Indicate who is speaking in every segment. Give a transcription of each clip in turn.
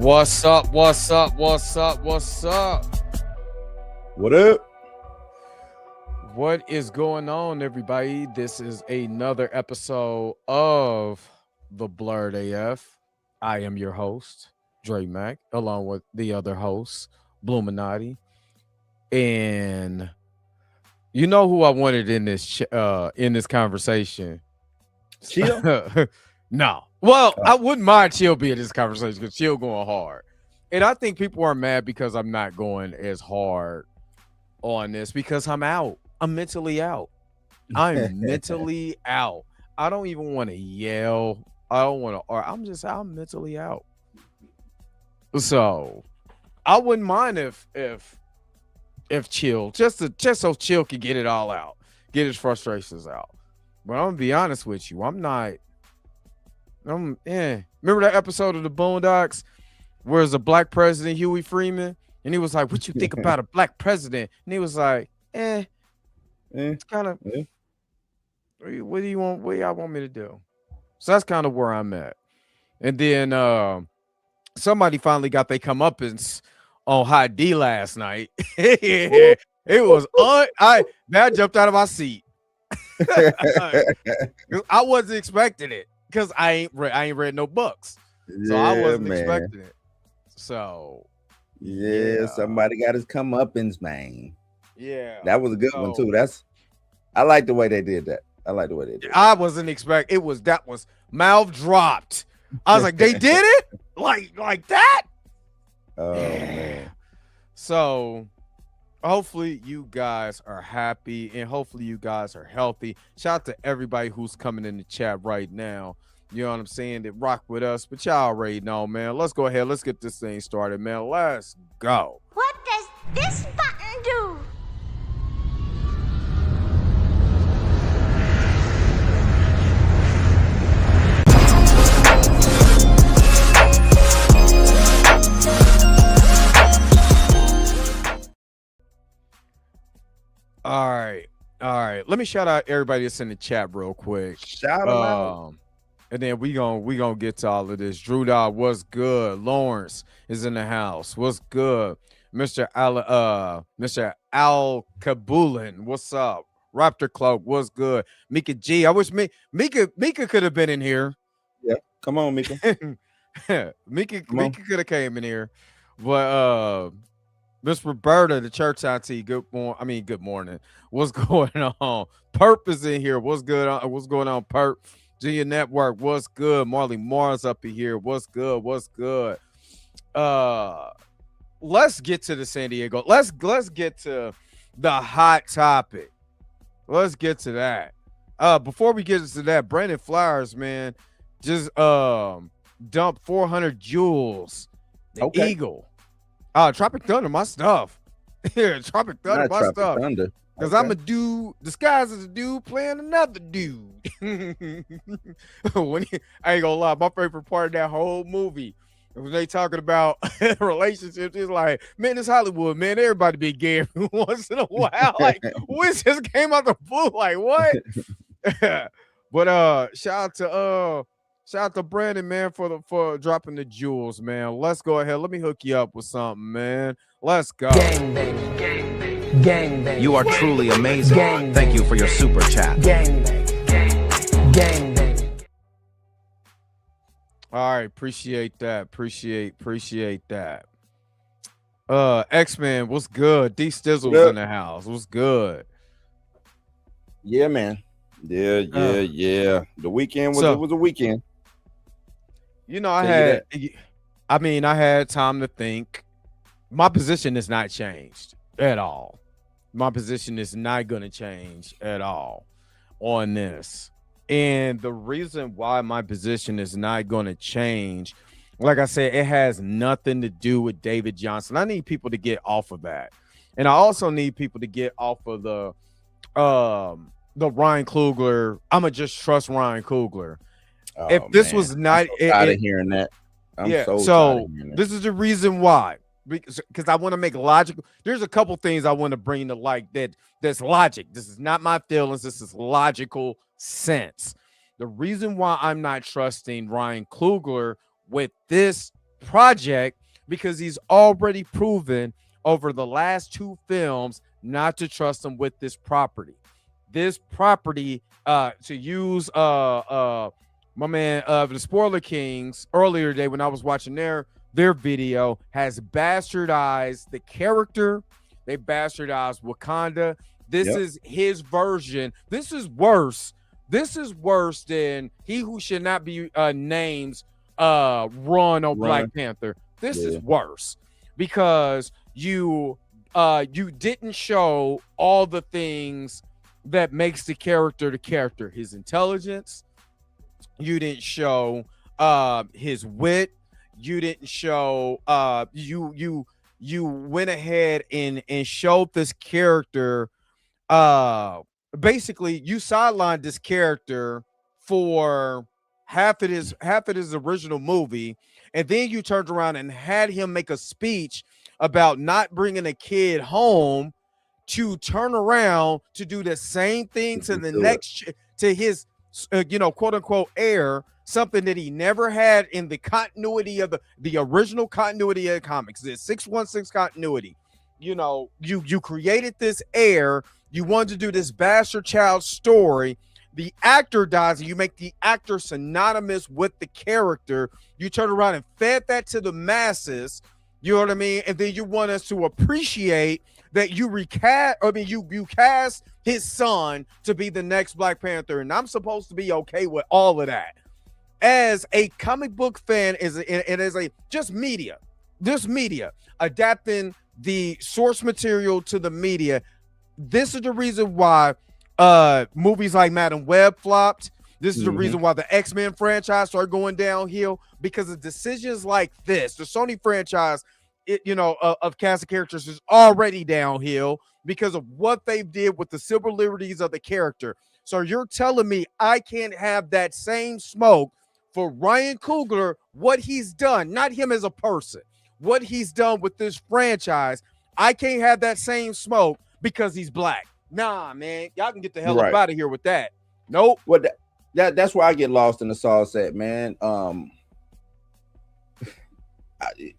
Speaker 1: What's up? What's up? What's up? What's up?
Speaker 2: What up?
Speaker 1: What is going on, everybody? This is another episode of the Blurred AF. I am your host, Dre Mack, along with the other host, Bluminati. And you know who I wanted in this conversation?
Speaker 2: Chill?
Speaker 1: No. Well, I wouldn't mind Chill being in this conversation because Chill going hard. And I think people are mad because I'm not going as hard on this because I'm out. I'm mentally out. I'm mentally out. I don't even want to yell. I don't want to, I'm mentally out. So I wouldn't mind if Chill, just so Chill can get it all out, get his frustrations out. But I'm gonna be honest with you, remember that episode of the Boondocks where there's a black president, Huey Freeman, and he was like, "What you think about a black president?" And he was like, it's kind of, what do y'all want me to do? So that's kind of where I'm at. And then somebody finally got their comeuppance on High D last night. It was I jumped out of my seat. I wasn't expecting it because I ain't read no books, so I wasn't expecting it. So
Speaker 2: somebody got his comeuppance, man.
Speaker 1: Yeah,
Speaker 2: that was a good one too. I like the way they did that.
Speaker 1: I wasn't expecting that was mouth dropped. I was like, they did it like that.
Speaker 2: Oh man.
Speaker 1: So hopefully you guys are happy and hopefully you guys are healthy. Shout out to everybody who's coming in the chat right now. You know what I'm saying? That rock with us, but y'all already know, man. Let's go ahead. Let's get this thing started, man. Let's go.
Speaker 3: What does this button do?
Speaker 1: All right. Let me shout out everybody that's in the chat real quick.
Speaker 2: Shout them out.
Speaker 1: And then we gonna get to all of this. Drew Dog, what's good? Lawrence is in the house. What's good? Mr. Al Kabulin, what's up? Raptor Cloak, what's good? Mika G, I wish Mika could have been in here.
Speaker 2: Yeah, come on, Mika.
Speaker 1: Mika could have came in here, but Miss Roberta, the church auntie, good morning. What's going on? Perp is in here. What's good? What's going on, Perp? Junior Network, what's good? Marley Mars up in here. What's good? Let's get to the San Diego. Let's get to the hot topic. Let's get to that. Before we get to that, Brandon Flowers, man, just dumped 400 joules. The Eagle. Tropic Thunder, my stuff. Yeah, Tropic Thunder, my stuff. Because I'm a dude disguised as a dude playing another dude. I ain't gonna lie, my favorite part of that whole movie when they talking about relationships, it's like, man, it's Hollywood, man. Everybody be gay every once in a while. Like, Wiz just came out the blue, like what? But shout out to Brandon, man, for dropping the jewels, man. Let's go ahead. Let me hook you up with something, man. Let's go.
Speaker 4: Gang bang, gang bang. Gang bang.
Speaker 5: You are truly amazing.
Speaker 4: Gang
Speaker 5: Thank you for your super chat.
Speaker 4: Gang bang, gang bang.
Speaker 1: All right, appreciate that. Appreciate that. X-Men, what's good? D Stizzle's in the house. What's good?
Speaker 2: Yeah, man. Yeah. The weekend was a weekend.
Speaker 1: You know, I had time to think. My position has not changed at all. My position is not going to change at all on this. And the reason why my position is not going to change, like I said, it has nothing to do with David Johnson. I need people to get off of that. And I also need people to get off of the Ryan Coogler. I'm going to just trust Ryan Coogler.
Speaker 2: Oh,
Speaker 1: if this was not
Speaker 2: tired of hearing that.
Speaker 1: So this is the reason why. Because I want to make logical. There's a couple things I want to bring to light that's logic. This is not my feelings. This is logical sense. The reason why I'm not trusting Ryan Coogler with this project because he's already proven over the last 2 films not to trust him with this property. This property, to use my man the Spoiler Kings earlier today when I was watching their video, has bastardized the character. They bastardized Wakanda. This is his version. This is worse. This is worse than He Who Should Not Be Named run on Black Panther. This is worse because you didn't show all the things that makes the character. His intelligence. You didn't show his wit. You didn't show you went ahead and showed this character. Basically you sidelined this character for half of his original movie, and then you turned around and had him make a speech about not bringing a kid home, to turn around to do the same thing to the next to his quote unquote heir, something that he never had in the continuity of the original continuity of the comics, this 616 continuity. You created this heir. You wanted to do this bastard child story. The actor dies, and you make the actor synonymous with the character. You turn around and fed that to the masses. You know what I mean? And then you want us to appreciate that you recast. I mean, you cast his son to be the next Black Panther, and I'm supposed to be okay with all of that. As a comic book fan, as a just media, this media adapting the source material to the media. This is the reason why movies like Madam Web flopped. This is the reason why the X-Men franchise started going downhill, because of decisions like this. The Sony franchise, of cast of characters is already downhill because of what they did with the civil liberties of the character. So you're telling me I can't have that same smoke for Ryan Coogler, what he's done, not him as a person, what he's done with this franchise. I can't have that same smoke because he's Black. Nah, man, y'all can get the hell up out of here with that. Nope.
Speaker 2: Well, that's where I get lost in the sauce at, man.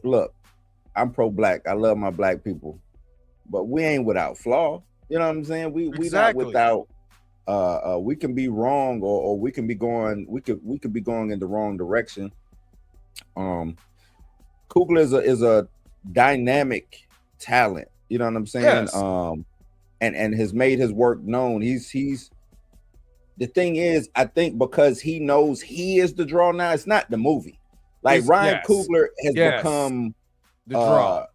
Speaker 2: Look, I'm pro-Black. I love my Black people, but we ain't without flaw. You know what I'm saying? We not without. We can be wrong, or we can be going. We could be going in the wrong direction. Coogler is a dynamic talent. You know what I'm saying?
Speaker 1: Yes.
Speaker 2: And has made his work known. He's the thing is, I think because he knows he is the draw now, it's not the movie. Like Ryan Coogler has become
Speaker 1: the draw.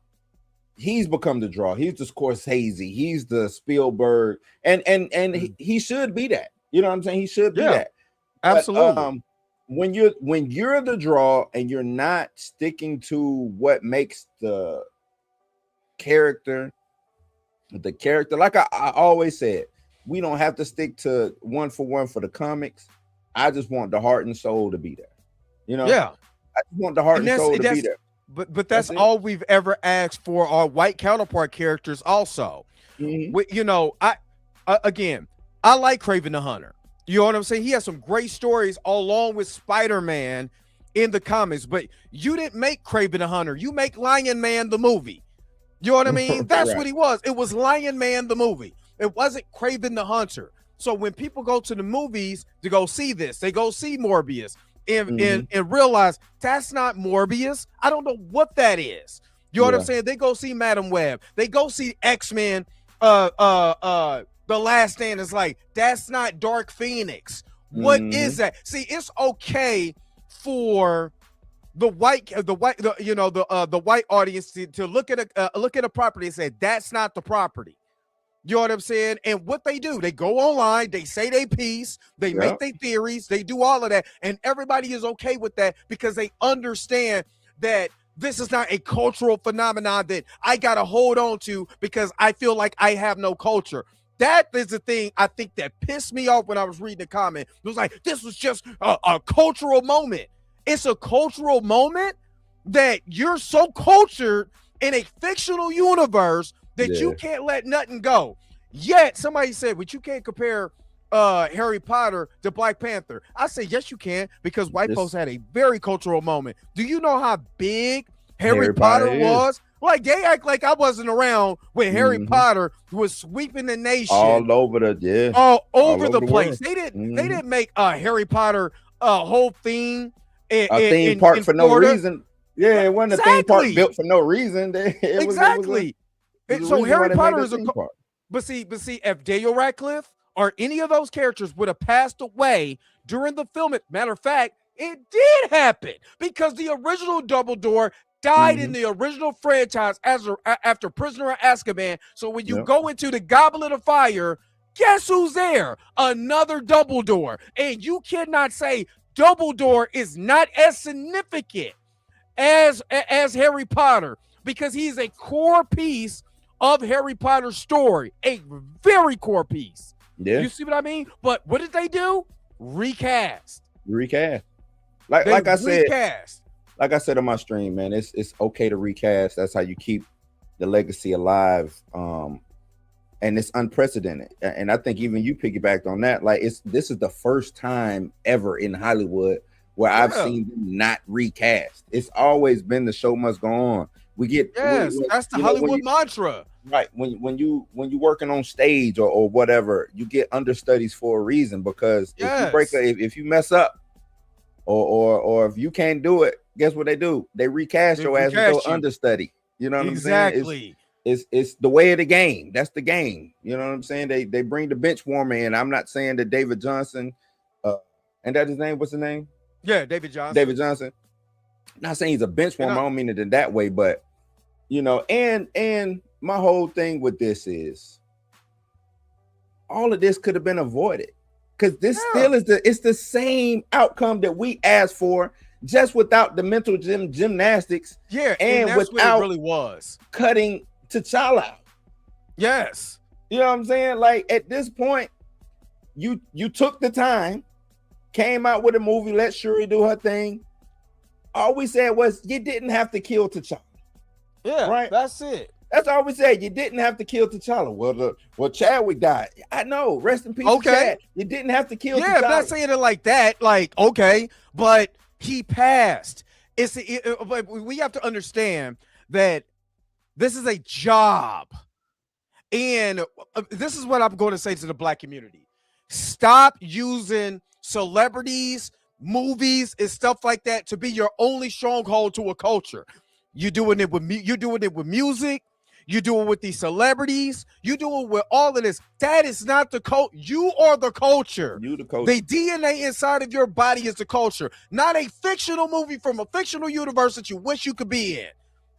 Speaker 2: He's become the draw. He's the Scorsese. He's the Spielberg, and he should be that. You know what I'm saying? He should be that.
Speaker 1: Absolutely.
Speaker 2: But, when you're the draw and you're not sticking to what makes the character, like I always said, we don't have to stick to one for the comics. I just want the heart and soul to be there. I just want the heart and soul to be there.
Speaker 1: But that's all we've ever asked for our white counterpart characters also. I like Kraven the Hunter. You know what I'm saying? He has some great stories along with Spider-Man in the comics, but you didn't make Kraven the Hunter. You make Lion Man the movie. You know what I mean? That's what he was. It was Lion Man the movie. It wasn't Kraven the Hunter. So when people go to the movies to go see this, they go see Morbius and realize that's not Morbius. I don't know what that is. You know what I'm saying? They go see Madam Web. They go see X-Men. The Last Stand is like, that's not Dark Phoenix. What is that? See, it's okay for the white audience to look at a property and say that's not the property. You know what I'm saying? And what they do, they go online, they say their piece, they make their theories, they do all of that, and everybody is okay with that because they understand that this is not a cultural phenomenon that I gotta hold on to because I feel like I have no culture. That is the thing I think that pissed me off when I was reading the comment. It was like, this was just a cultural moment. It's a cultural moment that you're so cultured in a fictional universe that you can't let nothing go. Yet somebody said, but you can't compare Harry Potter to Black Panther? I say yes, you can, because white
Speaker 2: This-
Speaker 1: folks had a very cultural moment. Do you know how big Harry
Speaker 2: Harry
Speaker 1: Potter
Speaker 2: Potter is.
Speaker 1: was? Like, they act like I wasn't around when Harry
Speaker 2: Mhm.
Speaker 1: Potter was sweeping the nation
Speaker 2: all over the
Speaker 1: all over
Speaker 2: over
Speaker 1: the
Speaker 2: the
Speaker 1: place.
Speaker 2: world.
Speaker 1: They
Speaker 2: Mhm.
Speaker 1: didn't make a Harry Potter whole theme
Speaker 2: a theme park
Speaker 1: in
Speaker 2: for no
Speaker 1: Florida.
Speaker 2: reason. Yeah, it wasn't a theme park
Speaker 1: Exactly.
Speaker 2: built for no reason. It
Speaker 1: Exactly.
Speaker 2: was a
Speaker 1: So
Speaker 2: reason why
Speaker 1: Harry
Speaker 2: they made
Speaker 1: Potter
Speaker 2: that
Speaker 1: is a
Speaker 2: theme park.
Speaker 1: but see, if Daniel Radcliffe or any of those characters would have passed away during the film, matter of fact, it did happen because the original Dumbledore died in the original franchise after Prisoner of Azkaban. So when you
Speaker 2: Yep.
Speaker 1: go into the Goblet of Fire, guess who's there? Another Dumbledore. And you cannot say Dumbledore is not as significant as Harry Potter, because he's a core piece of Harry Potter's story, a very core piece.
Speaker 2: Yeah,
Speaker 1: You see what I mean? But what did they do? Recast.
Speaker 2: recast.
Speaker 1: They
Speaker 2: Like I said,
Speaker 1: recast.
Speaker 2: like I said on my stream, man, it's okay to recast. That's how you keep the legacy alive. And it's unprecedented. And I think even you piggybacked on that. Like, this is the first time ever in Hollywood where I've
Speaker 1: Yeah.
Speaker 2: seen them not recast. It's always been the show must go on. We get
Speaker 1: Yes, that's the
Speaker 2: you know, when
Speaker 1: Hollywood
Speaker 2: you-
Speaker 1: mantra.
Speaker 2: Right. When you working on stage or whatever, you get understudies for a reason, because
Speaker 1: Yes.
Speaker 2: if you mess up or if you can't do it, guess what they do? They recast
Speaker 1: They
Speaker 2: your ass with
Speaker 1: recast
Speaker 2: your
Speaker 1: you.
Speaker 2: understudy. You know what I'm saying?
Speaker 1: Exactly.
Speaker 2: It's the way of the game. That's the game. You know what I'm saying? They bring the bench warmer in. I'm not saying that David Johnson, and that's his name. What's the name?
Speaker 1: Yeah, David Johnson.
Speaker 2: David Johnson. Not saying he's a bench warmer.
Speaker 1: And
Speaker 2: I don't mean it in that way, but and my whole thing with this is all of this could have been avoided, because this still is it's the same outcome that we asked for, just without the mental gymnastics.
Speaker 1: Yeah,
Speaker 2: and
Speaker 1: that's what
Speaker 2: without
Speaker 1: it really was.
Speaker 2: cutting T'Challa out.
Speaker 1: Yes.
Speaker 2: You know what I'm saying? Like, at this point, you took the time, came out with a movie, let Shuri do her thing. All we said was you didn't have to kill T'Challa.
Speaker 1: Yeah,
Speaker 2: Right.
Speaker 1: That's it.
Speaker 2: That's all we said. You didn't have to kill T'Challa. Well, Chadwick died. I know. Rest in peace.
Speaker 1: Okay.
Speaker 2: To Chad. You didn't have to kill
Speaker 1: Yeah,
Speaker 2: T'Challa.
Speaker 1: I'm not saying it like that. Like, okay, but he passed. But we have to understand that this is a job. And this is what I'm going to say to the Black community. Stop using celebrities, movies, and stuff like that to be your only stronghold to a culture. You're doing it with music. You do it with these celebrities. You do it with all of this. That is not the culture. You are the culture.
Speaker 2: You the coach.
Speaker 1: The DNA inside of your body is the culture, not a fictional movie from a fictional universe that you wish you could be in.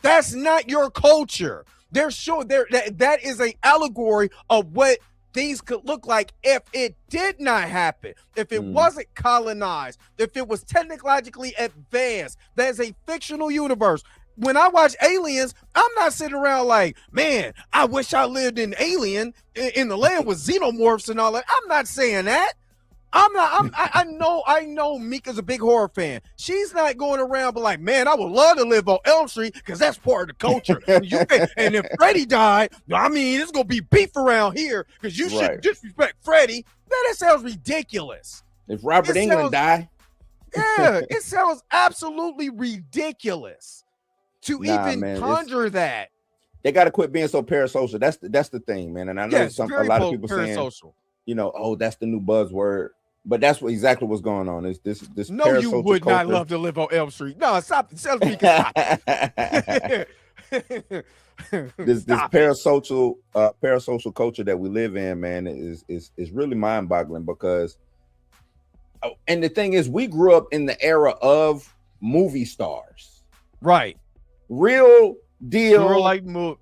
Speaker 1: That's not your culture. They're sure that is an allegory of what things could look like if it did not happen, if it wasn't colonized, if it was technologically advanced. There's a fictional universe. When I watch Aliens, I'm not sitting around like, man, I wish I lived in Alien in the land with xenomorphs and all that. I'm not saying that. I know Mika's a big horror fan. She's not going around but like, man, I would love to live on Elm Street because that's part of the culture. And if Freddie died, I mean, it's gonna be beef around here because you should disrespect Freddie. Man, that sounds ridiculous.
Speaker 2: If Robert England died,
Speaker 1: yeah, it sounds absolutely ridiculous to even conjure that.
Speaker 2: They got to quit being so parasocial. That's the thing, man. And I know a lot of people saying, oh, that's the new buzzword. But that's exactly what's going on. Is this
Speaker 1: No, you would culture. Not love to live on Elm Street. No, stop. Stop.
Speaker 2: this parasocial culture that we live in, man, is really mind-boggling because and the thing is, we grew up in the era of movie stars.
Speaker 1: Right.
Speaker 2: Real deal.
Speaker 1: Real life movie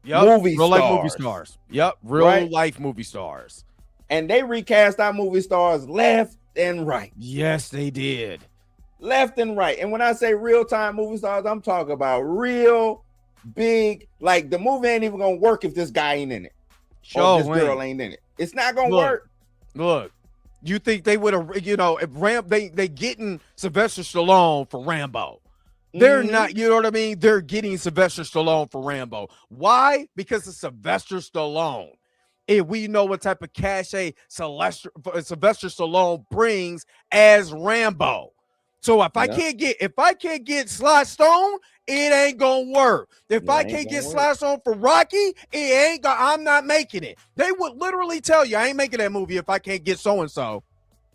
Speaker 1: stars. Yep. Real life movie stars.
Speaker 2: And they recast our movie stars left and right.
Speaker 1: Yes, they did.
Speaker 2: Left and right. And when I say real-time movie stars, I'm talking about real big, like the movie ain't even gonna work if this guy ain't in it. Or this girl ain't in it. It's not gonna work.
Speaker 1: Look, you think they would have, if they getting Sylvester Stallone for Rambo. They're not, you know what I mean? They're getting Sylvester Stallone for Rambo. Why? Because it's Sylvester Stallone. And we know what type of cachet Sylvester Stallone brings as Rambo. So if I can't get Sly Stone, it ain't gonna work. If I can't get Sly Stone for Rocky, it ain't gonna. I'm not making it. They would literally tell you I ain't making that movie if I can't get so and so.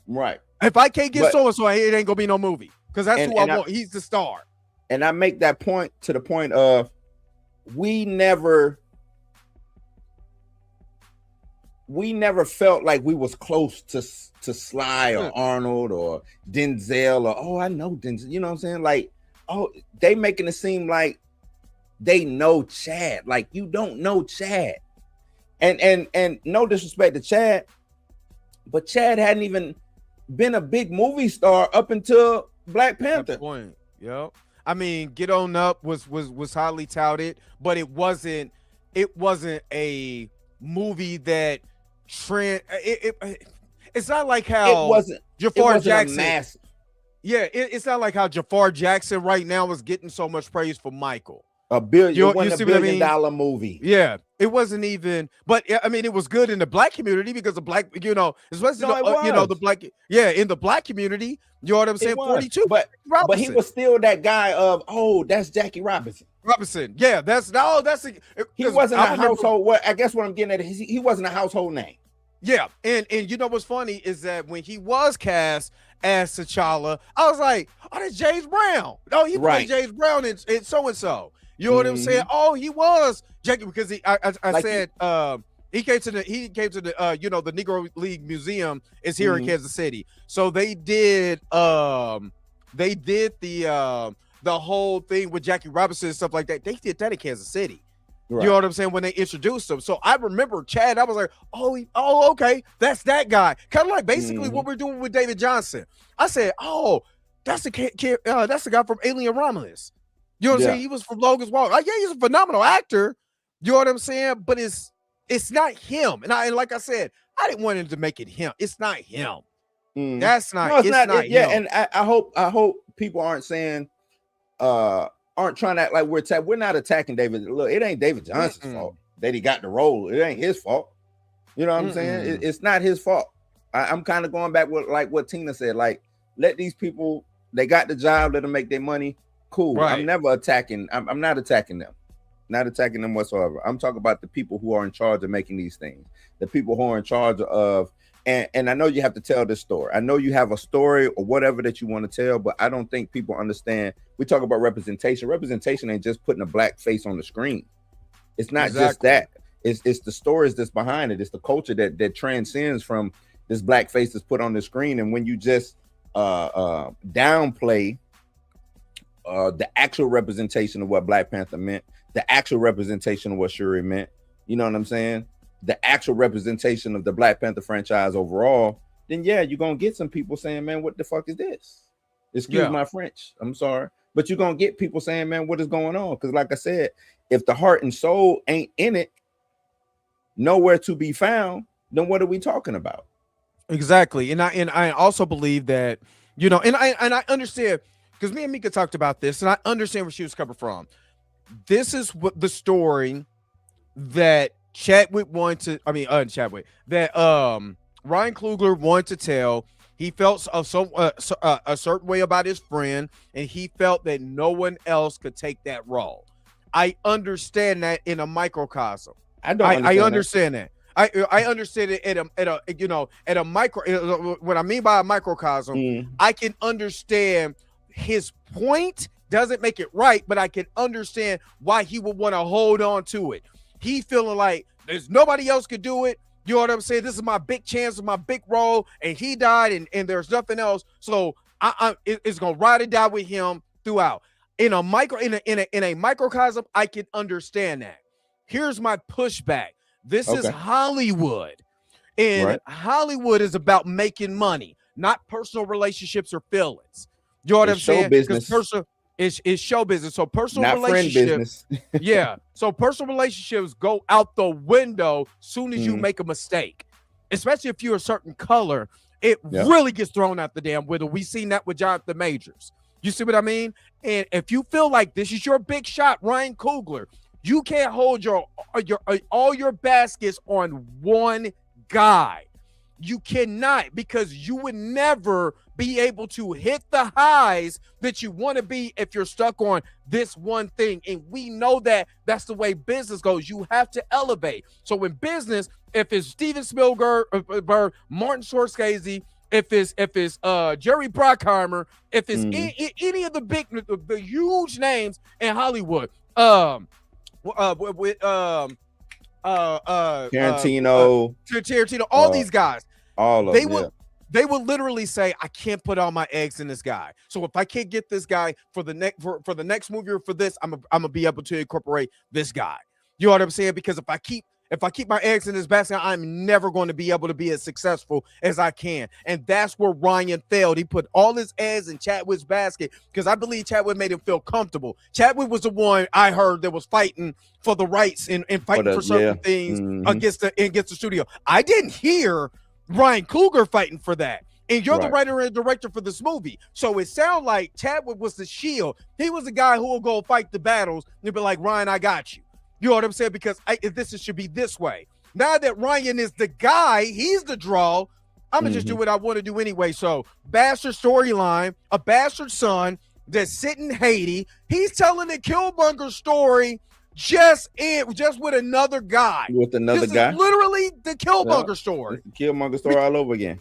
Speaker 2: Right.
Speaker 1: If I can't get so and so, it ain't gonna be no movie because that's who I want. He's the star.
Speaker 2: And I make that point to the point of we never felt like we was close to Sly or Arnold or Denzel or I know Denzel. You know what I'm saying? Like, they making it seem like they know Chad. Like, you don't know Chad. And no disrespect to Chad, but Chad hadn't even been a big movie star up until Black Panther.
Speaker 1: Yep. I mean, Get On Up was highly touted, but it wasn't a movie that it's not like how Jafar Jackson. It's not like how Jafar Jackson right now is getting so much praise for Michael.
Speaker 2: A billion dollar movie.
Speaker 1: Yeah, it wasn't even, but I mean, it was good in the Black community because the Black, especially the Black, in the Black community, you know what I'm saying? 42,
Speaker 2: but he was still that guy of, that's Jackie Robinson.
Speaker 1: Yeah,
Speaker 2: he wasn't a household. I guess what I'm getting at is he wasn't a household name.
Speaker 1: Yeah, and you know what's funny is that when he was cast as T'Challa, I was like, that's James Brown. No, he played James Brown in so and so. You know what I'm saying? Oh, he was Jackie because he came to the the Negro League Museum is here in Kansas City. So they did the whole thing with Jackie Robinson and stuff like that. They did that in Kansas City. Right. You know what I'm saying? When they introduced him. So I remember Chad. I was like, okay, that's that guy. Kind of like basically what we're doing with David Johnson. I said, that's the guy from Alien Romulus. You know what I'm saying? He was from Logan's Walk. He's a phenomenal actor. You know what I'm saying? But it's not him. And like I said, I didn't want him to make it him. It's not him. That's not. No, it's not him.
Speaker 2: Yeah, and I hope people aren't saying, aren't trying to act like we're not attacking David. Look, it ain't David Johnson's fault that he got the role. It ain't his fault. You know what I'm saying? It's not his fault. I'm kind of going back with like what Tina said. Like, let these people. They got the job. Let them make their money. Cool. Right. I'm never attacking. I'm not attacking them. Not attacking them whatsoever. I'm talking about the people who are in charge of making these things. The people who are in charge of, and I know you have to tell this story. I know you have a story or whatever that you want to tell, but I don't think people understand. We talk about representation. Representation ain't just putting a black face on the screen. It's not just that. It's the stories that's behind it. It's the culture that transcends from this black face that's put on the screen. And when you just downplay the actual representation of what Black Panther meant, the actual representation of what Shuri meant, you know what I'm saying? The actual representation of the Black Panther franchise overall, then you're gonna get some people saying, man, what the fuck is this? Excuse my French. I'm sorry. But you're gonna get people saying, man, what is going on? Because like I said, if the heart and soul ain't in it, nowhere to be found, then what are we talking about?
Speaker 1: Exactly. And I also believe that, and I understand. Because me and Mika talked about this, and I understand where she was coming from. This is what the story that Ryan Coogler wanted to tell. He felt a certain way about his friend, and he felt that no one else could take that role. I understand that in a microcosm. I understand that. I understand it at a micro. What I mean by a microcosm, I can understand. His point doesn't make it right, but I can understand why he would want to hold on to it. He feeling like there's nobody else could do it. You know what I'm saying? This is my big chance of my big role, and he died, and there's nothing else. So it's gonna ride or die with him throughout. In a microcosm, I can understand that. Here's my pushback. This is Hollywood, and Hollywood is about making money, not personal relationships or feelings. You know what I'm saying?
Speaker 2: Business.
Speaker 1: It's show business. So personal relationships. So personal relationships go out the window soon as you make a mistake. Especially if you're a certain color, it really gets thrown out the damn window. We seen that with Jonathan Majors. You see what I mean? And if you feel like this is your big shot, Ryan Coogler, You can't hold your all your baskets on one guy. You cannot, because you would never be able to hit the highs that you want to be if you're stuck on this one thing. And we know that that's the way business goes. You have to elevate. So in business, if it's Steven Spielberg, Martin Scorsese, if it's Jerry Bruckheimer, if it's any of the huge names in Hollywood,
Speaker 2: Tarantino,
Speaker 1: all these guys,
Speaker 2: all of them.
Speaker 1: They will literally say, I can't put all my eggs in this guy. So if I can't get this guy for the next movie or for this, I'm gonna be able to incorporate this guy. You know what I'm saying? Because if I keep my eggs in this basket, I'm never going to be able to be as successful as I can. And that's where Ryan failed. He put all his eggs in Chadwick's basket because I believe Chadwick made him feel comfortable. Chadwick was the one I heard that was fighting for the rights and fighting for certain things against the studio. I didn't hear Ryan Coogler fighting for that. And you're the writer and director for this movie. So it sounds like Chadwick was the shield. He was the guy who will go fight the battles and be like, Ryan, I got you. You know what I'm saying? Because should be this way. Now that Ryan is the guy, he's the draw, I'm going to just do what I want to do anyway. So bastard storyline, a bastard son that's sitting in Haiti. He's telling the Killmonger story just with another guy.
Speaker 2: With another guy?
Speaker 1: Is literally the Killmonger story.
Speaker 2: The Killmonger story all over again.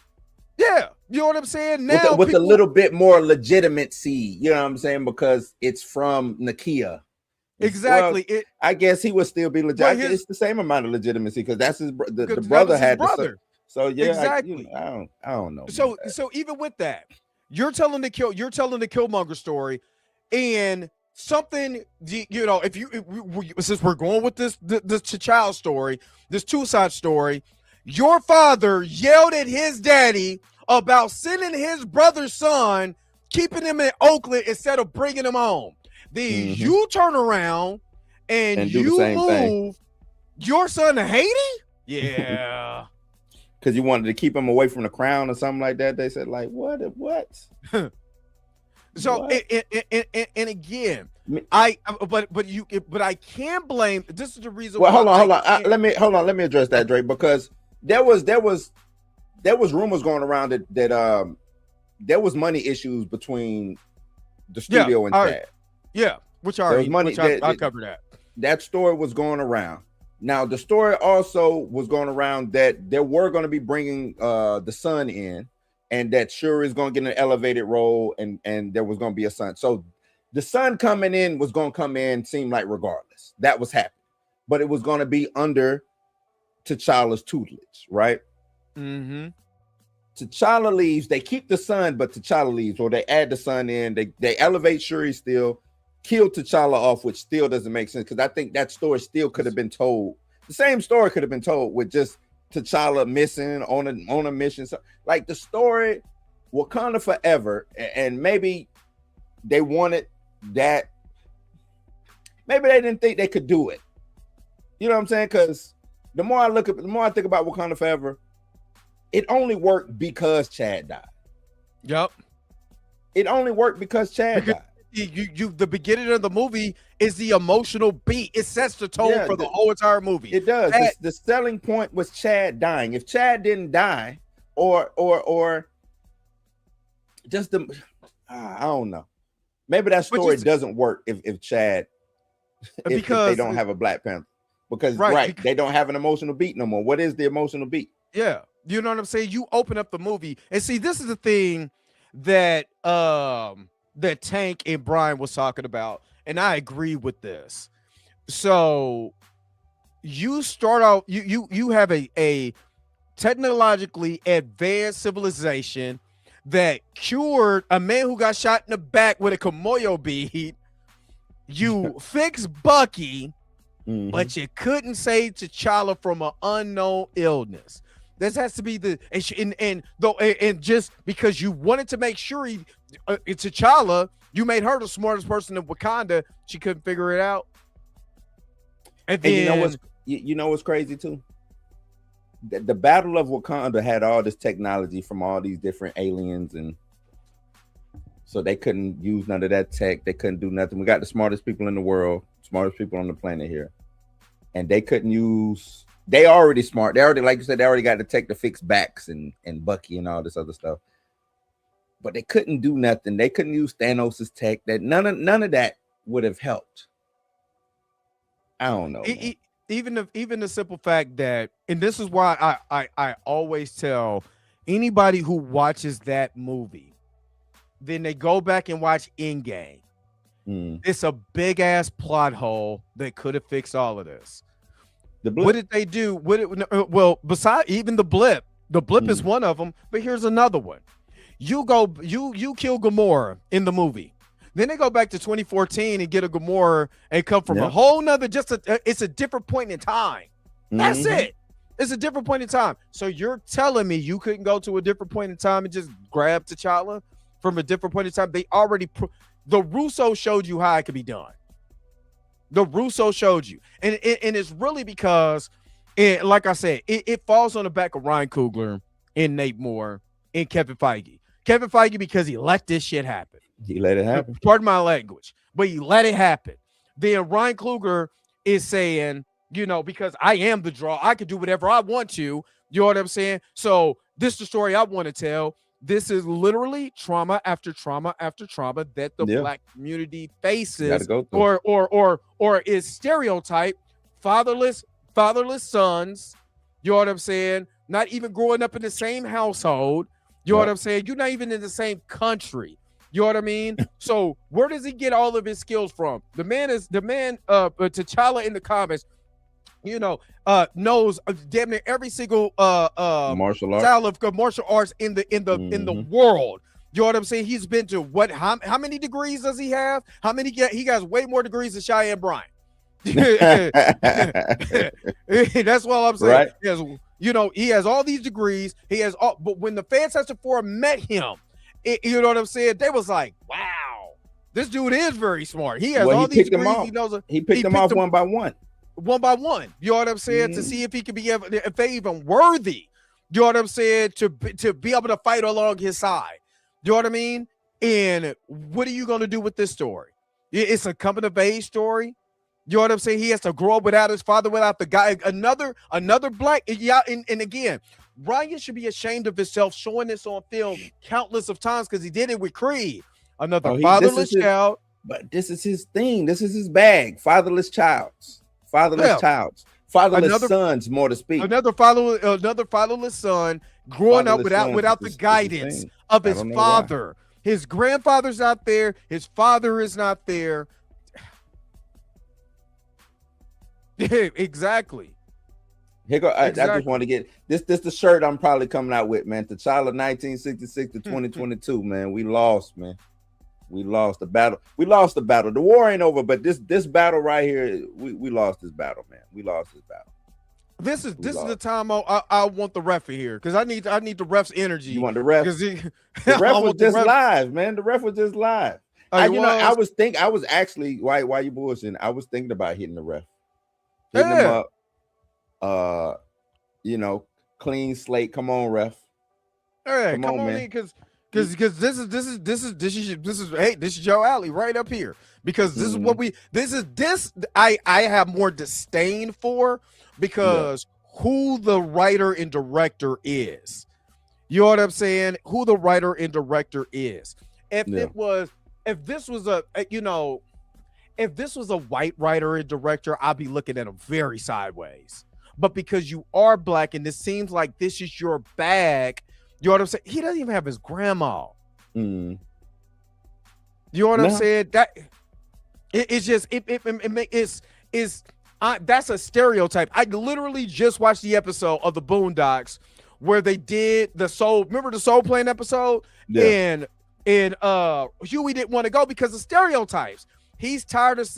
Speaker 1: Yeah. You know what I'm saying? Now
Speaker 2: with a little bit more legitimacy, you know what I'm saying? Because it's from Nakia.
Speaker 1: Exactly.
Speaker 2: Well, I guess he would still be legit. It's the same amount of legitimacy because that's the brother had
Speaker 1: brother.
Speaker 2: So yeah,
Speaker 1: exactly.
Speaker 2: I don't know.
Speaker 1: So even with that, you're telling the Killmonger story, and something, you know, since we're going with this T'Challa story, this two-side story, your father yelled at his daddy about sending his brother's son, keeping him in Oakland instead of bringing him home. Then you turn around and you move your son to Haiti? Yeah.
Speaker 2: Because you wanted to keep him away from the crown or something like that. They said, like, what?
Speaker 1: So, what? And again, I can't blame. This is the reason.
Speaker 2: Well, hold on. Let me address that, Drake, because there was rumors going around that there was money issues between the studio and Chad.
Speaker 1: Yeah, I covered that.
Speaker 2: That story was going around. Now, the story also was going around that they were going to be bringing the son in, and that Shuri is going to get an elevated role, and there was going to be a son. So the son coming in was going to come in, seemed like regardless. That was happening. But it was going to be under T'Challa's tutelage, right?
Speaker 1: Mm-hmm.
Speaker 2: T'Challa leaves. They keep the son, but T'Challa leaves, or they add the son in. They elevate Shuri still, kill T'Challa off, which still doesn't make sense because I think that story still could have been told. The same story could have been told with just T'Challa missing on a mission. So, like the story Wakanda Forever, and maybe they wanted that. Maybe they didn't think they could do it. You know what I'm saying? Because the more I think about Wakanda Forever, it only worked because Chad died.
Speaker 1: Yep.
Speaker 2: It only worked because Chad died.
Speaker 1: The beginning of the movie is the emotional beat. It sets the tone for the whole entire movie.
Speaker 2: It does. The selling point was Chad dying. If Chad didn't die, or just I don't know. Maybe that story doesn't work if Chad because they don't have a Black Panther. Because they don't have an emotional beat no more. What is the emotional beat?
Speaker 1: Yeah, you know what I'm saying? You open up the movie and see, this is the thing that that Tank and Brian was talking about, and I agree with this. So you start out, you have a technologically advanced civilization that cured a man who got shot in the back with a Kimoyo bead. You fix Bucky, but you couldn't save T'Challa from an unknown illness. This has to be and just because you wanted to make sure T'Challa, you made her the smartest person in Wakanda. She couldn't figure it out. And then
Speaker 2: you know what's crazy too? The Battle of Wakanda had all this technology from all these different aliens, and so they couldn't use none of that tech. They couldn't do nothing. We got the smartest people in the world, smartest people on the planet here. and they couldn't use. They already smart. They already, like you said, they already got the tech to fix backs and Bucky and all this other stuff. But they couldn't do nothing. They couldn't use Thanos' tech. That none of that would have helped. I don't know.
Speaker 1: Even the simple fact that, and this is why I always tell anybody who watches that movie, then they go back and watch Endgame. It's a big ass plot hole that could have fixed all of this. What did they do? Well, besides even the blip is one of them, but here's another one. You kill Gamora in the movie. Then they go back to 2014 and get a Gamora and come from a whole nother, it's a different point in time. That's it. It's a different point in time. So you're telling me you couldn't go to a different point in time and just grab T'Challa from a different point in time? They already, the Russo showed you how it could be done. The Russo showed you. And it's really because, like I said, it falls on the back of Ryan Coogler and Nate Moore and Kevin Feige. Kevin Feige, because he let this shit happen.
Speaker 2: He let it happen.
Speaker 1: Pardon my language, but he let it happen. Then Ryan Coogler is saying, because I am the draw, I can do whatever I want to. You know what I'm saying? So this is the story I want to tell. This is literally trauma after trauma after trauma that the Black community faces, or is stereotype fatherless sons. You know what I'm saying? Not even growing up in the same household. You know what I'm saying? You're not even in the same country. You know what I mean? So where does he get all of his skills from? The man T'Challa in the comics, knows damn near every single
Speaker 2: martial art
Speaker 1: style of martial arts in the world. You know what I'm saying? He's been to how many degrees does he have? How many he has way more degrees than Cheyenne Bryan. That's what I'm saying.
Speaker 2: Right.
Speaker 1: He has all these degrees. But when the Fantastic Four met him, you know what I'm saying? They was like, wow, this dude is very smart. He has all these degrees.
Speaker 2: He picked them off one by one.
Speaker 1: One by one. You know what I'm saying? To see if he could if they even worthy. You know what I'm saying? To be able to fight along his side. You know what I mean? And what are you going to do with this story? It's a coming of age story. You know what I'm saying? He has to grow up without his father, without the guy. Another black. Yeah, and again, Ryan should be ashamed of himself showing this on film countless of times because he did it with Creed. Another fatherless child.
Speaker 2: But this is his thing. This is his bag. Fatherless childs. Fatherless sons, more to speak.
Speaker 1: Another fatherless son growing up without the guidance of his father. His grandfather's not there. His father is not there. Exactly.
Speaker 2: Here go. I just want to get this the shirt I'm probably coming out with, man. T'Challa 1966 to 2022, man. We lost, man. We lost the battle. The war ain't over, but this battle right here, we lost this battle, man. We lost this battle.
Speaker 1: This is the time I want the ref here because I need the ref's energy.
Speaker 2: You want the ref? The ref was just live, man. The ref was just live. I was actually while you bullshitting, I was thinking about hitting the ref. Hitting him up. Clean slate. Come on, ref.
Speaker 1: Hey, come on in, because this is your alley right up here. Because this is what I have more disdain for because who the writer and director is. You know what I'm saying? Who the writer and director is. If this was a white writer and director, I'd be looking at him very sideways. But because you are black and this seems like this is your bag, you know what I'm saying? He doesn't even have his grandma. You know what I'm saying? That it's just that's a stereotype. I literally just watched the episode of the Boondocks where they did the soul. Remember the Soul Plane episode? Yeah. And Huey didn't want to go because of stereotypes. He's tired of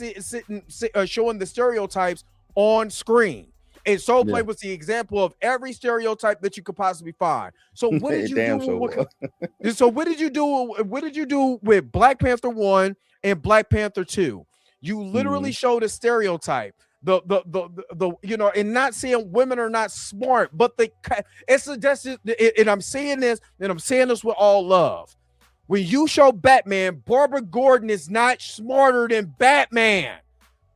Speaker 1: showing the stereotypes on screen. And Soul Plane was the example of every stereotype that you could possibly find. So what did you do? So what did you do? What did you do with Black Panther 1 and Black Panther 2? You literally showed a stereotype. And not saying women are not smart, but and I'm saying this with all love. When you show Batman, Barbara Gordon is not smarter than Batman.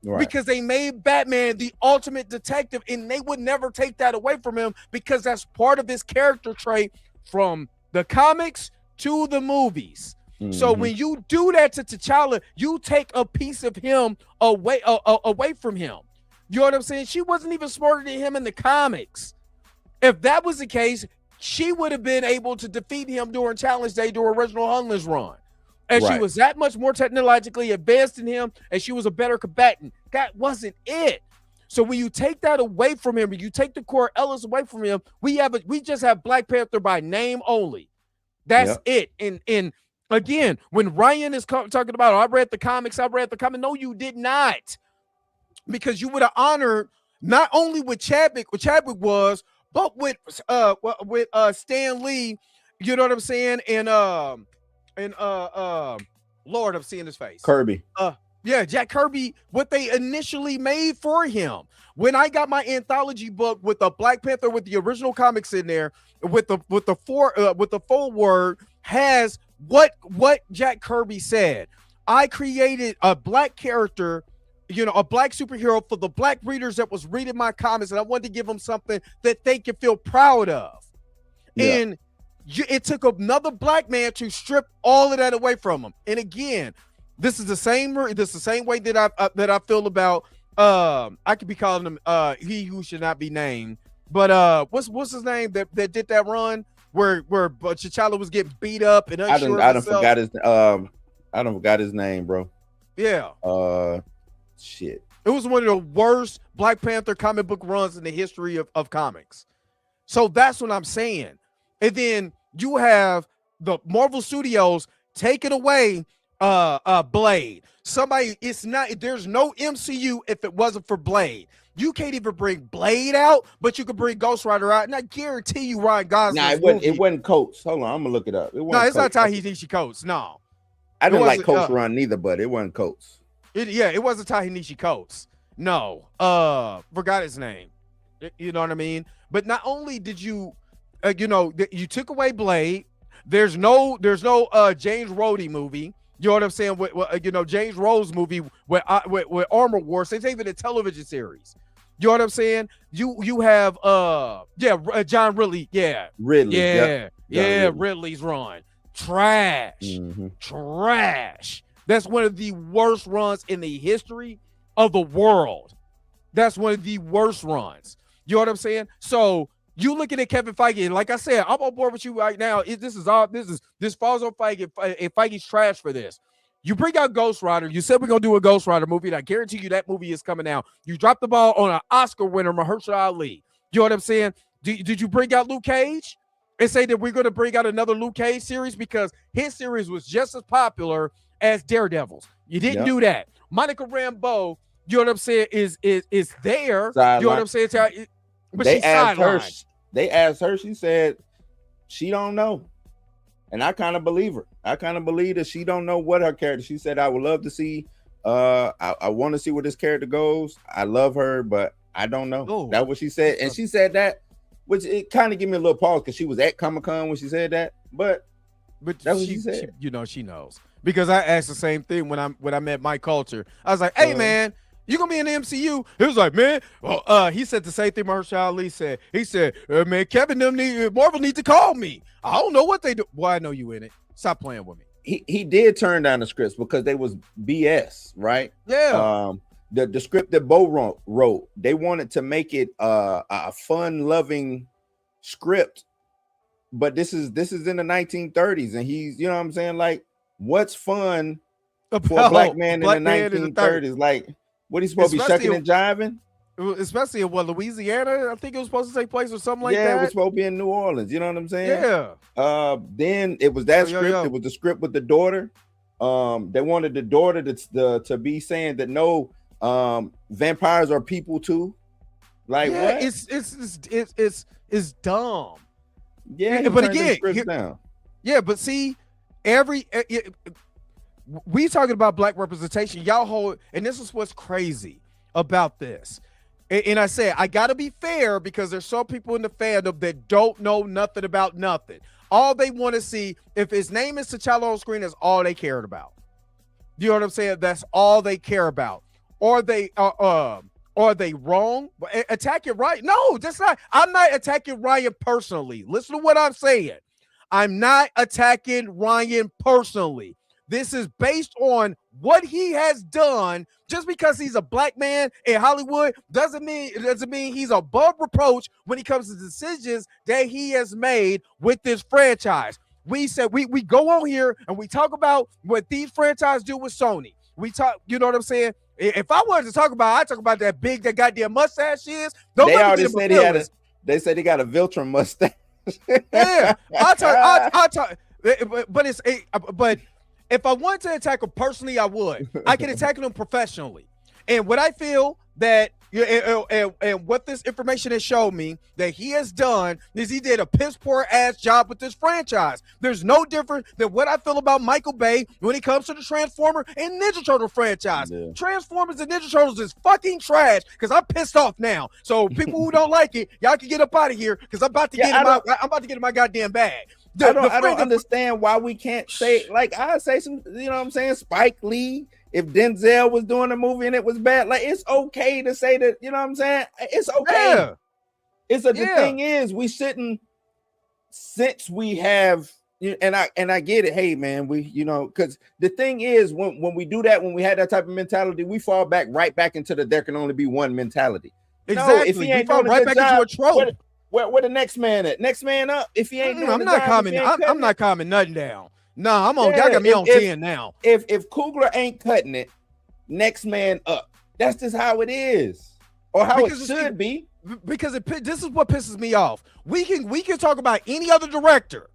Speaker 2: Right.
Speaker 1: because they made Batman the ultimate detective, and they would never take that away from him because that's part of his character trait from the comics to the movies. So when you do that to T'Challa, you take a piece of him away from him. You know what I'm saying? She wasn't even smarter than him in the comics. If that was the case, she would have been able to defeat him during Challenge Day during original Hunless run. And she was that much more technologically advanced than him, and she was a better combatant. That wasn't it. So when you take that away from him, when you take the core Ellis away from him, we just have Black Panther by name only. That's it. And again, when Ryan is talking about, I read the comics. No, you did not. Because you would have honored not only what Chadwick was, but with Stan Lee, you know what I'm saying? And Lord, I'm seeing his face.
Speaker 2: Kirby.
Speaker 1: Yeah, Jack Kirby, what they initially made for him. When I got my anthology book with the Black Panther with the original comics in there, with the foreword has what Jack Kirby said. I created a black character, you know, a black superhero for the black readers that was reading my comics, and I wanted to give them something that they could feel proud of. Yeah. And it took another black man to strip all of that away from him. And again, this is the same way that I feel about I could be calling him he who should not be named, but what's his name that did that run where T'Challa was getting beat up and
Speaker 2: I don't forgot his name, bro.
Speaker 1: Yeah.
Speaker 2: Shit.
Speaker 1: It was one of the worst Black Panther comic book runs in the history of comics. So that's what I'm saying. And then you have the Marvel Studios taking away Blade. There's no MCU if it wasn't for Blade. You can't even bring Blade out, but you can bring Ghost Rider out, and I guarantee you Ryan Gosling.
Speaker 2: It wasn't Coates. Hold on, I'm gonna look it up.
Speaker 1: It's not Ta-Nehisi Coates. No,
Speaker 2: I didn't like Coates run neither, but it wasn't Coates.
Speaker 1: It wasn't Ta-Nehisi Coates. No, forgot his name. You know what I mean? But not only did you, you took away Blade. There's no James Rhodey movie. You know what I'm saying? With James Rhodes movie with Armor Wars. It's even a television series. You know what I'm saying? You have John Ridley. Yeah.
Speaker 2: Ridley.
Speaker 1: Yeah. Ridley. Ridley's run. Trash.
Speaker 2: Mm-hmm.
Speaker 1: Trash. That's one of the worst runs in the history of the world. That's one of the worst runs. You know what I'm saying? So you looking at Kevin Feige, and like I said, I'm on board with you right now. This falls on Feige, and Feige's trash for this. You bring out Ghost Rider. You said we're gonna do a Ghost Rider movie, and I guarantee you that movie is coming out. You dropped the ball on an Oscar winner, Mahershala Ali. You know what I'm saying? Did you bring out Luke Cage and say that we're gonna bring out another Luke Cage series because his series was just as popular as Daredevil's? You didn't do that. Monica Rambeau, you know what I'm saying, is there.
Speaker 2: Sideline. You
Speaker 1: know what I'm saying? But
Speaker 2: they asked her, she said she don't know. And I kind of believe her. I kind of believe that she don't know what her character. She said, I would love to see, I want to see where this character goes. I love her, but I don't know.
Speaker 1: Oh.
Speaker 2: That's what she said. And she said that, which it kind of gave me a little pause because she was at Comic-Con when she said that. But that's what she said.
Speaker 1: She knows. Because I asked the same thing when I met Mike Coulter. I was like, hey, man, you gonna be in the MCU? He was like, man, he said the same thing Mahershala Ali said. He said, man, Marvel need to call me. I don't know what they do. Boy, I know you in it. Stop playing with me.
Speaker 2: He did turn down the scripts because they was BS, right?
Speaker 1: Yeah.
Speaker 2: The script that Bo wrote, they wanted to make it a fun-loving script, but this is in the 1930s, and he's, you know what I'm saying? Like, what's fun for a black man in the 1930s? Like, what, he's supposed to be shucking and jiving?
Speaker 1: Especially in Louisiana, I think it was supposed to take place or something like that.
Speaker 2: Yeah, it was supposed to be in New Orleans. You know what I'm saying?
Speaker 1: Yeah.
Speaker 2: Then it was that script. It was the script with the daughter. They wanted the daughter to be saying that no, vampires are people too. Like, what?
Speaker 1: It's dumb.
Speaker 2: Yeah,
Speaker 1: but again, but see, we talking about black representation. Y'all hold, and this is what's crazy about this. And I say I gotta be fair because there's some people in the fandom that don't know nothing about nothing. All they want to see, if his name is T'Challa on screen, is all they cared about. You know what I'm saying? That's all they care about. Are they wrong? Attacking Ryan? No, that's not. I'm not attacking Ryan personally. Listen to what I'm saying. I'm not attacking Ryan personally. This is based on what he has done. Just because he's a black man in Hollywood doesn't mean he's above reproach when it comes to decisions that he has made with this franchise. We said we go on here and we talk about what these franchises do with Sony. We talk, you know what I'm saying? If I wanted to talk about, I talk about that big that goddamn mustache is.
Speaker 2: They already said he had they said he got a Viltrum mustache.
Speaker 1: Yeah, I talk, but if I wanted to attack him personally, I would. I can attack him professionally. And what I feel that and what this information has shown me that he has done is he did a piss poor ass job with this franchise. There's no different than what I feel about Michael Bay when it comes to the Transformer and Ninja Turtle franchise. Yeah. Transformers and Ninja Turtles is fucking trash because I'm pissed off now. So people who don't like it, y'all can get up out of here because I'm about to get in my goddamn bag.
Speaker 2: I don't understand why we can't say, like, I say some, you know what I'm saying, Spike Lee. If Denzel was doing a movie and it was bad, like, it's okay to say that, you know what I'm saying? It's okay. Yeah. The thing is, we shouldn't, since we have, and I get it. Hey, man, because the thing is, when we do that, when we had that type of mentality, we fall right back into there can only be one mentality.
Speaker 1: Exactly. No, if he ain't fall right back into a trope.
Speaker 2: Where the next man at? Next man up. If he ain't,
Speaker 1: I'm not calming nothing down. No, I'm on. Y'all got me on 10 now.
Speaker 2: If Coogler ain't cutting it, next man up. That's just how it is, or how it should be.
Speaker 1: Because this is what pisses me off. We can talk about any other director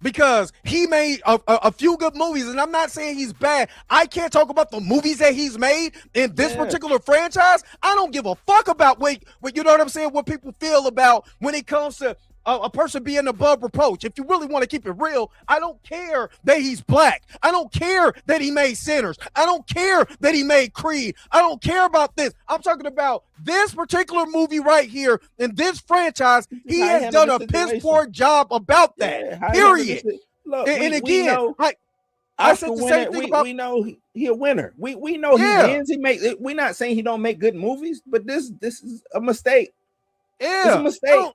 Speaker 1: because he made a few good movies, and I'm not saying he's bad. I can't talk about the movies that he's made in this particular franchise. I don't give a fuck about what you know what I'm saying. What people feel about when it comes to a person being above reproach. If you really want to keep it real, I don't care that he's black. I don't care that he made Sinners. I don't care that he made Creed. I don't care about this. I'm talking about this particular movie right here in this franchise. He has done a piss poor job about that. Period.
Speaker 2: Look,
Speaker 1: and again,
Speaker 2: I said the same thing about. We know he a winner. We know he wins. We're not saying he don't make good movies, but this is a mistake.
Speaker 1: Yeah, it's a mistake.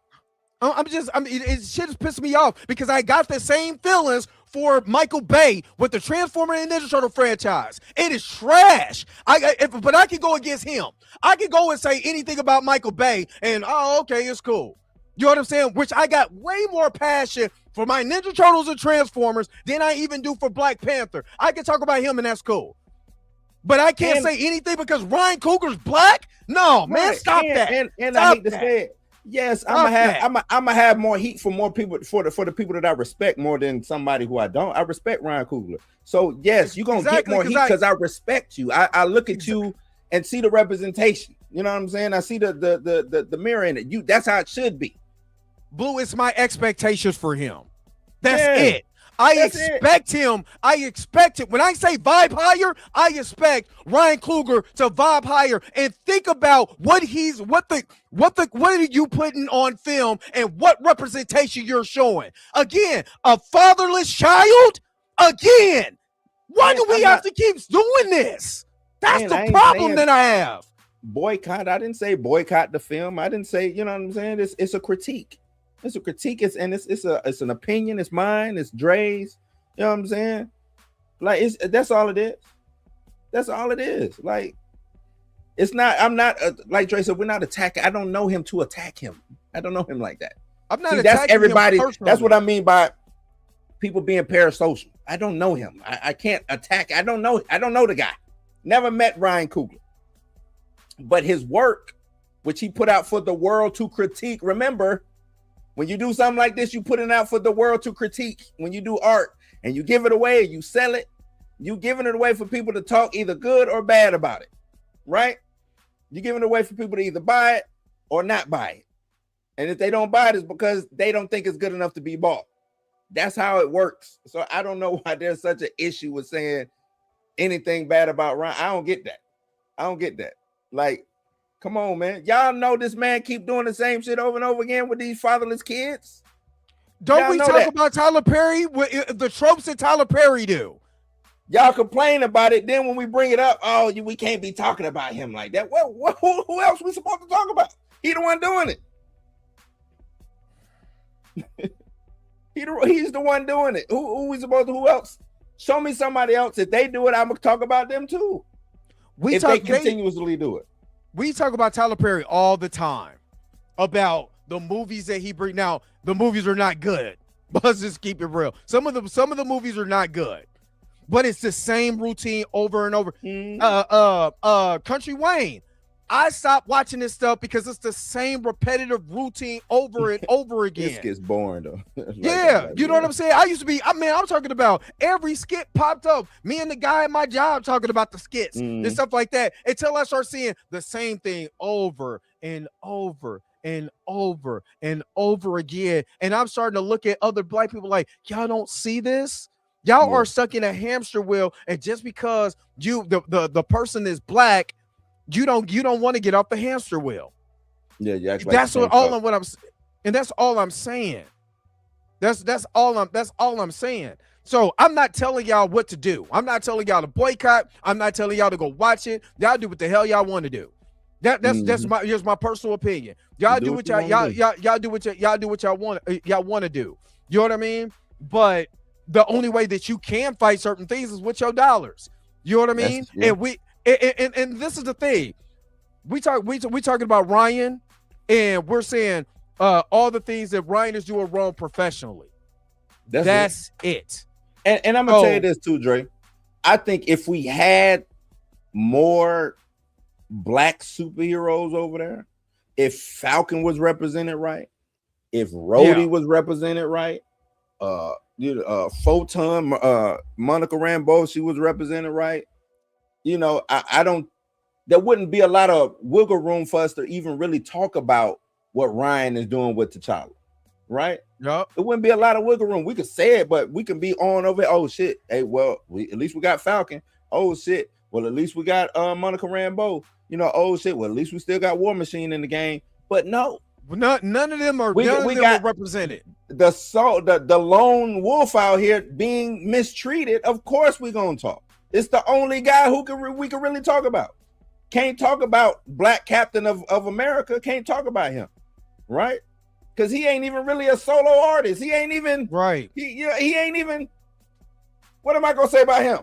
Speaker 1: It shit is pissing me off because I got the same feelings for Michael Bay with the Transformer and Ninja Turtle franchise. It is trash. But I can go against him. I can go and say anything about Michael Bay and, okay, it's cool. You know what I'm saying? Which I got way more passion for my Ninja Turtles and Transformers than I even do for Black Panther. I can talk about him and that's cool. But I can't say anything because Ryan Coogler's black? No, man, stop that.
Speaker 2: And I hate to say it. Yes, I'm gonna have more heat for more people for the people that I respect more than somebody who I don't. I respect Ryan Coogler. So yes, you're gonna get more heat because I respect you. I look at you and see the representation. You know what I'm saying? I see the mirror in it. That's how it should be.
Speaker 1: Blue, it's my expectations for him. That's it. I expect him. When I say vibe higher, I expect Ryan Coogler to vibe higher and think about what are you putting on film and what representation you're showing. Again, a fatherless child. Again, why do we have to keep doing this? That's the problem that I have.
Speaker 2: Boycott. I didn't say boycott the film. I didn't say, you know what I'm saying? It's a critique. It's a critique. It's an opinion. It's mine. It's Dre's. You know what I'm saying? Like that's all it is. That's all it is. Like it's not. I'm not like Dre said. We're not attacking. I don't know him to attack him. I don't know him like that.
Speaker 1: I'm not.
Speaker 2: That's everybody. That's what I mean by people being parasocial. I don't know him. I can't attack. I don't know. I don't know the guy. Never met Ryan Coogler. But his work, which he put out for the world to critique. Remember. When you do something like this, you put it out for the world to critique. When you do art and you give it away and you sell it, you giving it away for people to talk either good or bad about it, right? You're giving it away for people to either buy it or not buy it. And if they don't buy it, it's because they don't think it's good enough to be bought. That's how it works. So I don't know why there's such an issue with saying anything bad about Ryan. I don't get that. Like, come on, man. Y'all know this man keep doing the same shit over and over again with these fatherless kids.
Speaker 1: Don't we talk about Tyler Perry? The tropes that Tyler Perry do.
Speaker 2: Y'all complain about it. Then when we bring it up, we can't be talking about him like that. Well, who else we supposed to talk about? He the one doing it. He's the one doing it. Who we supposed to? Who else? Show me somebody else. If they do it, I'm gonna talk about them too. If they continuously do it.
Speaker 1: We talk about Tyler Perry all the time about the movies that he brings. Now, the movies are not good. But let's just keep it real. Some of the movies are not good, but it's the same routine over and over. Country Wayne, I stopped watching this stuff because it's the same repetitive routine over and over again.
Speaker 2: This gets boring though.
Speaker 1: You know what I'm saying? I'm talking about every skit popped up. Me and the guy at my job talking about the skits and stuff like that until I start seeing the same thing over and over and over and over again. And I'm starting to look at other black people like, y'all don't see this? Y'all are stuck in a hamster wheel, and just because the person is black, you don't want to get off the hamster wheel.
Speaker 2: Yeah.
Speaker 1: That's all I'm saying. That's all I'm saying. So I'm not telling y'all what to do. I'm not telling y'all to boycott. I'm not telling y'all to go watch it. Y'all do what the hell y'all want to do. That's my personal opinion. Y'all do what y'all do what y'all want to do. You know what I mean? But the only way that you can fight certain things is with your dollars. You know what I mean? And this is the thing. We talking about Ryan, and we're saying all the things that Ryan is doing wrong professionally. That's it.
Speaker 2: And I'm gonna tell you this too, Dre. I think if we had more black superheroes over there, if Falcon was represented right, if Rhodey was represented right, Photon, Monica Rambeau, she was represented right. I don't. There wouldn't be a lot of wiggle room for us to even really talk about what Ryan is doing with T'Challa, right?
Speaker 1: Yep.
Speaker 2: It wouldn't be a lot of wiggle room. We could say it, but we can be on over. Oh shit! Hey, well, at least we got Falcon. Oh shit! Well, at least we got Monica Rambeau. Oh shit! Well, at least we still got War Machine in the game. But no,
Speaker 1: none of them are. None of them are represented.
Speaker 2: The lone wolf out here being mistreated. Of course, we're gonna talk. It's the only guy we can really talk about. Can't talk about Black Captain of America. Can't talk about him, right? Because he ain't even really a solo artist. He ain't even
Speaker 1: right.
Speaker 2: He ain't even. What am I gonna say about him?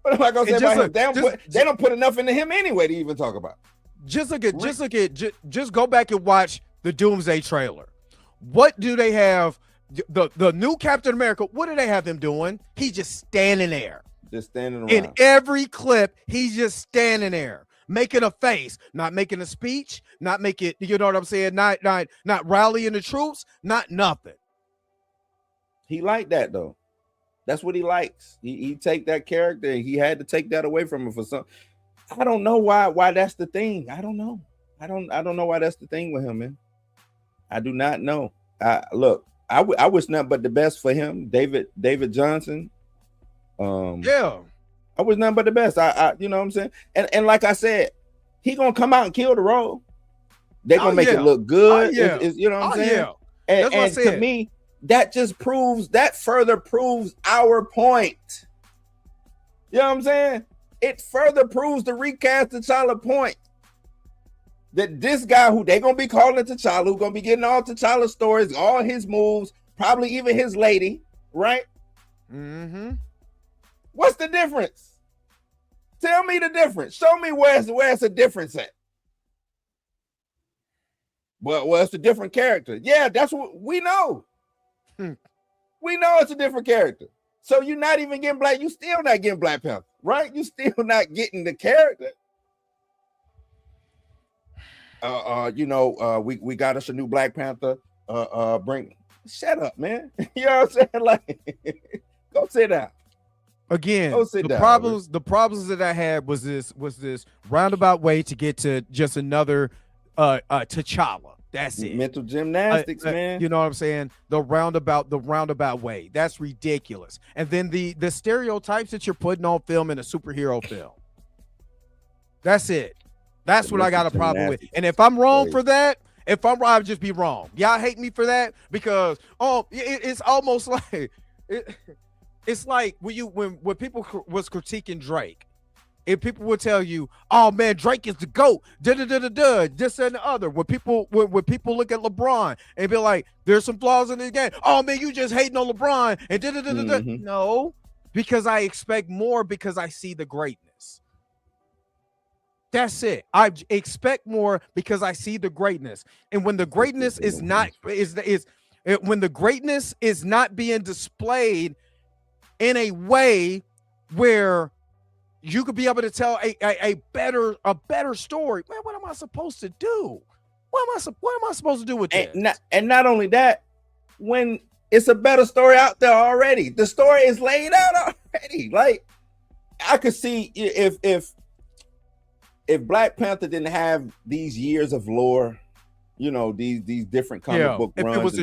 Speaker 2: What am I gonna say about him? They don't put enough into him anyway to even talk about.
Speaker 1: Just go back and watch the Doomsday trailer. What do they have? The new Captain America, what do they have him doing? He's just standing there.
Speaker 2: Just standing around.
Speaker 1: In every clip, he's just standing there, making a face, not making a speech, not making, you know what I'm saying? Not rallying the troops, not nothing.
Speaker 2: He liked that though. That's what he likes. He take that character and he had to take that away from him for some. I don't know why that's the thing. I don't know. I don't know why that's the thing with him, man. I do not know. Look, I wish nothing but the best for him, David Johnson.
Speaker 1: I
Speaker 2: wish nothing but the best. I you know what I'm saying? And like I said, he gonna come out and kill the role. They're gonna make it look good. You know what I'm saying? And to me, that further proves our point. You know what I'm saying? It further proves the recast T'Challa point. That this guy who they gonna be calling T'Challa, who gonna be getting all T'Challa stories, all his moves, probably even his lady, right?
Speaker 1: Mm-hmm.
Speaker 2: What's the difference? Tell me the difference. Show me where's the difference at. Well, it's a different character. Yeah, that's what we know. We know it's a different character. So you're not even getting Black. You still not getting Black Panther, right? You still not getting the character. We got us a new Black Panther. Shut up, man. You know what I'm saying? Like, go sit down.
Speaker 1: Again, the problems that I had was this roundabout way to get to just another T'Challa. That's it.
Speaker 2: Mental gymnastics, man.
Speaker 1: You know what I'm saying? The roundabout way. That's ridiculous. And then the stereotypes that you're putting on film in a superhero film. That's it. That's what I got a problem with. And if I'm wrong for that, I'll just be wrong. Y'all hate me for that because it's almost like it's like when people was critiquing Drake, if people would tell you, "Oh man, Drake is the GOAT," da da da da da, this and the other. When people look at LeBron and be like, "There's some flaws in this game," "Oh man, you just hating on LeBron," and da da da da da. No, because I expect more because I see the greatness. That's it. I expect more because I see the greatness, and when the greatness is not when the greatness is not being displayed in a way where you could be able to tell a better story. Man, what am I supposed to do? What am I supposed to do with this?
Speaker 2: And not only that, when it's a better story out there already, the story is laid out already. Like I could see if Black Panther didn't have these years of lore, you know, these different comic book runs,
Speaker 1: if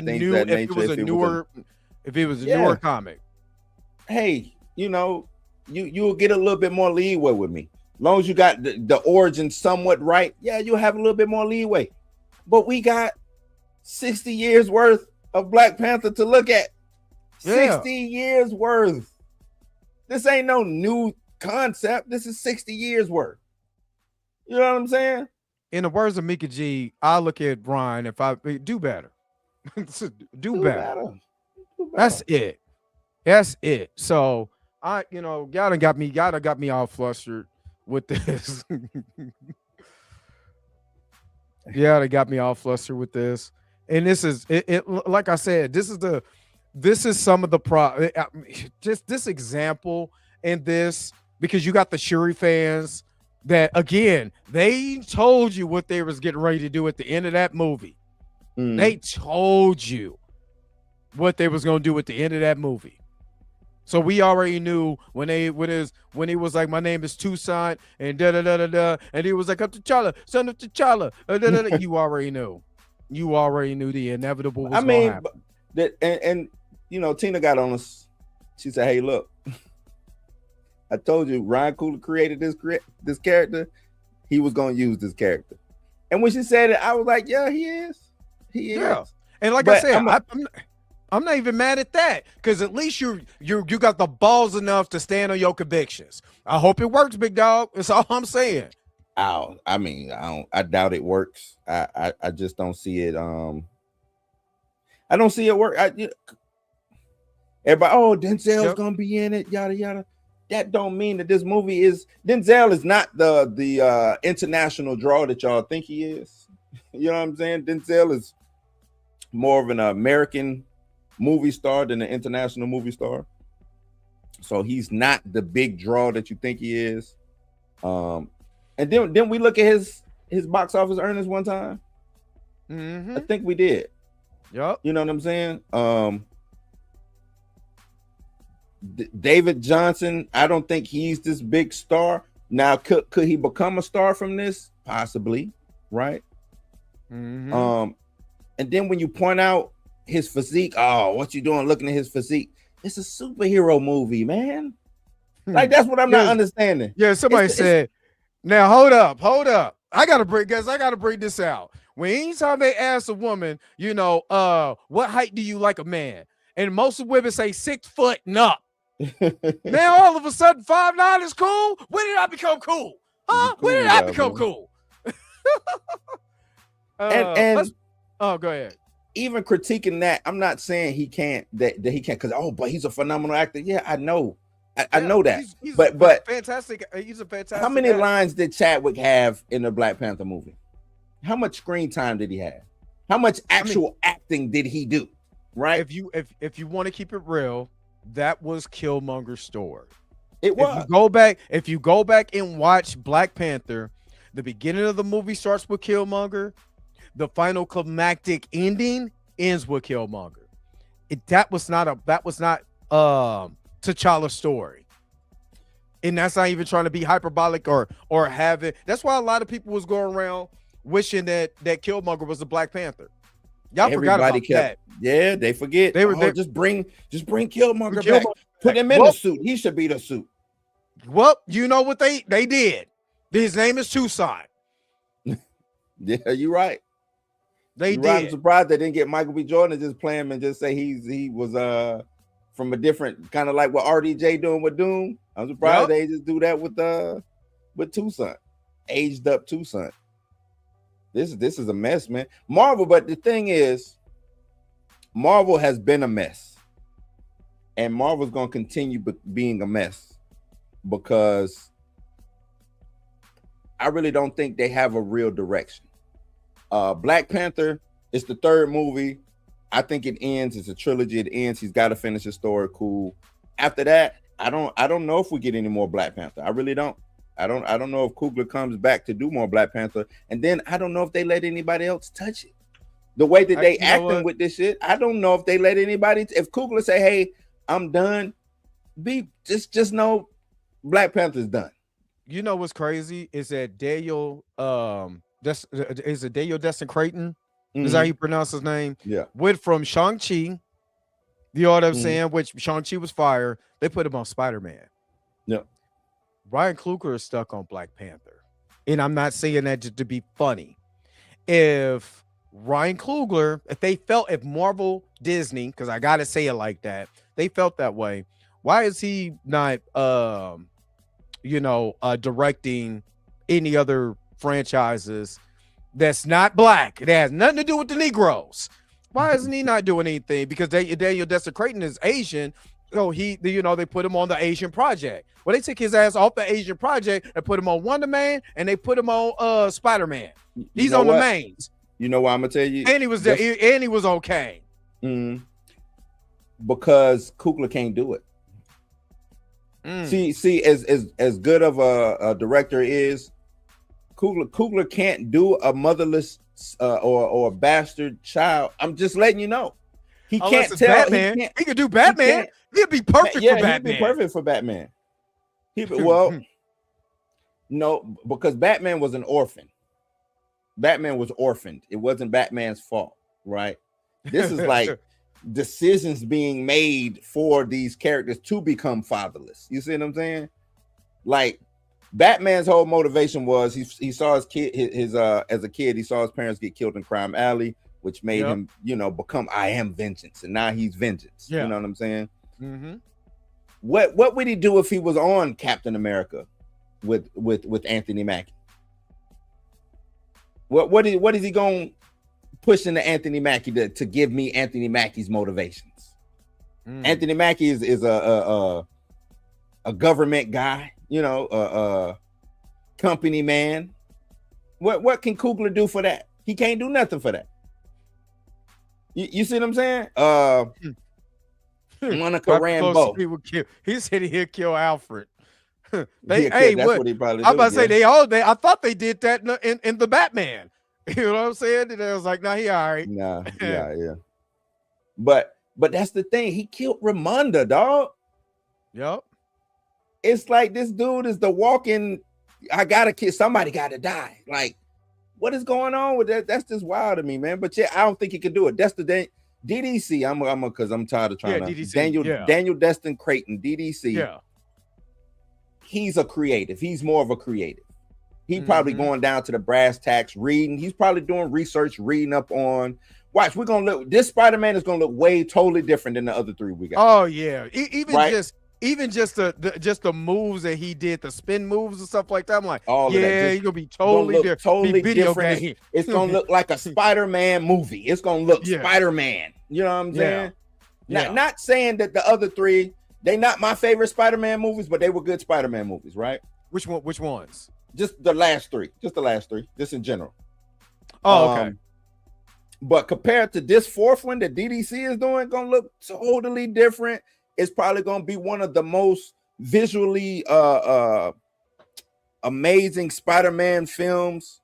Speaker 1: it was a newer comic,
Speaker 2: hey, you know, you'll get a little bit more leeway with me. As long as you got the origin somewhat right, yeah, you'll have a little bit more leeway. But we got 60 years worth of Black Panther to look at. 60 years worth. This ain't no new concept. This is 60 years worth. You know what I'm saying?
Speaker 1: In the words of Mika G, I look at Brian, if I do better. do better. That's it. That's it. So y'all done got me all flustered with this. Yeah, they got me all flustered with this. And this is it like I said, this is some of the just this example in this, because you got the Shuri fans that, again, they told you what they was getting ready to do at the end of that movie. They told you what they was going to do at the end of that movie. So we already knew when he was like, "My name is Tucson," and da da da da da, and he was like, "I'm T'Challa, son of T'Challa." You already knew. You already knew the inevitable was going to happen.
Speaker 2: And you know, Tina got on us. She said, "Hey, look, I told you Ryan Coogler created this character. He was going to use this character." And when she said it, I was like, "Yeah, he is. He is."
Speaker 1: Yeah. And like I said, I'm not even mad at that, because at least you got the balls enough to stand on your convictions. I hope it works, big dog. That's all I'm saying.
Speaker 2: I mean, I doubt it works. I just don't see it. I don't see it work. Everybody, oh, Denzel's gonna be in it, yada yada. That don't mean that this movie is. Denzel is not the international draw that y'all think he is. You know what I'm saying? Denzel is more of an American movie star than an international movie star. So he's not the big draw that you think he is. And then we look at his box office earnings one time. I think we did.
Speaker 1: Yep.
Speaker 2: You know what I'm saying? David Johnson, I don't think he's this big star. Now, could he become a star from this? Possibly, right? And then when you point out his physique, oh, what you doing looking at his physique? It's a superhero movie, man. Like, that's what I'm not understanding.
Speaker 1: Yeah, somebody said, now hold up. I gotta bring this out. When anytime they ask a woman, you know, what height do you like a man? And most of women say 6 foot and up. Now all of a sudden 5'9" is cool. When did I become cool? Huh? When did I become cool?
Speaker 2: And
Speaker 1: go ahead.
Speaker 2: Even critiquing that, I'm not saying he can't that he can't, because but he's a phenomenal actor. Yeah, I know. I know that.
Speaker 1: He's
Speaker 2: but
Speaker 1: fantastic. He's a fantastic.
Speaker 2: How many
Speaker 1: actor.
Speaker 2: lines did Chadwick have in the Black Panther movie? How much screen time did he have? How much actual acting did he do? Right.
Speaker 1: If you want to keep it real, that was Killmonger's story.
Speaker 2: It was.
Speaker 1: If you go back and watch Black Panther, the beginning of the movie starts with Killmonger. The final climactic ending ends with Killmonger. That was not T'Challa's story. And that's not even trying to be hyperbolic or have it. That's why a lot of people was going around wishing that Killmonger was the Black Panther. Y'all forgot about that.
Speaker 2: Yeah, they forget. Just bring Killmonger back. Put him in the suit. He should be the suit.
Speaker 1: Well, you know what they did. His name is Tucson.
Speaker 2: Yeah, you're right.
Speaker 1: They did.
Speaker 2: Right. I'm surprised they didn't get Michael B. Jordan to just play him and just say he was from a different kind of like what RDJ doing with Doom. I'm surprised they just do that with Tucson, aged up Tucson. This is a mess, man. Marvel, but the thing is, Marvel has been a mess, and Marvel's gonna continue being a mess because I really don't think they have a real direction. Black Panther is the third movie. I think it ends. It's a trilogy. It ends. He's got to finish his story. Cool. After that, I don't know if we get any more Black Panther. I really don't. I don't know if Coogler comes back to do more Black Panther. And then I don't know if they let anybody else touch it. The way that they acting with this shit, I don't know if they let anybody. If Coogler say, "Hey, I'm done," just know Black Panther's done.
Speaker 1: You know what's crazy is that Daniel Daniel Destin Creighton? Is that how you pronounce his name?
Speaker 2: Yeah.
Speaker 1: Went from Shang-Chi, you know what I'm saying, which Shang-Chi was fire. They put him on Spider-Man.
Speaker 2: Yeah.
Speaker 1: Ryan Coogler is stuck on Black Panther. And I'm not saying that just to be funny. If Ryan Coogler, if Marvel, Disney, because I got to say it like that, they felt that way, why is he not, directing any other franchises that's not black? It has nothing to do with the Negroes. Why isn't he not doing anything? Because Daniel Destin Creighton is Asian. So they put him on the Asian Project. Well, they took his ass off the Asian Project and put him on Wonder Man, and they put him on Spider-Man. He's on the mains.
Speaker 2: You know why I'm gonna tell you?
Speaker 1: And he was there, and he was okay.
Speaker 2: Because Coogler can't do it. See, as good of a director is, Coogler can't do a motherless or a bastard child. I'm just letting you know. He can't tell.
Speaker 1: Batman. He could do Batman. He'd be perfect for Batman.
Speaker 2: He'd be perfect for Batman. No, because Batman was an orphan. Batman was orphaned. It wasn't Batman's fault, right? This is like decisions being made for these characters to become fatherless. You see what I'm saying? Like Batman's whole motivation was he saw his kid as a kid, he saw his parents get killed in Crime Alley, which made him, become I am vengeance, and now he's vengeance. You know what I'm saying? What would he do if he was on Captain America with Anthony Mackie? What is he going to push into Anthony Mackie to give me Anthony Mackie's motivations? Anthony Mackie is a government guy, a company man. What can Coogler do for that? He can't do nothing for that. You see what I'm saying? Monica Rambeau.
Speaker 1: He said he'll kill Alfred.
Speaker 2: That's what he probably.
Speaker 1: I'm about to say I thought they did that in the Batman. You know what I'm saying? And I was like, nah, he all right.
Speaker 2: Nah, yeah. But that's the thing. He killed Ramonda, dog.
Speaker 1: Yep.
Speaker 2: It's like this dude is the walking. I gotta kill somebody. Got to die. Like, what is going on with that? That's just wild to me, man. But yeah, I don't think he can do it. That's the DDC. I'm because I'm tired of trying to.
Speaker 1: DDC,
Speaker 2: Daniel Destin Creighton, DDC.
Speaker 1: Yeah.
Speaker 2: He's a creative. He's more of a creative. He probably going down to the brass tacks, reading. He's probably doing research, reading up on. Watch, we're gonna look. This Spider-Man is gonna look way totally different than the other three we got.
Speaker 1: Oh yeah, even just the moves that he did, the spin moves and stuff like that. I'm like, he's gonna be totally different.
Speaker 2: Totally different. It's gonna look like a Spider-Man movie. It's gonna look Spider-Man. You know what I'm saying? Not saying that the other three, they not my favorite Spider-Man movies, but they were good Spider-Man movies, right?
Speaker 1: Which ones?
Speaker 2: Just the last three. Just in general.
Speaker 1: Oh, okay.
Speaker 2: But compared to this fourth one that DDC is doing, gonna look totally different. It's probably gonna be one of the most visually amazing Spider-Man films.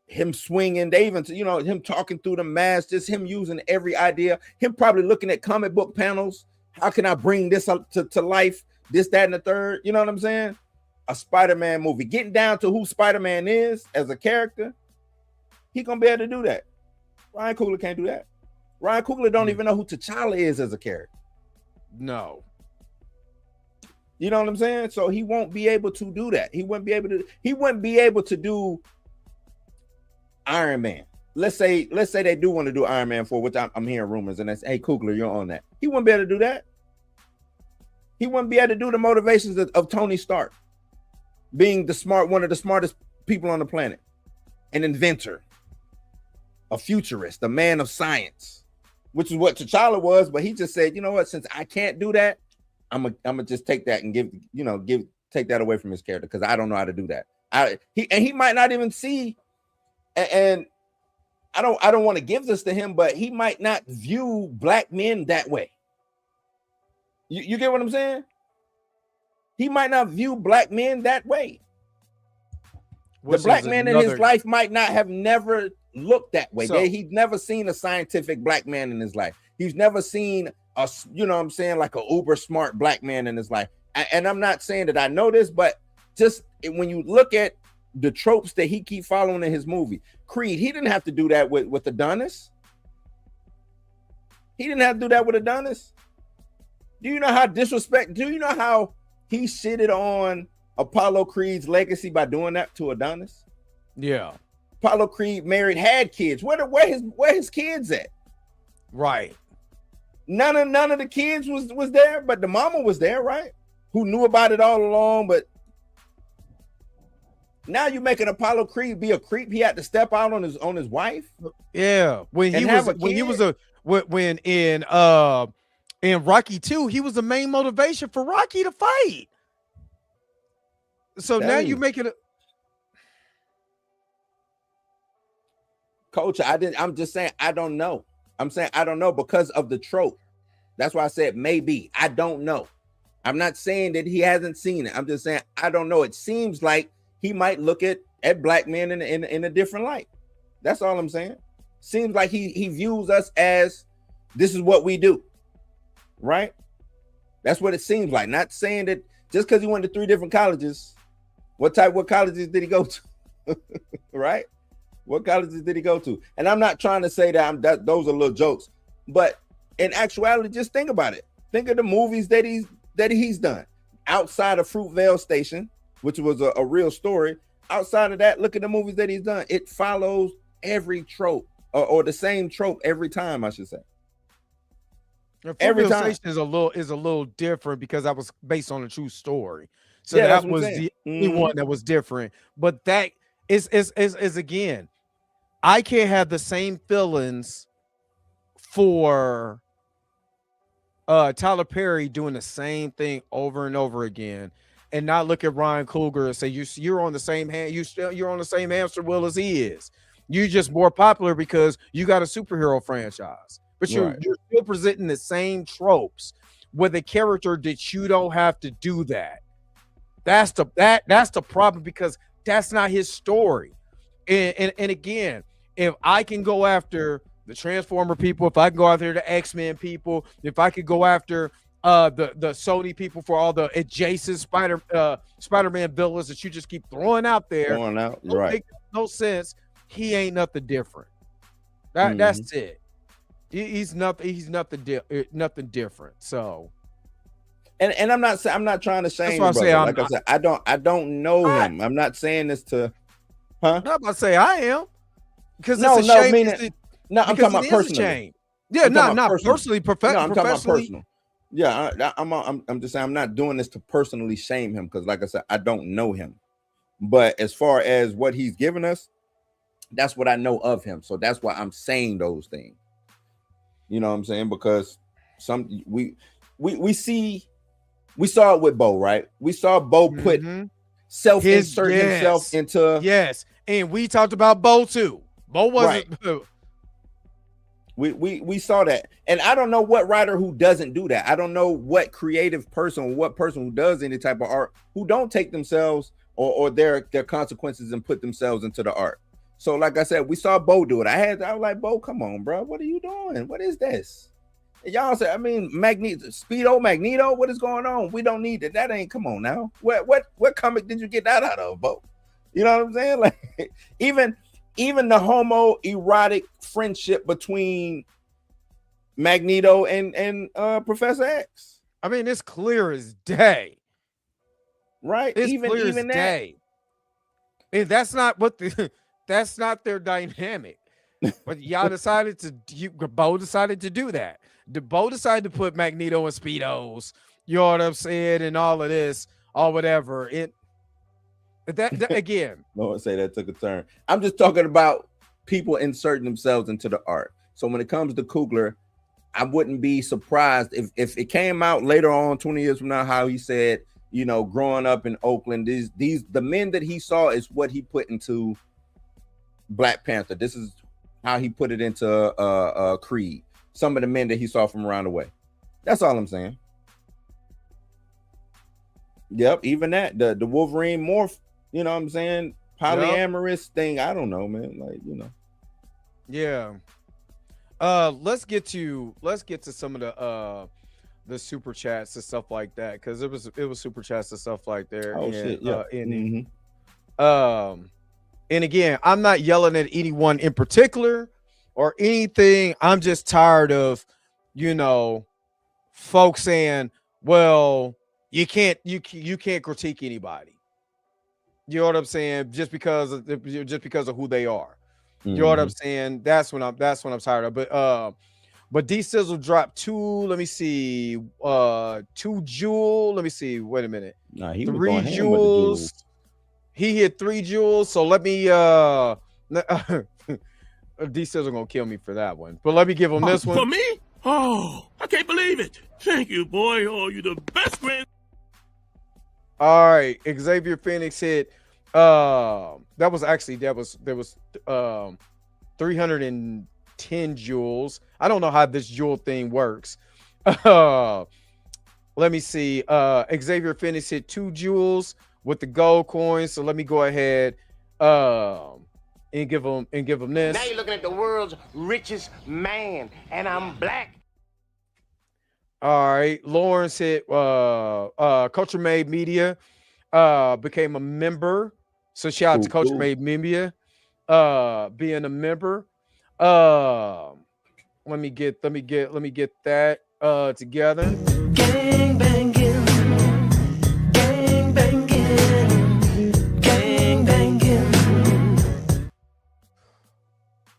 Speaker 2: Him swinging, they even him talking through the mask, just him using every idea. Him probably looking at comic book panels. How can I bring this up to life? This, that, and the third. You know what I'm saying? A Spider-Man movie, getting down to who Spider-Man is as a character, he gonna be able to do that. Ryan Coogler can't do that. Ryan Coogler don't even know who T'Challa is as a character.
Speaker 1: No.
Speaker 2: You know what I'm saying? So he won't be able to do that. He wouldn't be able to do Iron Man. Let's say they do want to do Iron Man 4, which I'm hearing rumors, and that's, hey, Coogler, you're on that. He wouldn't be able to do that. He wouldn't be able to do the motivations of Tony Stark, being one of the smartest people on the planet, an inventor, a futurist, a man of science, which is what T'Challa was. But he just said, you know what? Since I can't do that, I'm gonna just take that and take that away from his character because I don't know how to do that. He might not even see, and I don't want to give this to him, but he might not view black men that way. You get what I'm saying? He might not view black men that way. The black man in his life might not have never looked that way. He's never seen a scientific black man in his life. He's never seen a, you know what I'm saying, like a uber smart black man in his life. And I'm not saying that I know this, but just when you look at the tropes that he keep following in his movie, Creed, he didn't have to do that with Adonis. He didn't have to do that with Adonis. Do you know how do you know how he shitted on Apollo Creed's legacy by doing that to Adonis?
Speaker 1: Yeah.
Speaker 2: Apollo Creed had kids. Where his kids at?
Speaker 1: Right.
Speaker 2: None of the kids was there, but the mama was there, right? Who knew about it all along, but now you're making Apollo Creed be a creep. He had to step out on his wife.
Speaker 1: Yeah. When in Rocky 2, he was the main motivation for Rocky to fight. So now you make it
Speaker 2: Coach, I'm just saying I don't know. I'm saying I don't know because of the trope. That's why I said maybe. I don't know. I'm not saying that he hasn't seen it. I'm just saying I don't know. It seems like he might look at black men in a different light. That's all I'm saying. Seems like he views us as this is what we do. Right? That's what it seems like. Not saying that just because he went to 3 different colleges, what colleges did he go to? Right? What colleges did he go to? And I'm not trying to say that those are little jokes, but in actuality, just think about it. Think of the movies that he's done outside of Fruitvale Station, which was a real story. Outside of that, look at the movies that he's done. It follows every trope or the same trope every time, I should say.
Speaker 1: Every time is a little different because that was based on a true story. So yeah, that was the only one that was different. But that is again, I can't have the same feelings for Tyler Perry doing the same thing over and over again and not look at Ryan Coogler and say you're on the same you're on the same hamster wheel as he is. You're just more popular because you got a superhero franchise. But you're still presenting the same tropes with a character that you don't have to do that. That's the problem because that's not his story. And again, if I can go after the Transformer people, if I can go after the X-Men people, if I could go after the Sony people for all the adjacent Spider-Man villains that you just keep throwing out there, make no sense. He ain't nothing different. That's it. He's nothing different. So,
Speaker 2: and I'm not trying to shame.
Speaker 1: That's why I say
Speaker 2: I said, I don't know him. I'm not saying this to, huh?
Speaker 1: I'm about to say I am because
Speaker 2: no,
Speaker 1: it's a shame.
Speaker 2: I'm talking about personally.
Speaker 1: Yeah, not personally, professionally.
Speaker 2: No, I'm talking about personal. Yeah, I'm just saying I'm not doing this to personally shame him because, like I said, I don't know him. But as far as what he's given us, that's what I know of him. So that's why I'm saying those things. You know what I'm saying? Because we saw it with Bo, right? We saw Bo put insert himself into
Speaker 1: and we talked about Bo too. Bo wasn't
Speaker 2: right. We saw that, and I don't know what writer who doesn't do that. I don't know what creative person or what person who does any type of art who don't take themselves or their consequences and put themselves into the art. So, like I said, we saw Bo do it. I was like, Bo, come on, bro. What are you doing? What is this? And y'all said, I mean, Magneto, what is going on? We don't need it. That ain't, come on now. What comic did you get that out of, Bo? You know what I'm saying? Like, even the homoerotic friendship between Magneto and Professor X.
Speaker 1: I mean, it's clear as day.
Speaker 2: Right?
Speaker 1: It's clear as day. And that's not that's not their dynamic. But y'all decided Bo decided to do that. Bo decided to put Magneto in Speedos You know what I'm saying? And all of this or whatever. That again.
Speaker 2: No one say that took a turn. I'm just talking about people inserting themselves into the art. So when it comes to Coogler, I wouldn't be surprised if it came out later on, 20 years from now, how he said, you know, growing up in Oakland, the men that he saw is what he put into Black Panther. This is how he put it into Creed. Some of the men that he saw from around the way. That's all I'm saying. Yep, even that, the Wolverine morph, you know what I'm saying? Polyamorous thing. I don't know, man. Like, you know.
Speaker 1: Yeah. Let's get to some of the super chats and stuff like that, because it was super chats and stuff like there.
Speaker 2: Oh, shit, yeah.
Speaker 1: And again, I'm not yelling at anyone in particular or anything. I'm just tired of, you know, folks saying, well, you can't critique anybody. You know what I'm saying? Just because of who they are. You know what I'm saying? That's what I'm tired of. But D Sizzle dropped 2. Let me see. 2 jewel. Let me see. Wait a minute.
Speaker 2: Nah, he
Speaker 1: 3
Speaker 2: was going ham with the
Speaker 1: jewels. He hit 3 jewels. So let me D Sizzle gonna kill me for that one. But let me give him this one.
Speaker 6: For me? Oh, I can't believe it. Thank you, boy. Oh, you're the best grand.
Speaker 1: All right, Xavier Phoenix hit. There was 310 jewels. I don't know how this jewel thing works. Let me see. Xavier Phoenix hit 2 jewels with the gold coins. So let me go ahead and give him this.
Speaker 7: Now you're looking at the world's richest man, and I'm black.
Speaker 1: All right, Lawrence hit Culture Made Media, became a member. So shout out to Culture Made Media, being a member. Let me get that together.
Speaker 4: Gang banging, gang banging, gang banging.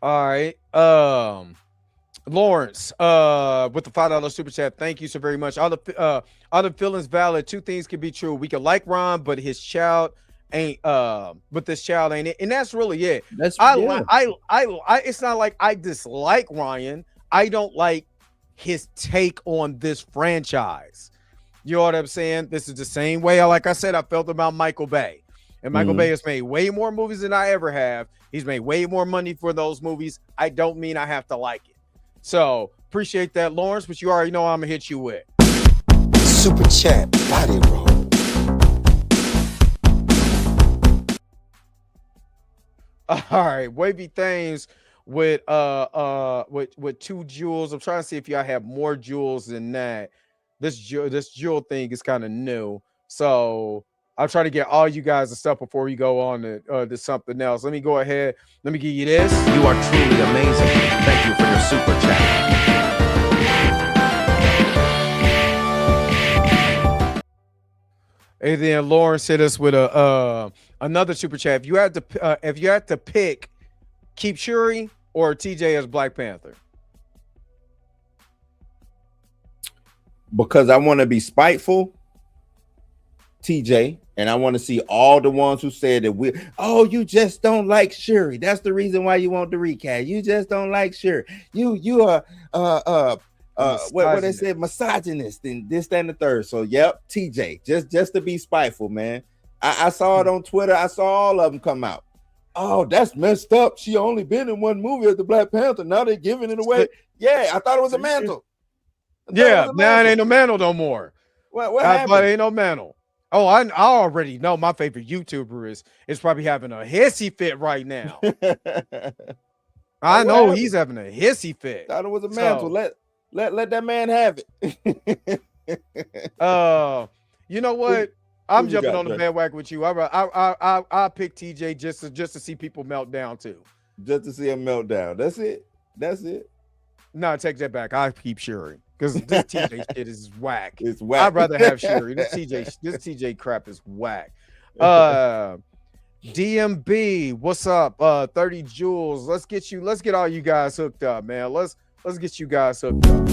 Speaker 1: All right, Lawrence, with the $5 super chat. Thank you so very much. All the feelings valid. 2 things can be true. We can like Ron, but his child ain't. But this child ain't it, and that's really it. It's not like I dislike Ryan. I don't like his take on this franchise. You know what I'm saying? This is the same way, like I said, I felt about Michael Bay. And Michael Bay has made way more movies than I ever have. He's made way more money for those movies. I don't mean I have to like it. So appreciate that, Lawrence, but you already know I'm gonna hit you with
Speaker 8: super chat body roll.
Speaker 1: All right, Wavy Things with 2 jewels. I'm trying to see if y'all have more jewels than that. This jewel thing is kind of new, so I'll try to get all you guys the stuff before we go on to something else. Let me go ahead. Let me give you this.
Speaker 5: You are truly amazing. Thank you for your super chat.
Speaker 1: And then Lawrence hit us with another super chat. If you had to pick, keep Shuri or TJ as Black Panther.
Speaker 2: Because I want to be spiteful, TJ, and I want to see all the ones who said that you just don't like Shuri. That's the reason why you want the recast. You just don't like Shuri. You are what they said, misogynist and this, that, and the third. So yep, TJ, just to be spiteful, man. I saw it on Twitter. I saw all of them come out. Oh, that's messed up. She only been in 1 movie as the Black Panther. Now they're giving it away. Yeah, I thought it was a mantle.
Speaker 1: Yeah, now it ain't no mantle no more.
Speaker 2: What happened?
Speaker 1: It ain't no mantle. Oh, I already know my favorite YouTuber is probably having a hissy fit right now. I know he's having a hissy fit.
Speaker 2: Thought it was a mantle. Let that man have it.
Speaker 1: You know what? I'm jumping on the bandwagon with you. I pick TJ just to see people melt down too.
Speaker 2: Just to see him melt down. That's it.
Speaker 1: No, I take that back. I keep Shuri because this TJ shit is whack.
Speaker 2: It's whack.
Speaker 1: I'd rather have Shuri. This TJ crap is whack. DMB, what's up? 30 jewels. Let's get all you guys hooked up, man. Let's get you guys hooked up.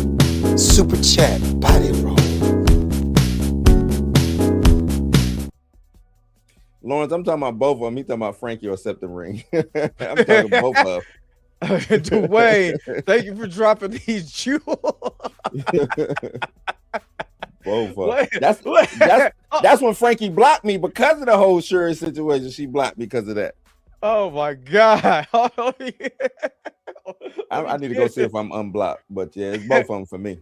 Speaker 8: Super chat body roll.
Speaker 2: Lawrence, I'm talking about both of them. He talking about Frankie or Septum Ring. I'm talking both of
Speaker 1: Dwayne, thank you for dropping these jewels.
Speaker 2: both of
Speaker 1: What?
Speaker 2: them. That's when Frankie blocked me because of the whole Shuri situation. She blocked me because of that.
Speaker 1: Oh my God.
Speaker 2: I need to go see if I'm unblocked, but yeah, it's both of them for me.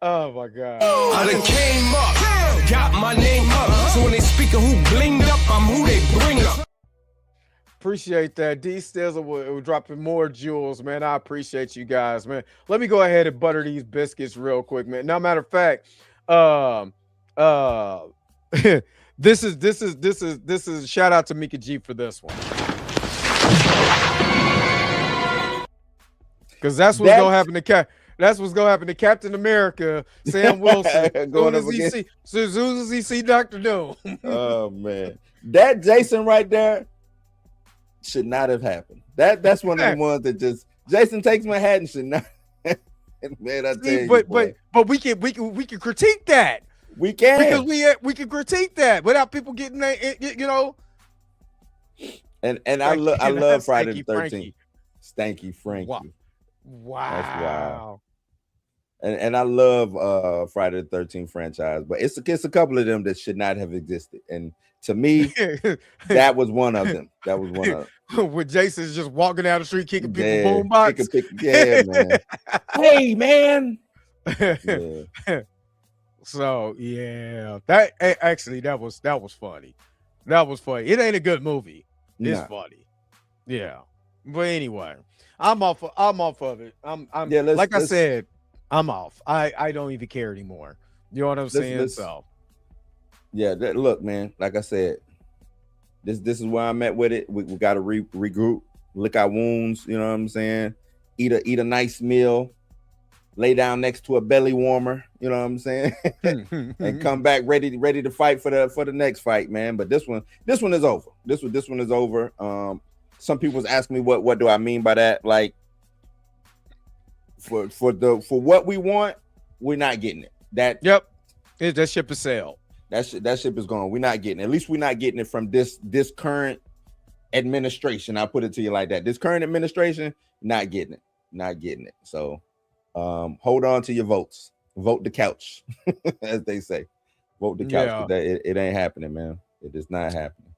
Speaker 1: Oh my God.
Speaker 4: I done came up, got my name up. So when they speak of who blinged up, I'm who they bring up.
Speaker 1: Appreciate that. D Stizzle will dropping more jewels, man. I appreciate you guys, man. Let me go ahead and butter these biscuits real quick, man. Now, matter of fact, this is shout out to Mika G for this one. Because that's what's gonna happen to That's what's gonna happen to Captain America, Sam Wilson,
Speaker 2: Going up
Speaker 1: as soon as he see Dr. Doom.
Speaker 2: Oh man, that Jason right there should not have happened. That's one of the ones that just Jason takes my hat and should not. Man, I tell you,
Speaker 1: but we can critique that.
Speaker 2: We can
Speaker 1: because we can critique that without people getting you know.
Speaker 2: And I love Friday the 13th. Stanky Frankie.
Speaker 1: Wow.
Speaker 2: That's wild. And I love Friday the 13th franchise, but it's a couple of them that should not have existed. And to me, that was one of them. That was one of them.
Speaker 1: When Jason's just walking down the street kicking people boombox.
Speaker 2: Yeah, man. Hey, man. Yeah.
Speaker 1: So yeah, that actually that was funny. That was funny. It ain't a good movie. It's funny. Yeah. But anyway, I'm off of it. I'm like I said, I'm off. I don't even care anymore. You know what I'm saying? So
Speaker 2: yeah, look, man, like I said, this is where I'm at with it. We gotta regroup, lick our wounds, you know what I'm saying? Eat a nice meal, lay down next to a belly warmer, you know what I'm saying? And come back ready to fight for the next fight, man. But this one is over. This one is over. Some people was asking me what do I mean by that? Like for what we want, we're not getting it.
Speaker 1: That ship is sailed.
Speaker 2: That ship is gone. We're not getting it. At least we're not getting it from this current administration. I'll put it to you like that. This current administration, not getting it. So hold on to your votes. Vote the couch, as they say. Vote the couch. Yeah. It ain't happening, man. It is not happening.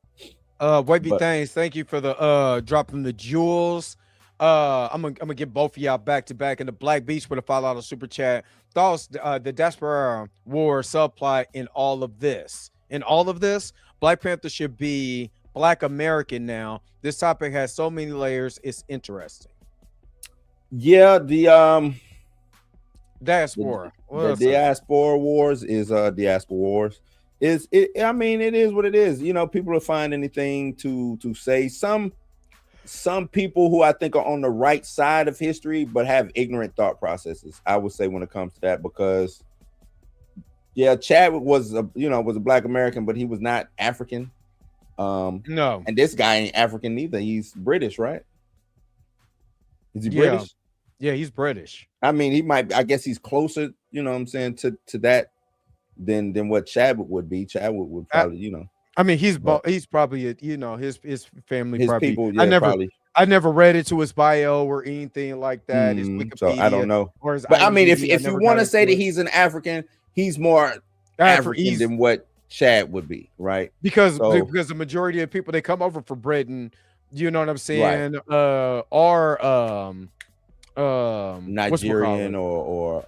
Speaker 1: Thanks. Thank you for the dropping the jewels. I'm gonna get both of y'all back to back in the Black Beach with a $5 super chat. Thoughts the diaspora war subplot in all of this. In all of this, Black Panther should be Black American now. This topic has so many layers. It's interesting.
Speaker 2: Yeah, the
Speaker 1: diaspora.
Speaker 2: The diaspora wars is diaspora wars. I mean, it is what it is. You know, people will find anything to say. Some people who I think are on the right side of history, but have ignorant thought processes, I would say, when it comes to that, because Chadwick was a Black American, but he was not African.
Speaker 1: No,
Speaker 2: and this guy ain't African neither. He's British, right? Is he British?
Speaker 1: Yeah, he's British.
Speaker 2: I mean, I guess he's closer, you know what I'm saying, to that than what Chadwick would be. Chadwick would probably,
Speaker 1: I mean, he's probably his family,
Speaker 2: his
Speaker 1: probably.
Speaker 2: people. Yeah,
Speaker 1: I never read into his bio or anything like that.
Speaker 2: So I don't know. But I mean, if you want to say that he's an African, he's more African than what Chad would be, right?
Speaker 1: Because the majority of people that come over for Britain, you know what I'm saying, are
Speaker 2: Nigerian or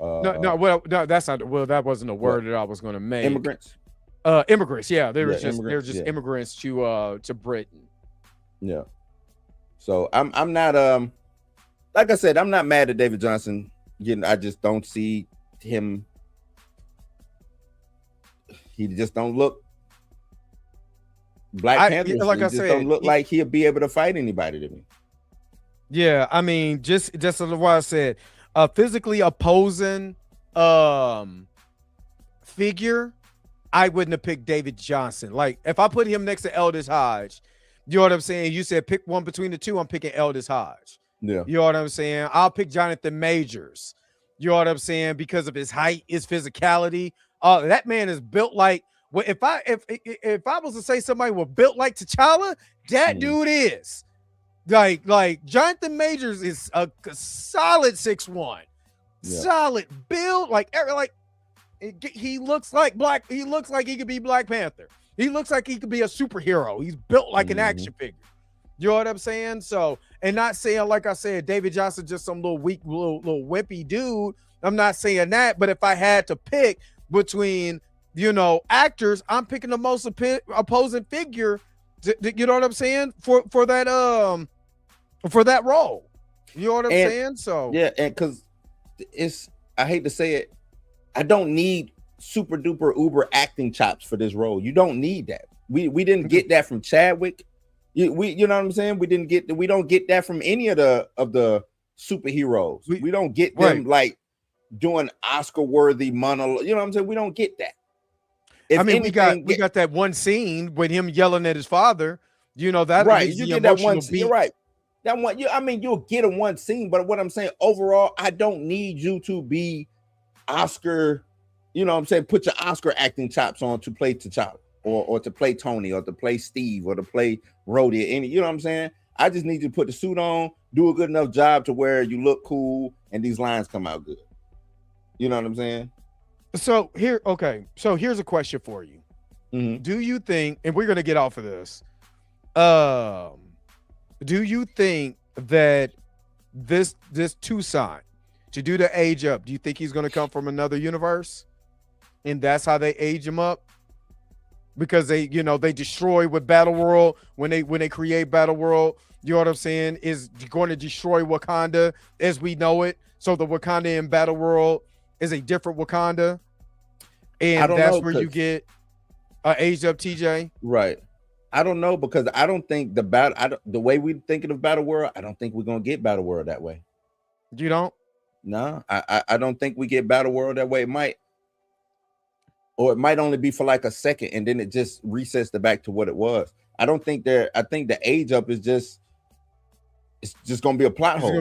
Speaker 1: that's not that wasn't a word that I was going to make.
Speaker 2: Immigrants.
Speaker 1: Immigrants, yeah, they're just immigrants to Britain.
Speaker 2: Yeah. So I'm not like I said, I'm not mad at David Johnson getting. I just don't see him. He just don't look Black Panther.
Speaker 1: Like I said,
Speaker 2: don't look like he'll be able to fight anybody to me.
Speaker 1: Yeah, I mean, just why I said physically opposing figure. I wouldn't have picked David Johnson. Like, if I put him next to Aldous Hodge, you know what I'm saying? You said pick one between the two. I'm picking Aldous Hodge.
Speaker 2: Yeah.
Speaker 1: You know what I'm saying? I'll pick Jonathan Majors. You know what I'm saying? Because of his height, his physicality. That man is built like Well, if I was to say somebody was built like T'Challa, that dude is. Like Jonathan Majors is a solid 6'1", solid build. He looks like he looks like he could be Black Panther. He looks like he could be a superhero. He's built like an action figure. You know what I'm saying? So, and not saying, like I said, David Johnson just some little weak, little wimpy dude. I'm not saying that, but if I had to pick between, actors, I'm picking the most opposing figure. You know what I'm saying? For that role. You know what I'm saying? So
Speaker 2: yeah, and because I hate to say it, I don't need super duper uber acting chops for this role. You don't need that. We didn't get that from Chadwick. You know what I'm saying? We don't get that from any of the superheroes. We don't get them like doing Oscar worthy monologue. You know what I'm saying? We don't get that.
Speaker 1: We got that one scene with him yelling at his father. That
Speaker 2: right. You get that one scene. You're right. That one. You'll get a one scene, but what I'm saying overall, I don't need you to be Oscar. You know what I'm saying? Put your Oscar acting chops on to play T'Challa or to play Tony or to play Steve or to play Rhodey. You know what I'm saying? I just need you to put the suit on, do a good enough job to where you look cool and these lines come out good. You know what I'm saying?
Speaker 1: So here's a question for you. Mm-hmm. Do you think, and we're going to get off of this, do you think that this Toussaint, to do the age up, do you think he's going to come from another universe? And that's how they age him up? Because they destroy with Battle World when they create Battle World, you know what I'm saying, is going to destroy Wakanda as we know it. So the Wakanda in Battle World is a different Wakanda. And that's where you get aged up TJ.
Speaker 2: Right. I don't know, because I don't think the way we're thinking of Battle World, I don't think we're gonna get Battle World that way.
Speaker 1: You don't?
Speaker 2: No, I don't think we get Battle World that way. It might only be for like a second, and then it just resets it back to what it was. I don't think I think the age up is just gonna be a plot hole.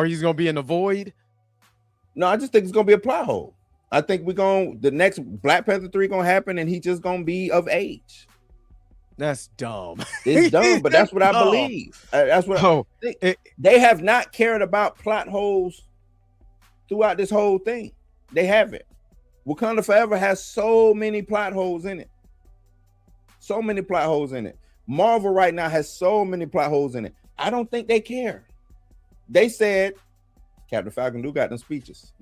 Speaker 1: He's gonna be in the void.
Speaker 2: No, I just think it's gonna be a plot hole. I think the next Black Panther 3 gonna happen, and he just gonna be of age.
Speaker 1: That's dumb.
Speaker 2: It's dumb, but that's what I believe. That's what I think. They have not cared about plot holes throughout this whole thing. They haven't. Wakanda Forever has so many plot holes in it. So many plot holes in it. Marvel right now has so many plot holes in it. I don't think they care. They said, Captain Falcon do got them speeches.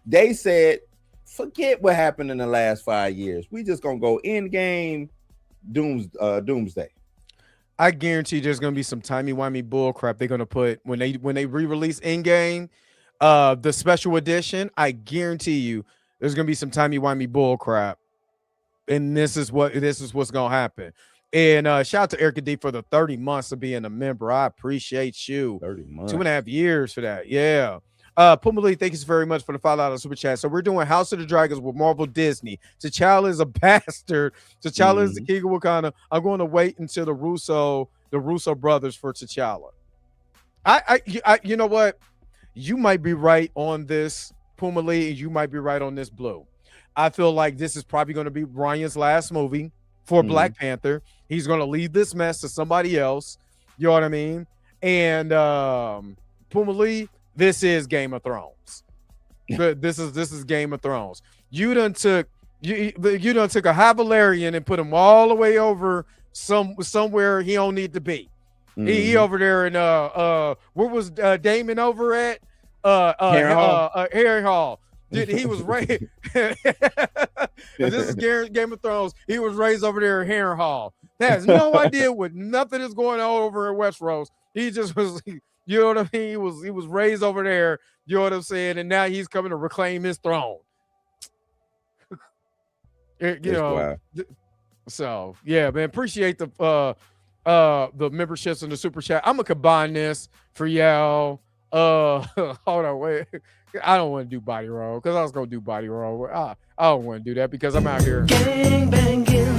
Speaker 2: They said, forget what happened in the last 5 years. We just gonna go end game doomsday.
Speaker 1: I guarantee there's gonna be some timey-wimey bull crap they're gonna put when they re-release Endgame, the special edition. I guarantee you there's gonna be some timey-wimey bull crap, and this is what's gonna happen. And shout out to Erica D for the 30 months of being a member. I appreciate you.
Speaker 2: 30 months,
Speaker 1: 2.5 years for that. Yeah. Puma Lee, thank you very much for the $5 super chat. So we're doing House of the Dragons with Marvel Disney. T'Challa is a bastard. T'Challa is the king of Wakanda. I'm going to wait until the Russo brothers for T'Challa. I you know what? You might be right on this, Puma Lee, and you might be right on this, Blue. I feel like this is probably going to be Ryan's last movie for Black Panther. He's going to leave this mess to somebody else. You know what I mean? And Puma Lee, this is Game of Thrones. This is Game of Thrones. You done took a High Valerian and put him all the way over somewhere he don't need to be. He over there in where was Damon over at? Harry Hall. He was raised. This is Game of Thrones. He was raised over there in Harry Hall. That has no idea what nothing is going on over in Westeros. He just was. You know what I mean? He was raised over there. You know what I'm saying? And now he's coming to reclaim his throne. So yeah, man. Appreciate the memberships and the super chat. I'm gonna combine this for y'all. Hold on, wait. I don't want to do body roll because I was gonna do body roll. I don't want to do that because I'm out here.
Speaker 9: Gang banging,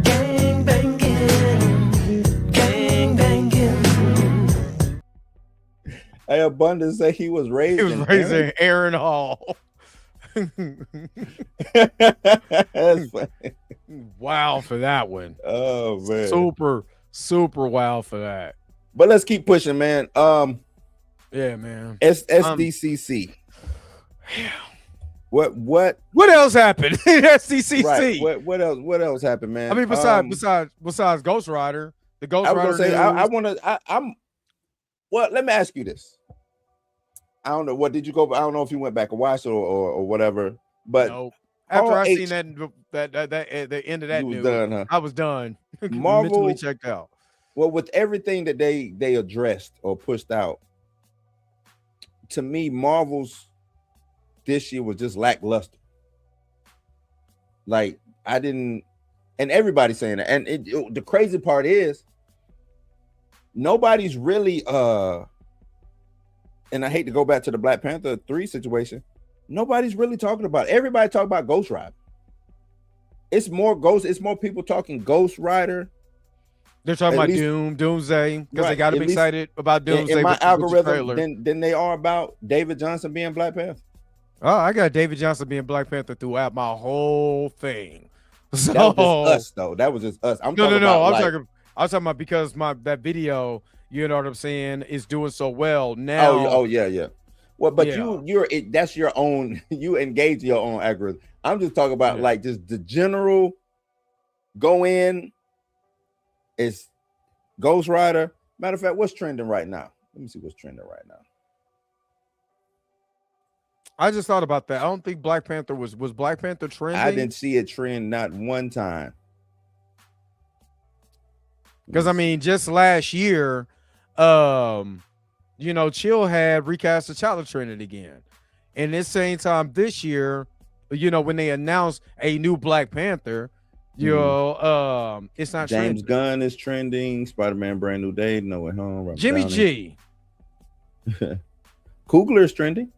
Speaker 9: gang banging, gang banging.
Speaker 2: Hey, Abundance say he was raised in
Speaker 1: Aaron Hall.
Speaker 2: That's funny.
Speaker 1: Wow for that one.
Speaker 2: Oh man.
Speaker 1: Super wow for that.
Speaker 2: But let's keep pushing, man.
Speaker 1: Yeah, man.
Speaker 2: SDCC.
Speaker 1: Yeah.
Speaker 2: What
Speaker 1: else happened? SDCC.
Speaker 2: Right. What else happened, man?
Speaker 1: I mean, besides Ghost Rider, the Ghost
Speaker 2: I was
Speaker 1: Rider.
Speaker 2: gonna say,
Speaker 1: news.
Speaker 2: I want to. I'm. Well, let me ask you this. I don't know. What did you go? I don't know if you went back and watched or whatever. But
Speaker 1: nope. After I
Speaker 2: H,
Speaker 1: seen that the end of that
Speaker 2: you was
Speaker 1: news,
Speaker 2: done, huh?
Speaker 1: I was done.
Speaker 2: Marvel
Speaker 1: Mentally checked out.
Speaker 2: Well, with everything that they addressed or pushed out, to me, Marvel's this year was just lackluster. Like I didn't, and everybody's saying that. And the crazy part is, nobody's really and I hate to go back to the Black Panther 3 situation. Nobody's really talking about it. Everybody talk about Ghost Rider. It's more people talking Ghost Rider.
Speaker 1: They're talking
Speaker 2: At
Speaker 1: about
Speaker 2: least-
Speaker 1: Doomsday because they
Speaker 2: Right,
Speaker 1: got them
Speaker 2: at least
Speaker 1: excited about Doomsday.
Speaker 2: in my
Speaker 1: with the
Speaker 2: algorithm
Speaker 1: trailer.
Speaker 2: than they are about David Johnson being Black Panther.
Speaker 1: Oh, I got David Johnson being Black Panther throughout my whole thing. So
Speaker 2: That was just us, though. That was just us. I'm
Speaker 1: no.
Speaker 2: talking
Speaker 1: I'm talking about because that video, you know what I'm saying, is doing so well now.
Speaker 2: Oh yeah. Well, but
Speaker 1: Yeah.
Speaker 2: that's your own. You engage your own algorithm. I'm just talking about like just the general go in. Is Ghost Rider. Matter of fact, what's trending right now? Let me see what's trending right now.
Speaker 1: I just thought about that. I don't think Black Panther was Black Panther trending.
Speaker 2: I didn't see it trend not one time.
Speaker 1: Because I mean, just last year, Chill had recast the T'Challa trending again. And at the same time this year, when they announced a new Black Panther, it's not
Speaker 2: James
Speaker 1: trending.
Speaker 2: Gunn is trending. Spider-Man Brand New Day, No Way Home. Robert
Speaker 1: Jimmy
Speaker 2: Downey.
Speaker 1: G.
Speaker 2: Coogler is trending.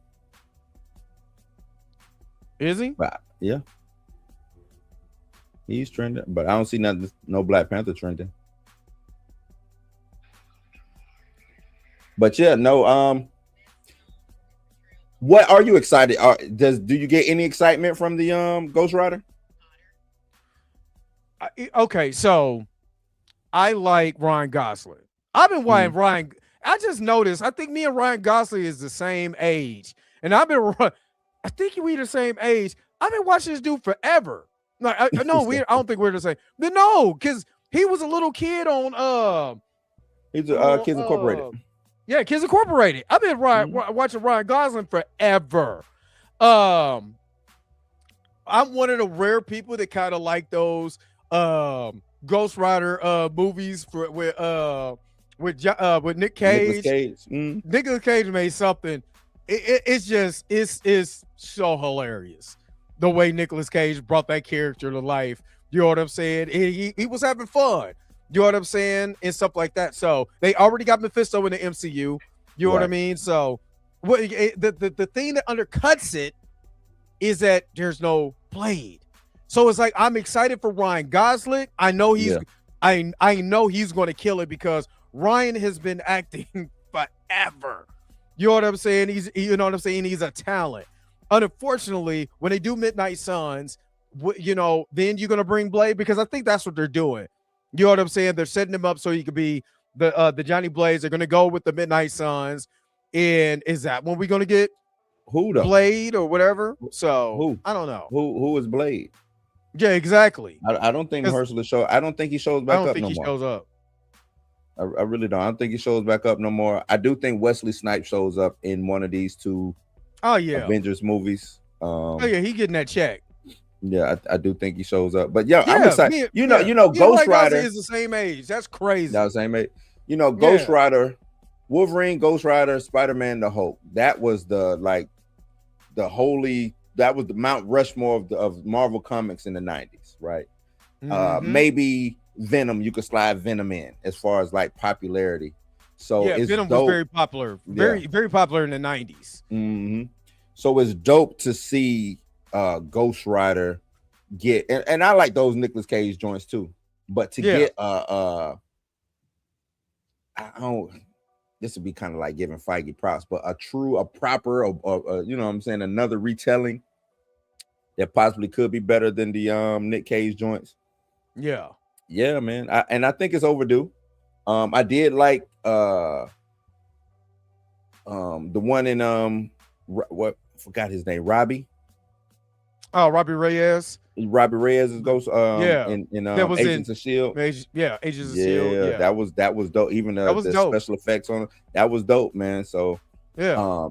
Speaker 1: Is he?
Speaker 2: Yeah. He's trending, but I don't see no Black Panther trending. But yeah, no. What are you excited? Do you get any excitement from the Ghost Rider?
Speaker 1: Okay, so I like Ryan Gosling. I've been watching Ryan. I just noticed. I think me and Ryan Gosling is the same age, and I think we the same age. I've been watching this dude forever. Like, I don't think we're the same. But no, because he was a little kid on
Speaker 2: He's Kids Incorporated.
Speaker 1: Yeah, Kids Incorporated. I've been watching Ryan Gosling forever. I'm one of the rare people that kind of like those Ghost Rider movies with Nick Cage. Nicolas Cage made something. It's so hilarious the way Nicolas Cage brought that character to life. You know what I'm saying? He was having fun. You know what I'm saying? And stuff like that. So they already got Mephisto in the MCU. You know what I mean? So the thing that undercuts it is that there's no Blade. So it's like I'm excited for Ryan Gosling. I know I know he's going to kill it because Ryan has been acting forever. You know what I'm saying? He's a talent. Unfortunately, when they do Midnight Suns, then you're gonna bring Blade because I think that's what they're doing. You know what I'm saying? They're setting him up so he could be the Johnny Blaze. They're gonna go with the Midnight Suns, and is that when we're gonna get
Speaker 2: who though?
Speaker 1: Blade or whatever? So
Speaker 2: who?
Speaker 1: I don't know.
Speaker 2: Who is Blade?
Speaker 1: Yeah, exactly.
Speaker 2: I don't think Mahershala show. I don't think he shows back up no more.
Speaker 1: I don't think he shows up.
Speaker 2: I really don't. I don't think he shows back up no more. I do think Wesley Snipes shows up in one of these two Avengers movies.
Speaker 1: He getting that check.
Speaker 2: Yeah, I do think he shows up. But I'm excited. Ghost Rider
Speaker 1: is the same age. That's crazy.
Speaker 2: That's the same age. Ghost Rider, Wolverine, Ghost Rider, Spider-Man, the Hulk. That was that was the Mount Rushmore of Marvel Comics in the 90s, right? Maybe Venom, you could slide Venom in as far as like popularity. So it's
Speaker 1: Venom
Speaker 2: dope.
Speaker 1: was very popular, very popular in the 90s.
Speaker 2: So it's dope to see Ghost Rider get, and I like those Nicolas Cage joints too. But to get I don't. This would be kind of like giving Feige props, but a proper, you know what I'm saying, another retelling that possibly could be better than the Nick Cage joints.
Speaker 1: Yeah.
Speaker 2: Yeah, man. I think it's overdue. I did like the one in what forgot his name, Robbie.
Speaker 1: Oh, Robbie Reyes.
Speaker 2: Robbie Reyes is Ghost.
Speaker 1: Yeah.
Speaker 2: in
Speaker 1: That was
Speaker 2: Agents
Speaker 1: in
Speaker 2: of Shield.
Speaker 1: Yeah, Agents of Shield. Yeah,
Speaker 2: that was dope. Even
Speaker 1: That was
Speaker 2: the
Speaker 1: dope.
Speaker 2: special effects on it, that was dope, man. So
Speaker 1: yeah.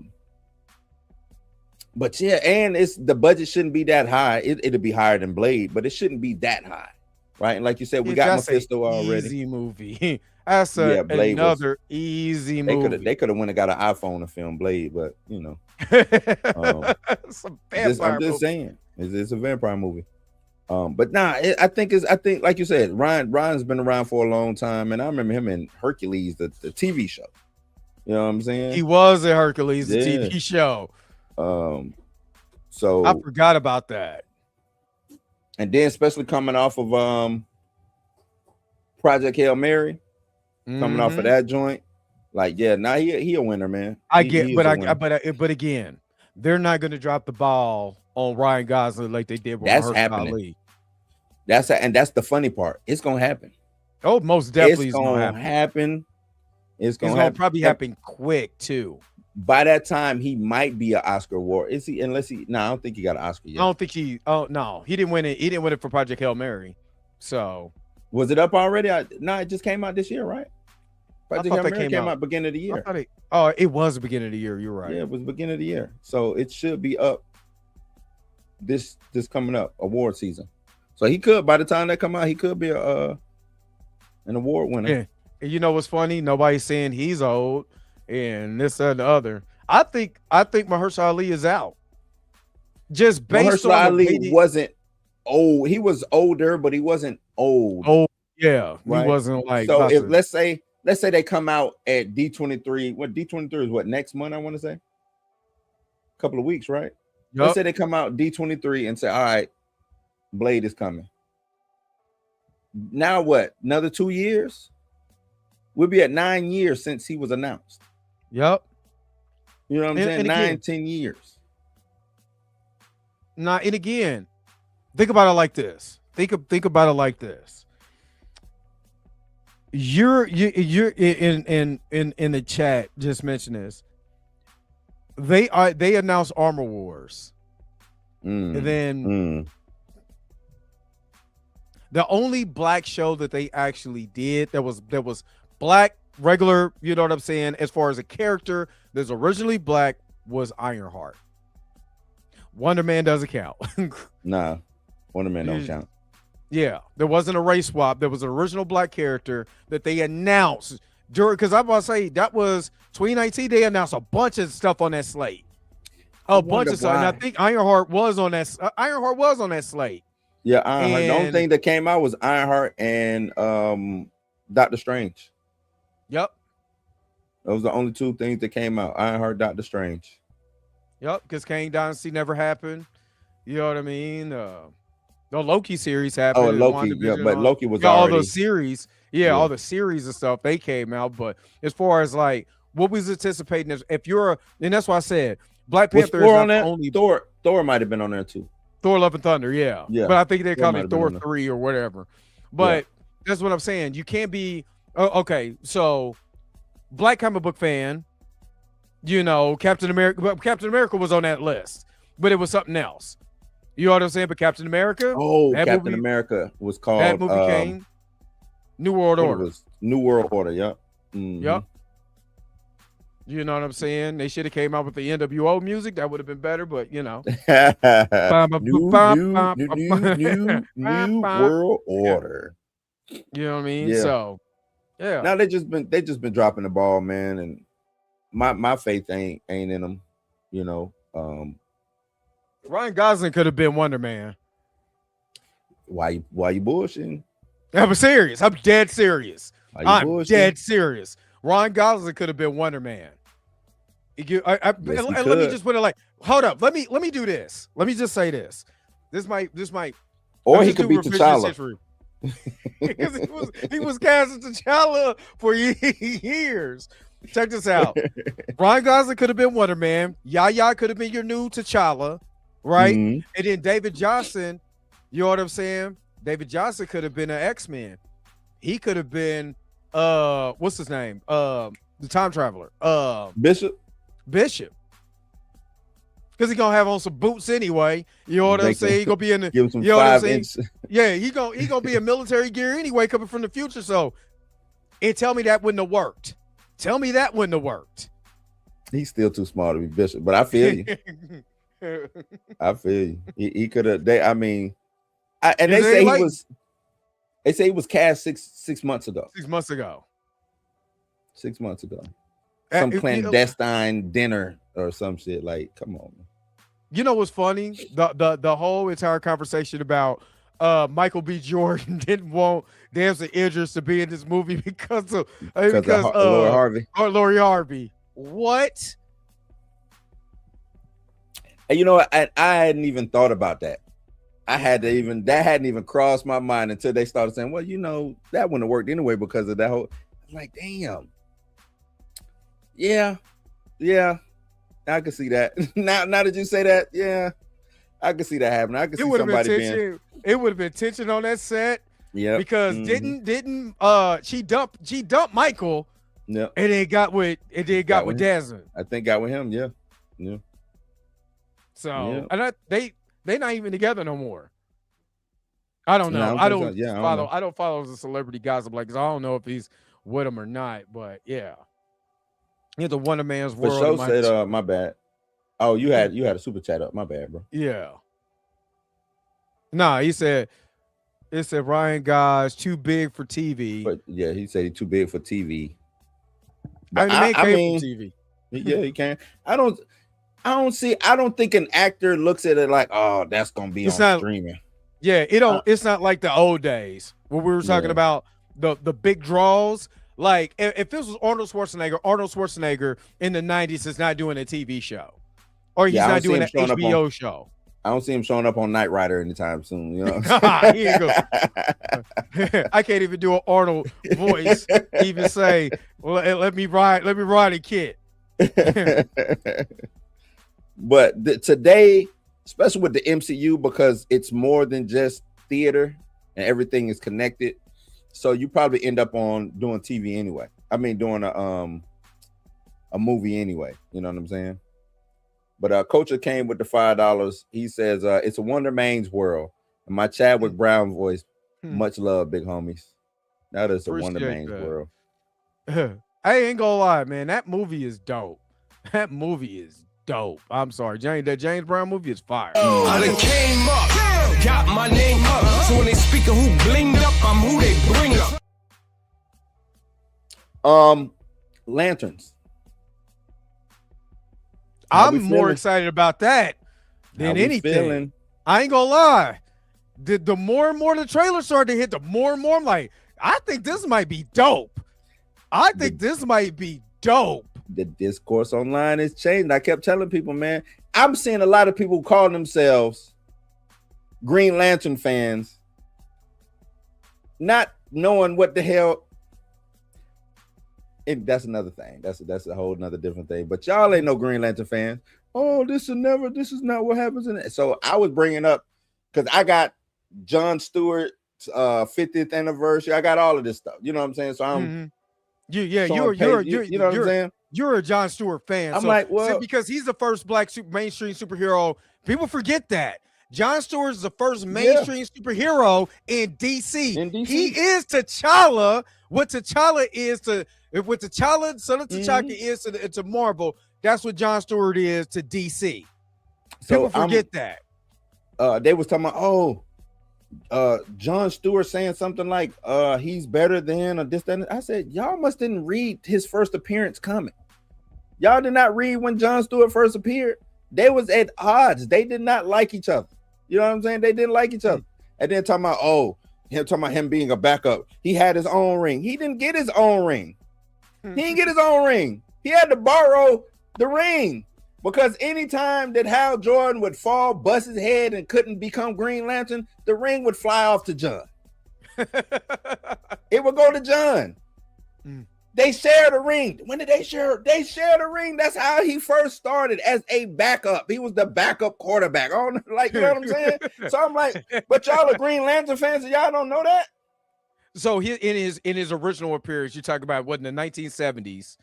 Speaker 2: But yeah, and it's the budget shouldn't be that high. It'll be higher than Blade, but it shouldn't be that high, right? And like you said, we got
Speaker 1: that's
Speaker 2: Mephisto
Speaker 1: an
Speaker 2: already.
Speaker 1: Easy movie. That's
Speaker 2: Blade
Speaker 1: another easy movie.
Speaker 2: They could have went and got an iPhone to film Blade, but you know,
Speaker 1: it's a vampire
Speaker 2: I'm just
Speaker 1: movie.
Speaker 2: saying, it's a vampire movie. But nah, I think like you said, Ryan's been around for a long time, and I remember him in Hercules, the TV show. You know what I'm saying?
Speaker 1: He was in Hercules, the
Speaker 2: Yeah.
Speaker 1: TV show.
Speaker 2: So
Speaker 1: I forgot about that.
Speaker 2: And then especially coming off of Project Hail Mary, coming off of that joint, like now he a winner, man.
Speaker 1: But again, they're not going to drop the ball on Ryan Gosling like they did with
Speaker 2: That's
Speaker 1: Mahershala
Speaker 2: happening.
Speaker 1: Ali.
Speaker 2: That's the funny part. It's gonna happen.
Speaker 1: Oh, most definitely
Speaker 2: It's
Speaker 1: it's
Speaker 2: gonna
Speaker 1: going to happen.
Speaker 2: It's
Speaker 1: It's
Speaker 2: gonna
Speaker 1: going to probably
Speaker 2: happen.
Speaker 1: happen quick too.
Speaker 2: By that time, he might be an Oscar award. Is he? Unless he, no, I don't think he got an Oscar yet.
Speaker 1: I don't think he. Oh no, he didn't win it. He didn't win it for Project Hail Mary. So
Speaker 2: Was it up already? No, it just came out this year, right? Project
Speaker 1: thought
Speaker 2: Hail
Speaker 1: that
Speaker 2: Mary
Speaker 1: came
Speaker 2: came
Speaker 1: out.
Speaker 2: out beginning of the year.
Speaker 1: It was the beginning of the year. You're right.
Speaker 2: Yeah, it was beginning of the year, so it should be up this coming up award season. So he could, by the time that come out, he could be an award winner.
Speaker 1: Yeah. And you know what's funny? Nobody's saying he's old and this and the other. I think Mahershala Ali is out. Just based
Speaker 2: Mahershala
Speaker 1: on
Speaker 2: Ali wasn't old. He was older, but he wasn't old.
Speaker 1: Oh yeah,
Speaker 2: Right?
Speaker 1: he wasn't like.
Speaker 2: So if
Speaker 1: Buster.
Speaker 2: let's say they come out at D23. What D23 is? What next month? I want to say. A couple of weeks, right?
Speaker 1: Yup.
Speaker 2: Let's say they come out D23 and say, all right, Blade is coming. Now what? Another 2 years? We'll be at 9 years since he was announced.
Speaker 1: Yep.
Speaker 2: You know what I'm saying?
Speaker 1: and
Speaker 2: 9,
Speaker 1: again-
Speaker 2: 10 years.
Speaker 1: And again, think about it like this. Think about it like this. You're in the chat. Just mention this. They announced Armor Wars, and then the only black show that they actually did that was black regular. You know what I'm saying? As far as a character that's originally black was Ironheart. Wonder Man doesn't count.
Speaker 2: Nah, Wonder Man don't count.
Speaker 1: Yeah, there wasn't a race swap. There was an original black character that they announced during, because I'm about to say that was 2019. They announced a bunch of stuff on that slate. A bunch of stuff. And I think Ironheart was on that. Ironheart was on that slate.
Speaker 2: Yeah, Ironheart. The only
Speaker 1: And-
Speaker 2: thing that came out was Ironheart and Doctor Strange.
Speaker 1: Yep.
Speaker 2: Those are the only two things that came out. Ironheart, Doctor Strange.
Speaker 1: Yep. Because Kang Dynasty never happened. You know what I mean? The Loki series happened.
Speaker 2: Oh,
Speaker 1: and
Speaker 2: Loki. Yeah,
Speaker 1: WandaVision,
Speaker 2: but Loki was
Speaker 1: all
Speaker 2: already.
Speaker 1: those series. Yeah, all the series and stuff, they came out. But as far as like what was anticipating, if you're, and that's why I said Black
Speaker 2: Was
Speaker 1: Panther
Speaker 2: Thor
Speaker 1: is
Speaker 2: on
Speaker 1: not
Speaker 2: that?
Speaker 1: the only
Speaker 2: Thor might have been on there too.
Speaker 1: Thor Love and Thunder, yeah.
Speaker 2: Yeah.
Speaker 1: But I think they're
Speaker 2: Thor
Speaker 1: calling
Speaker 2: might
Speaker 1: it
Speaker 2: have been
Speaker 1: Thor
Speaker 2: on there.
Speaker 1: 3 or whatever. But that's what I'm saying. You can't be okay. So black comic book fan, you know, Captain America was on that list, but it was something else. You know what I'm saying? But Captain America,
Speaker 2: Oh,
Speaker 1: that
Speaker 2: Captain
Speaker 1: movie-
Speaker 2: America was called.
Speaker 1: that movie came. New World
Speaker 2: what it
Speaker 1: Order.
Speaker 2: was, New World Order. Yep. Mhm.
Speaker 1: Yep. You know what I'm saying? They should have came out with the NWO music. That would have been better, but you know.
Speaker 2: New World Order.
Speaker 1: You know what I mean?
Speaker 2: Yeah.
Speaker 1: So, yeah.
Speaker 2: Now they just been dropping the ball, man, and my faith ain't in them. You know,
Speaker 1: Ryan Gosling could have been Wonder Man.
Speaker 2: why you bullshitting?
Speaker 1: I'm serious. I'm dead serious.
Speaker 2: Why you
Speaker 1: I'm
Speaker 2: bullshitting?
Speaker 1: dead serious. Ryan Gosling could have been Wonder Man.
Speaker 2: Yes, he
Speaker 1: Let me
Speaker 2: could.
Speaker 1: just put it like, hold up. Let me do this. Let me just say this. This might.
Speaker 2: Or
Speaker 1: let's
Speaker 2: he
Speaker 1: just
Speaker 2: could
Speaker 1: do
Speaker 2: be
Speaker 1: revisionist
Speaker 2: T'Challa.
Speaker 1: history. Because he was cast as T'Challa for years. Check this out. Ryan Gosling could have been Wonder Man. Yaya could have been your new T'Challa. right?
Speaker 2: Mhm.
Speaker 1: And then David Johnson, you know what I'm saying? David Johnson could have been an X-Men. He could have been what's his name? The time traveler.
Speaker 2: Bishop.
Speaker 1: Bishop. Because he gonna have on some boots anyway. You know what I'm saying? He gonna be in the
Speaker 2: Give him some
Speaker 1: you know what I'm
Speaker 2: 5
Speaker 1: saying?
Speaker 2: inch.
Speaker 1: Yeah, he gonna be in military gear anyway, coming from the future. So, and tell me that wouldn't have worked. Tell me that wouldn't have worked.
Speaker 2: He's still too small to be Bishop, but I feel you. I feel you. He could have. I mean, and they say he was. They say he was cast 6 months ago.
Speaker 1: 6 months ago.
Speaker 2: 6 months ago. Some clandestine dinner or some shit. Like, come on.
Speaker 1: You know what's funny? The whole entire conversation about Michael B. Jordan didn't want Damson Idris to be in this movie because of
Speaker 2: Lori Harvey.
Speaker 1: Or Lori Harvey. What?
Speaker 2: And you know what? I hadn't even thought about that. That hadn't even crossed my mind until they started saying, well, you know, that wouldn't have worked anyway because of that whole. I'm like, damn. Yeah. I can see that. Now that you say that, yeah, I can see that happening. I can see somebody being.
Speaker 1: It would have been tension on that set.
Speaker 2: Yeah.
Speaker 1: Because didn't she dumped Michael?
Speaker 2: Yeah.
Speaker 1: And it got with Desmond.
Speaker 2: I think got with him. Yeah. Yeah.
Speaker 1: So and they not even together no more. I don't know. I don't follow the celebrity gossip like, 'cause I don't know if he's with him or not. But yeah, he's the Wonder Man's world.
Speaker 2: Show said, my bad. Oh, you had a super chat up. My bad, bro.
Speaker 1: Yeah. Nah, he said Ryan Gosling too big for TV.
Speaker 2: But yeah, he said he's too big for TV.
Speaker 1: But I mean, for TV.
Speaker 2: Yeah, he can. I don't think an actor looks at it like, oh, that's gonna be on streaming.
Speaker 1: Yeah, it's not like the old days where we were talking about the big draws. Like if this was Arnold Schwarzenegger in the 90s is not doing a TV show. Or he's not doing an HBO show.
Speaker 2: I don't see him showing up on Knight Rider anytime soon. You know,
Speaker 1: Here you go. I can't even do an Arnold voice. Even say, well, let me ride a kid.
Speaker 2: But today, especially with the MCU, because it's more than just theater and everything is connected. So you probably end up on doing TV anyway. I mean, doing a movie anyway. You know what I'm saying? But Culture came with the $5. He says it's a Wonder Man's world. And my Chadwick Brown voice, much love, big homies. That is a Wonder Man's world.
Speaker 1: I ain't gonna lie, man. That movie is dope. That movie is dope. I'm sorry, that James Brown movie is fire.
Speaker 4: I done came up, got my name up. So when they speak of who blinged up, I'm who they bring up.
Speaker 2: Lanterns.
Speaker 1: I'm more excited about that than anything. I ain't gonna lie. The more and more the trailer started to hit, the more and more I'm like, I think this might be dope.
Speaker 2: The discourse online is changing. I kept telling people, man, I'm seeing a lot of people call themselves Green Lantern fans, not knowing what the hell. And that's another thing. That's a whole nother different thing. But y'all ain't no Green Lantern fans. Oh, this is not what happens in it. So I was bringing up because I got Jon Stewart's 50th anniversary. I got all of this stuff. You know what I'm saying? So I'm
Speaker 1: you know what I'm saying? You're a Jon Stewart fan.
Speaker 2: I'm like, well,
Speaker 1: because he's the first black mainstream superhero. People forget that. Jon Stewart is the first mainstream superhero in DC. He is T'Challa. What T'Challa is to son of T'Challa is to Marvel, that's what Jon Stewart is to DC. People forget that.
Speaker 2: They was talking about, Jon Stewart saying something like he's better than or this, that. I said, y'all must didn't read his first appearance coming. Y'all did not read when Jon Stewart first appeared. They was at odds. They did not like each other. You know what I'm saying? They didn't like each other. And then talking about him being a backup. He had his own ring. He didn't get his own ring. He didn't get his own ring. He had to borrow the ring because anytime that Hal Jordan would fall, bust his head, and couldn't become Green Lantern, the ring would fly off to John. It would go to John. They shared a ring. When did they share? They shared a ring. That's how he first started as a backup. He was the backup quarterback. Oh, like, you know what I'm saying? So I'm like, but y'all are Green Lantern fans and y'all don't know that?
Speaker 1: So he in his original appearance, you talk about what in the 1970s,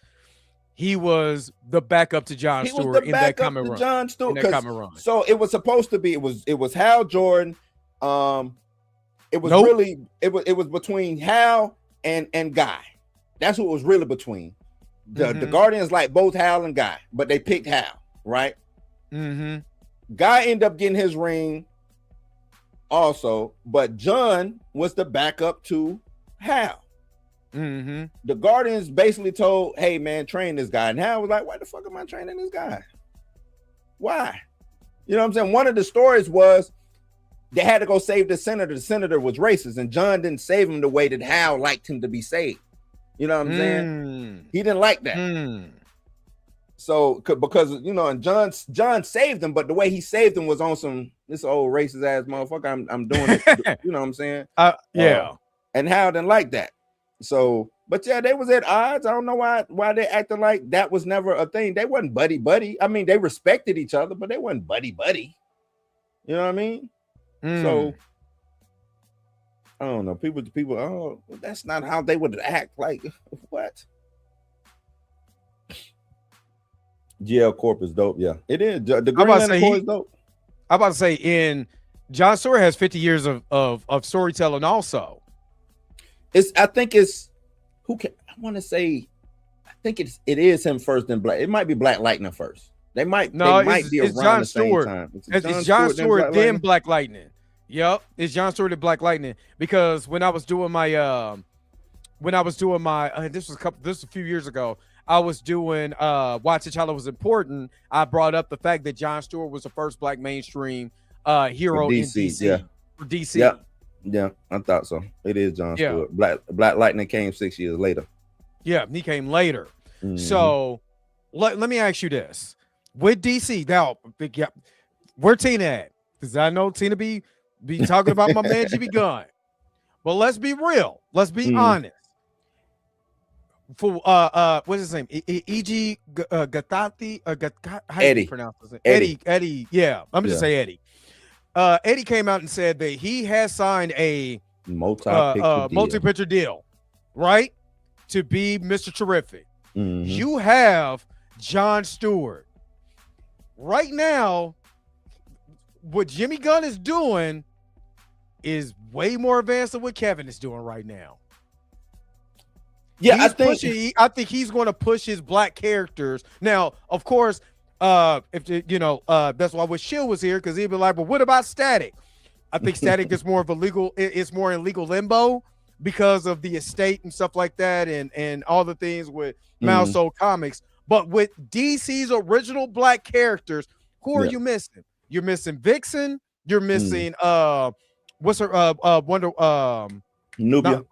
Speaker 1: he was the backup to John
Speaker 2: He was
Speaker 1: Stewart
Speaker 2: the
Speaker 1: in that
Speaker 2: backup
Speaker 1: common
Speaker 2: to
Speaker 1: run.
Speaker 2: John Stewart.
Speaker 1: In that common run.
Speaker 2: So it was supposed to be. It was Hal Jordan. It was
Speaker 1: Nope.
Speaker 2: really it was between Hal and Guy. That's who it was really between. The Guardians like both Hal and Guy, but they picked Hal, right?
Speaker 1: Mm-hmm.
Speaker 2: Guy ended up getting his ring also, but John was the backup to Hal.
Speaker 1: Mm-hmm.
Speaker 2: The Guardians basically told, hey man, train this guy. And Hal was like, why the fuck am I training this guy? Why? You know what I'm saying? One of the stories was they had to go save the senator. The senator was racist, and John didn't save him the way that Hal liked him to be saved. You know what I'm saying? He didn't like that. So because you know, and John saved him, but the way he saved him was on some this old racist ass motherfucker. I'm doing it. You know what I'm saying?
Speaker 1: Yeah.
Speaker 2: And Hal didn't like that. So, but yeah, they was at odds. I don't know why they acted like that was never a thing. They wasn't buddy. I mean, they respected each other, but they wasn't buddy. You know what I mean? So I don't know. People, oh, that's not how they would act. Like, what? GL Corp is dope. Yeah, it is. The Green Lantern Corps is dope.
Speaker 1: I'm about to say, in John Stewart has 50 years of storytelling also.
Speaker 2: I think it is him first, then Black. It might be Black Lightning first. They might be around
Speaker 1: John
Speaker 2: the
Speaker 1: Stewart.
Speaker 2: same time.
Speaker 1: It's John Stewart, then Black Lightning. Yep, it's John Stewart and Black Lightning. Because when I was doing my this was a few years ago, I was doing Watch It Child Was Important. I brought up the fact that John Stewart was the first Black mainstream hero in DC.
Speaker 2: Yeah.
Speaker 1: For DC.
Speaker 2: Yeah, I thought so. It is John Stewart. Black Lightning came 6 years later.
Speaker 1: Yeah, he came later. So let me ask you this. With DC, now, where Tina at? Because I know Tina be talking about my man GB Gunn. But let's be real. Let's be honest. For what's his name? E.G. Gattati? How do you pronounce it? Eddie. Yeah, I'm just say Eddie. Eddie came out and said that he has signed a multi-picture deal, right? To be Mr. Terrific. You have John Stewart. Right now, what Jimmy Gunn is doing is way more advanced than what Kevin is doing right now. Yeah, I think he's going to push his Black characters. Now, of course, if you know, that's why with Shield was here, because he'd be like, "Well, what about Static?" I think Static is more of a legal. It's more in legal limbo because of the estate and stuff like that, and all the things with Mouse Soul Comics. But with DC's original Black characters, who are you missing? You're missing Vixen. You're missing what's her Wonder
Speaker 2: Nubia.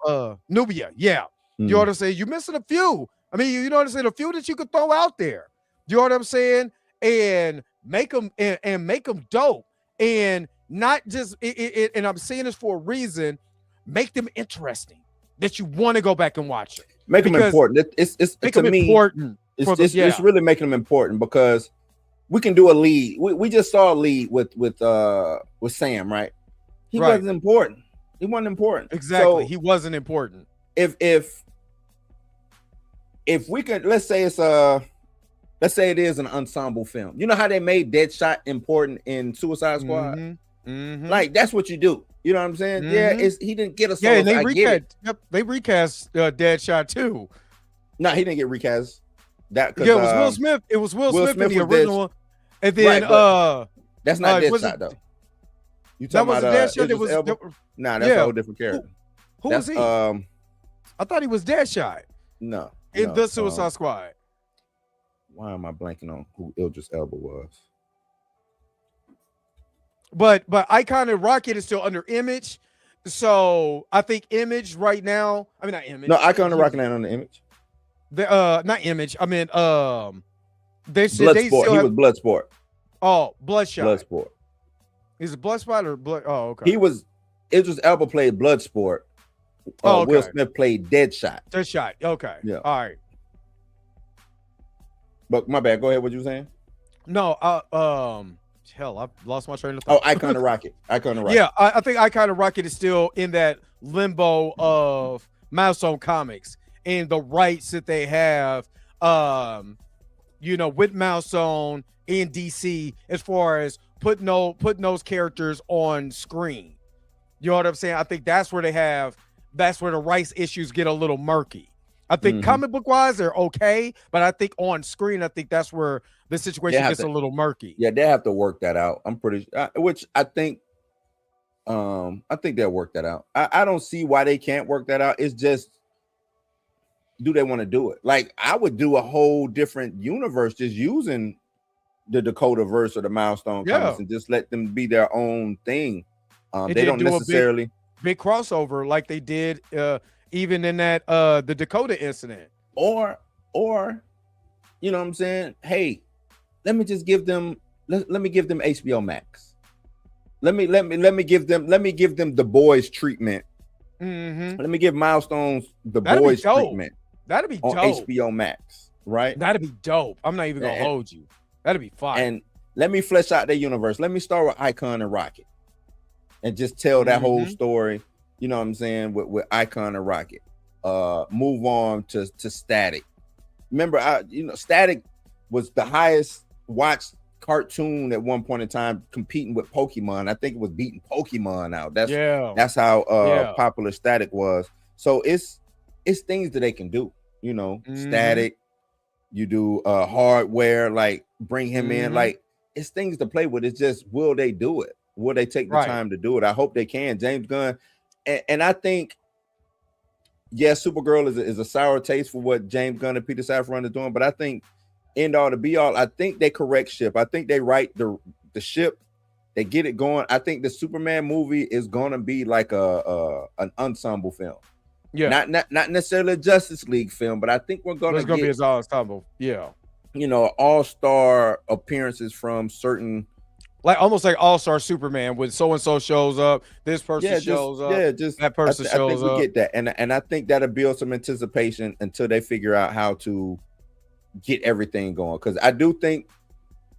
Speaker 1: Nubia. Yeah. You know what I'm saying? You're missing a few. I mean, you know what I'm saying? A few that you could throw out there. You know what I'm saying? And make them and make them dope. And not just and I'm saying this for a reason. Make them interesting that you want to go back and watch it.
Speaker 2: Make them important. It's
Speaker 1: make
Speaker 2: to
Speaker 1: them
Speaker 2: me
Speaker 1: important.
Speaker 2: It's really making them important because we can do a lead. We just saw a lead with Sam, right? He wasn't important. He wasn't important.
Speaker 1: Exactly.
Speaker 2: So
Speaker 1: he wasn't important.
Speaker 2: If we could, let's say it is an ensemble film. You know how they made Deadshot important in Suicide Squad? Like that's what you do. You know what I'm saying? Yeah, he didn't get a solo.
Speaker 1: Yeah, and they recast Deadshot too.
Speaker 2: No, he didn't get recast. It was
Speaker 1: Will Smith. It was Will Smith in the original one. And then
Speaker 2: that's not Deadshot though. You talking about
Speaker 1: Deadshot? It was
Speaker 2: that's a whole different character.
Speaker 1: Who was he? I thought he was Deadshot.
Speaker 2: No.
Speaker 1: In the Suicide Squad.
Speaker 2: Why am I blanking on who Idris Elba was?
Speaker 1: But Icon and Rocket is still under Image. So I think Image right now. I mean not Image.
Speaker 2: No, Icon and Rocket ain't on the Image.
Speaker 1: Not Image. I mean they
Speaker 2: Bloodsport. He was Bloodsport.
Speaker 1: Oh, Bloodshot. Oh,
Speaker 2: Will
Speaker 1: okay.
Speaker 2: Smith played Deadshot.
Speaker 1: Deadshot. Okay.
Speaker 2: Yeah.
Speaker 1: All right.
Speaker 2: But my bad. Go ahead. What you saying?
Speaker 1: No. Hell, I lost my train of
Speaker 2: Oh,
Speaker 1: thought.
Speaker 2: Icon of Rocket. Icon of Rocket.
Speaker 1: Yeah, I think Icon of Rocket is still in that limbo of Milestone Comics and the rights that they have, with Milestone in DC as far as putting those characters on screen. You know what I'm saying? I think that's where the rights issues get a little murky. I think comic book wise, they're okay, but I think on screen, I think that's where the situation gets a little murky.
Speaker 2: Yeah, they have to work that out. I'm pretty, which I think they'll work that out. I don't see why they can't work that out. It's just, do they want to do it? Like, I would do a whole different universe just using the Dakota verse or the Milestone comics and just let them be their own thing. They don't necessarily
Speaker 1: big crossover like they did even in that the Dakota incident.
Speaker 2: Or you know what I'm saying? Hey, let me just give them let me give them HBO Max. Let me give them the boys treatment. Let me give Milestones the boys treatment.
Speaker 1: That'd be
Speaker 2: on
Speaker 1: dope.
Speaker 2: HBO Max, right?
Speaker 1: That'd be dope. I'm not even gonna hold you. That'd be fine.
Speaker 2: And let me flesh out their universe. Let me start with Icon and Rocket and just tell that whole story, you know what I'm saying, with Icon and Rocket. Move on to Static. Remember, Static was the highest watched cartoon at one point in time, competing with Pokemon. I think it was beating Pokemon out. That's how popular Static was. So it's things that they can do, Static. You do Hardware, like bring him in, like it's things to play with. It's just, will they do it? Will they take the time to do it? I hope they can. James Gunn, and I think, yes, Supergirl is a sour taste for what James Gunn and Peter Safran are doing, but I think end all to be all, I think they correct ship. I think they right the ship. They get it going. I think the Superman movie is gonna be like an ensemble film. Yeah, not necessarily a Justice League film, but I think we're gonna
Speaker 1: be an ensemble. Yeah,
Speaker 2: all-star appearances from certain,
Speaker 1: like almost like All-Star Superman, when so and so shows up, this person shows up, that person shows up.
Speaker 2: I think we get that, and I think that'll build some anticipation until they figure out how to get everything going. Because I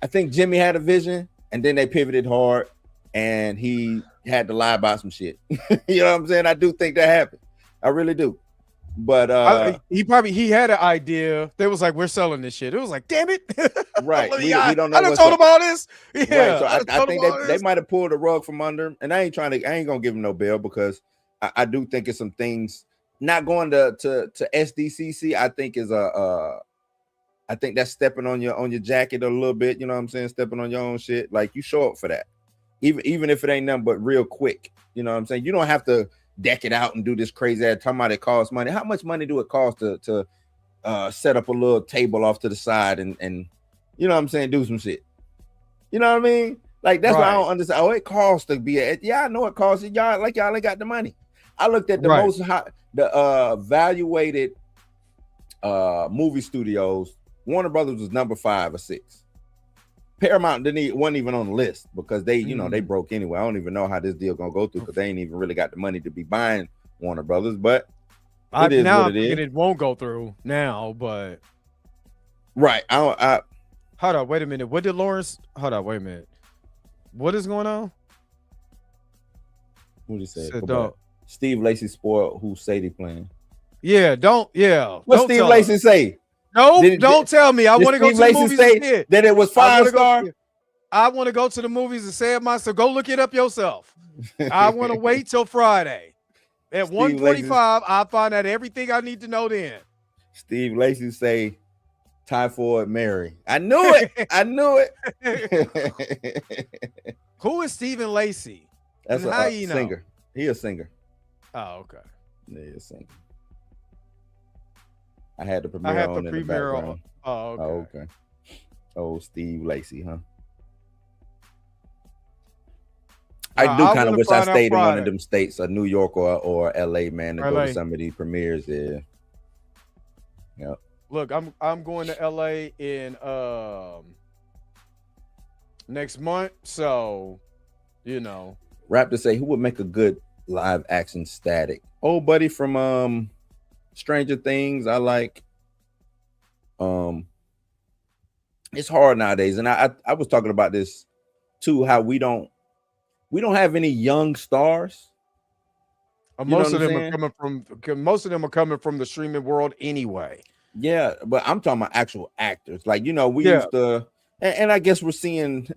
Speaker 2: think Jimmy had a vision, and then they pivoted hard, and he had to lie about some shit. You know what I'm saying? I do think that happened. I really do. But
Speaker 1: he had an idea. They was like, we're selling this shit. It was like, damn it.
Speaker 2: Right. we don't know.
Speaker 1: I done told him all this. Yeah.
Speaker 2: Right. So I think they might have pulled the rug from under him. And I ain't gonna give him no bail, because I do think it's some things not going to SDCC. I think is I think that's stepping on your jacket a little bit. You know what I'm saying? Stepping on your own shit. Like, you show up for that. Even if it ain't nothing but real quick. You know what I'm saying? You don't have to deck it out and do this crazy ass talking about it costs money. How much money do it cost to set up a little table off to the side and you know what I'm saying, do some shit? You know what I mean? Like, that's why I don't understand. Oh, it costs to be I know it costs. Y'all ain't got the money. I looked at the most hot, evaluated movie studios. Warner Brothers was number 5 or 6. Paramount wasn't even on the list, because they, they broke anyway. I don't even know how this deal gonna go through, because they ain't even really got the money to be buying Warner Brothers. But it is what it is.
Speaker 1: It won't go through now, but
Speaker 2: right.
Speaker 1: Hold on, wait a minute. What did Lawrence? Hold on, wait a minute. What is going on?
Speaker 2: What did he say? Steve Lacy spoiled who Sadie playing.
Speaker 1: Yeah, don't. Yeah.
Speaker 2: What Steve Lacy say?
Speaker 1: No, don't tell me. I want to go to the movies and say
Speaker 2: that it was 5-star.
Speaker 1: I want to go to the movies and say it myself. Go look it up yourself. I want to wait till Friday. At 1:45, I'll find out everything I need to know then.
Speaker 2: Steve Lacy say Typhoid Mary. I knew it. I knew it.
Speaker 1: Who is Stephen Lacy?
Speaker 2: That's a singer. He a singer.
Speaker 1: Oh, okay.
Speaker 2: Yeah, he a singer. I had the premiere on in the background.
Speaker 1: Oh, okay.
Speaker 2: Oh, okay. Oh, Steve Lacy, huh? I do kind of wish I stayed in one of them states, New York or LA, man, to go to some of these premieres there. Yep.
Speaker 1: Look, I'm going to LA in next month, so
Speaker 2: Raptor say, who would make a good live action static. Old buddy from Stranger Things. I like. It's hard nowadays, and I was talking about this too. How we don't have any young stars.
Speaker 1: Most of them are coming from the streaming world anyway.
Speaker 2: Yeah, but I'm talking about actual actors. Like, we used to, and I guess we're seeing,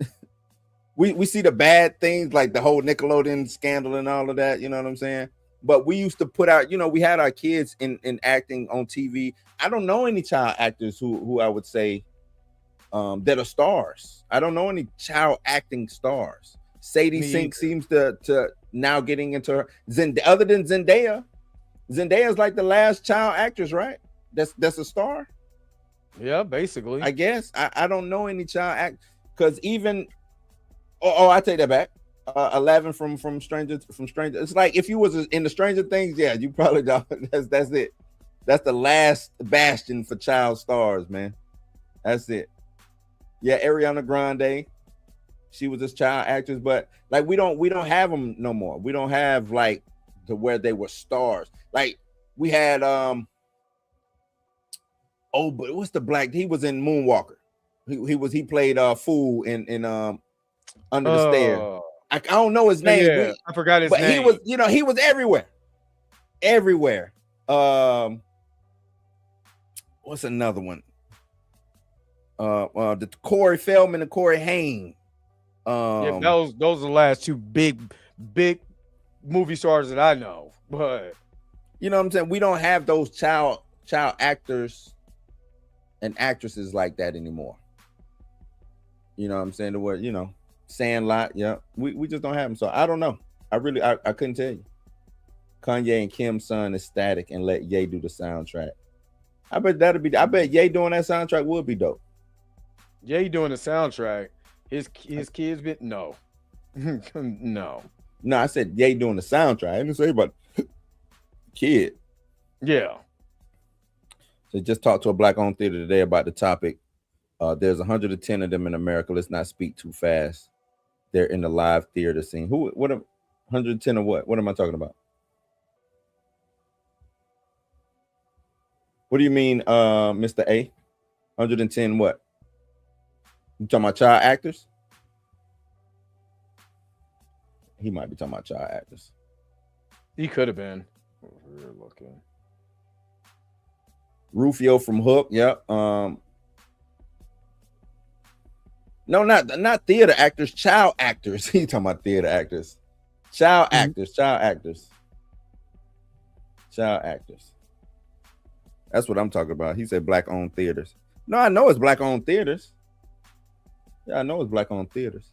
Speaker 2: we see the bad things, like the whole Nickelodeon scandal and all of that. You know what I'm saying? But we used to put out, we had our kids in acting on TV. I don't know any child actors who I would say that are stars. I don't know any child acting stars. Sadie Sink seems to now getting into her. Other than Zendaya. Zendaya's like the last child actress, right? That's a star.
Speaker 1: Yeah, basically.
Speaker 2: I guess I don't know any child act because even I take that back. 11 from Stranger. It's like if you was in the Stranger Things, yeah, you probably don't. That's it. That's the last bastion for child stars, man. That's it. Yeah, Ariana Grande. She was this child actress, but like we don't have them no more. We don't have like to where they were stars. Like we had but what's the black? He was in Moonwalker. He played Fool in Under the Stairs. I don't know his name.
Speaker 1: Yeah, I forgot his name.
Speaker 2: He was everywhere. Everywhere. What's another one? The Corey Feldman and Corey Haim.
Speaker 1: Those are the last two big movie stars that I know. But
Speaker 2: you know what I'm saying? We don't have those child actors and actresses like that anymore. You know what I'm saying? The word, Sandlot, yeah. We just don't have them. So I don't know. I couldn't tell you. Kanye and Kim's son is Static and let Ye do the soundtrack. I bet Ye doing that soundtrack would be dope.
Speaker 1: Ye doing the soundtrack. His kids been no. No,
Speaker 2: I said Ye doing the soundtrack. I didn't say about kid.
Speaker 1: Yeah.
Speaker 2: So just talked to a black-owned theater today about the topic. There's 110 of them in America. Let's not speak too fast. They're in the live theater scene. 110 of what? What am I talking about? What do you mean, Mr. A? 110 what? You talking about child actors? He might be talking about child actors.
Speaker 1: He could have been. We're looking.
Speaker 2: Rufio from Hook. Yep. No, not theater actors. Child actors. He talking about theater actors. Child actors. That's what I'm talking about. He said black-owned theaters. No, I know it's black-owned theaters. Yeah, I know it's black-owned theaters.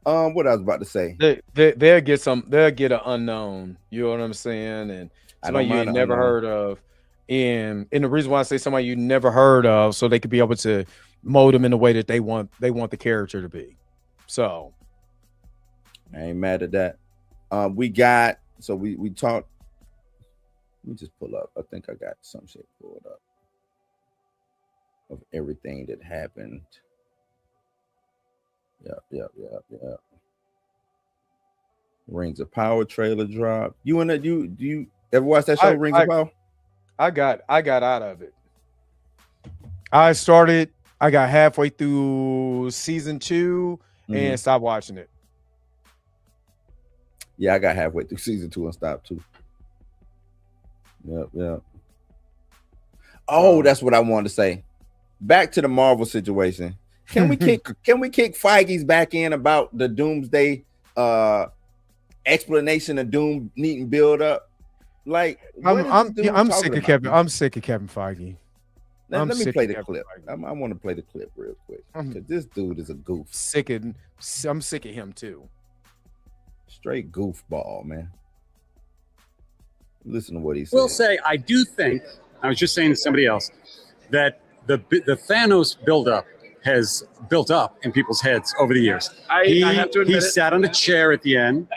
Speaker 2: What I was about to say.
Speaker 1: They'll get an unknown. You know what I'm saying? And somebody you ain't never heard of. And the reason why I say somebody you never heard of, so they could be able to mold them in the way that they want the character to be. So
Speaker 2: I ain't mad at that. We talked. Let me just pull up. I think I got some shit pulled up of everything that happened. Yep. Rings of Power trailer drop. Do you ever watch that show, Rings of Power?
Speaker 1: I got out of it. I got halfway through season 2 and stopped watching it.
Speaker 2: Yeah, I got halfway through season 2 and stopped too. Yep. Oh, that's what I wanted to say. Back to the Marvel situation. Can we kick Feige's back in about the doomsday explanation of doom needing build up? Like
Speaker 1: I'm sick of Kevin. I'm sick of Kevin Feige.
Speaker 2: Let me play the clip. I want to play the clip real quick because this dude is a goof.
Speaker 1: I'm sick of him too.
Speaker 2: Straight goofball, man. Listen to what he said.
Speaker 10: Will say, I do think, I was just saying to somebody else, that the Thanos buildup has built up in people's heads over the years.
Speaker 11: I have to admit
Speaker 10: he sat on a chair at the end.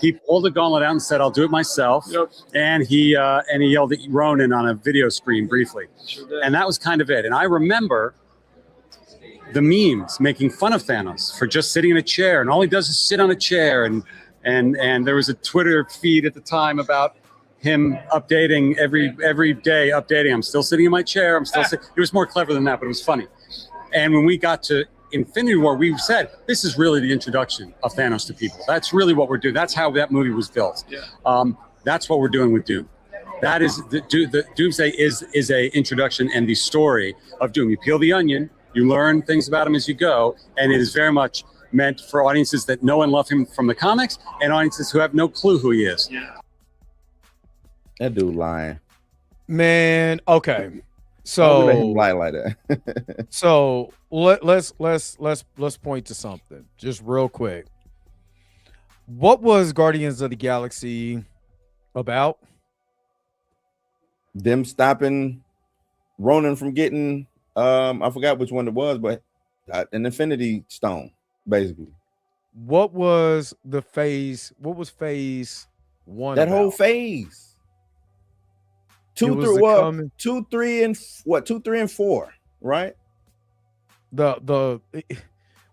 Speaker 10: He pulled the gauntlet out and said, I'll do it myself.
Speaker 11: Yep.
Speaker 10: And he yelled at Ronan on a video screen briefly.
Speaker 11: Sure,
Speaker 10: and that was kind of it. And I remember the memes making fun of Thanos for just sitting in a chair. And all he does is sit on a chair and and there was a Twitter feed at the time about him updating every day, updating. I'm still sitting in my chair. I'm still sitting. It was more clever than that, but it was funny. And when we got to Infinity War, we said this is really the introduction of Thanos to people. That's really what we're doing. That's how that movie was built. That's what we're doing with Doom. That is the Doomsday is a introduction and the story of Doom. You peel the onion, you learn things about him as you go, and it is very much meant for audiences that know and love him from the comics and audiences who have no clue who he is.
Speaker 2: That dude lying.
Speaker 1: Man, okay.
Speaker 2: Don't
Speaker 1: So
Speaker 2: let him lie like that.
Speaker 1: So let's point to something just real quick. What was Guardians of the Galaxy about?
Speaker 2: Them stopping Ronan from getting I forgot which one it was, but an Infinity Stone, basically.
Speaker 1: What was the phase? What was phase one?
Speaker 2: That
Speaker 1: about?
Speaker 2: whole phase.
Speaker 1: It was the coming-
Speaker 2: 2, 3, and 4, right?
Speaker 1: The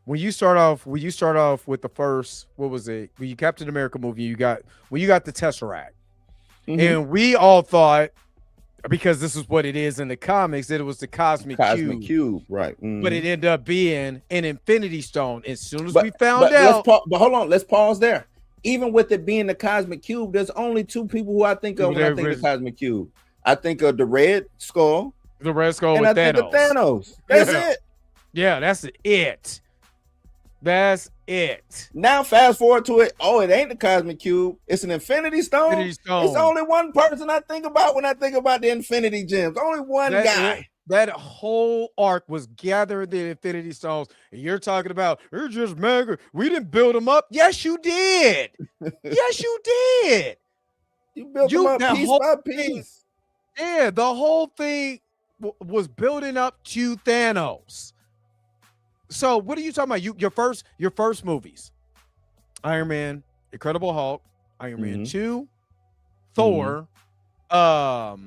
Speaker 1: when you start off with the first, what was it? When you Captain America movie, you got the Tesseract, and we all thought, because this is what it is in the comics, that it was the cosmic
Speaker 2: cube, right?
Speaker 1: But it ended up being an Infinity Stone. As soon as we found out,
Speaker 2: but hold on, let's pause there. Even with it being the cosmic cube, there's only two people who I think of when I think of the cosmic cube. I think of the Red Skull,
Speaker 1: and
Speaker 2: with
Speaker 1: I
Speaker 2: Thanos.
Speaker 1: think of
Speaker 2: Thanos. That's it.
Speaker 1: Yeah, that's it. That's it.
Speaker 2: Now fast forward to it. Oh, it ain't the cosmic cube. It's an Infinity Stone.
Speaker 1: Infinity Stone.
Speaker 2: It's only one person I think about when I think about the Infinity Gems. Only one guy.
Speaker 1: That whole arc was gathering the Infinity Stones, and you're talking about you're just mega. We didn't build them up. Yes, you did. Yes, you did.
Speaker 2: You built them up piece by piece.
Speaker 1: Yeah, the whole thing was building up to Thanos. So what are you talking about? Your first movies: Iron Man, Incredible Hulk, Iron Man 2, Thor. What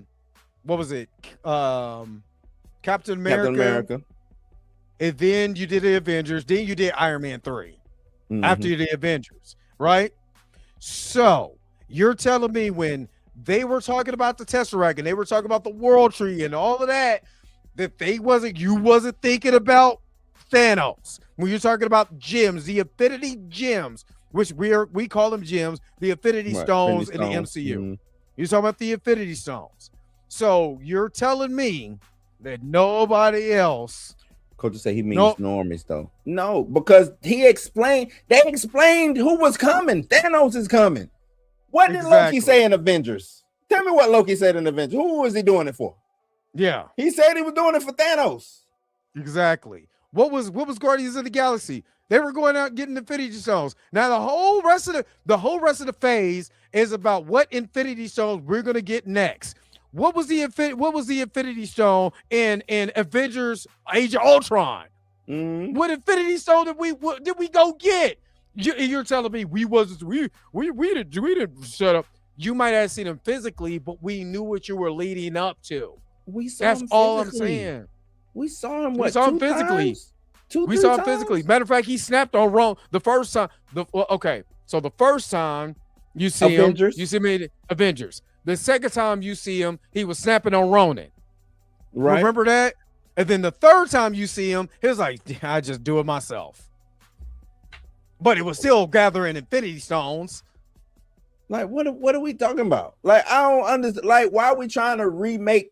Speaker 1: was it? Captain America. And then you did the Avengers. Then you did Iron Man 3 after the Avengers, right? So you're telling me when they were talking about the Tesseract and they were talking about the World Tree and all of that, that you wasn't thinking about Thanos when you're talking about gems, the Infinity Gems, which we call them gems, the Infinity Stones in the MCU. You're talking about the Infinity Stones. So you're telling me that nobody else.
Speaker 2: Coach say he means normies though. No, because they explained who was coming. Thanos is coming. What did Loki say in Avengers? Tell me what Loki said in Avengers. Who was he doing it for?
Speaker 1: Yeah.
Speaker 2: He said he was doing it for Thanos.
Speaker 1: Exactly. What was Guardians of the Galaxy? They were going out getting Infinity Stones. Now the whole rest of the phase is about what Infinity Stones we're gonna get next. What was the Infinity Stone in Avengers Age of Ultron? What Infinity Stone did we go get? You're telling me we didn't shut up. You might have seen him physically, but we knew what you were leading up to. That's all I'm saying.
Speaker 2: We saw him.
Speaker 1: We saw him physically. We saw him physically. Matter of fact, he snapped on Ron the first time. So the first time you see
Speaker 2: Avengers.
Speaker 1: him, you see me Avengers. The second time you see him, he was snapping on Ronan.
Speaker 2: Right.
Speaker 1: Remember that? And then the third time you see him, he was like, I just do it myself. But it was still gathering Infinity Stones.
Speaker 2: Like, what are we talking about? Like, I don't understand. Like, why are we trying to remake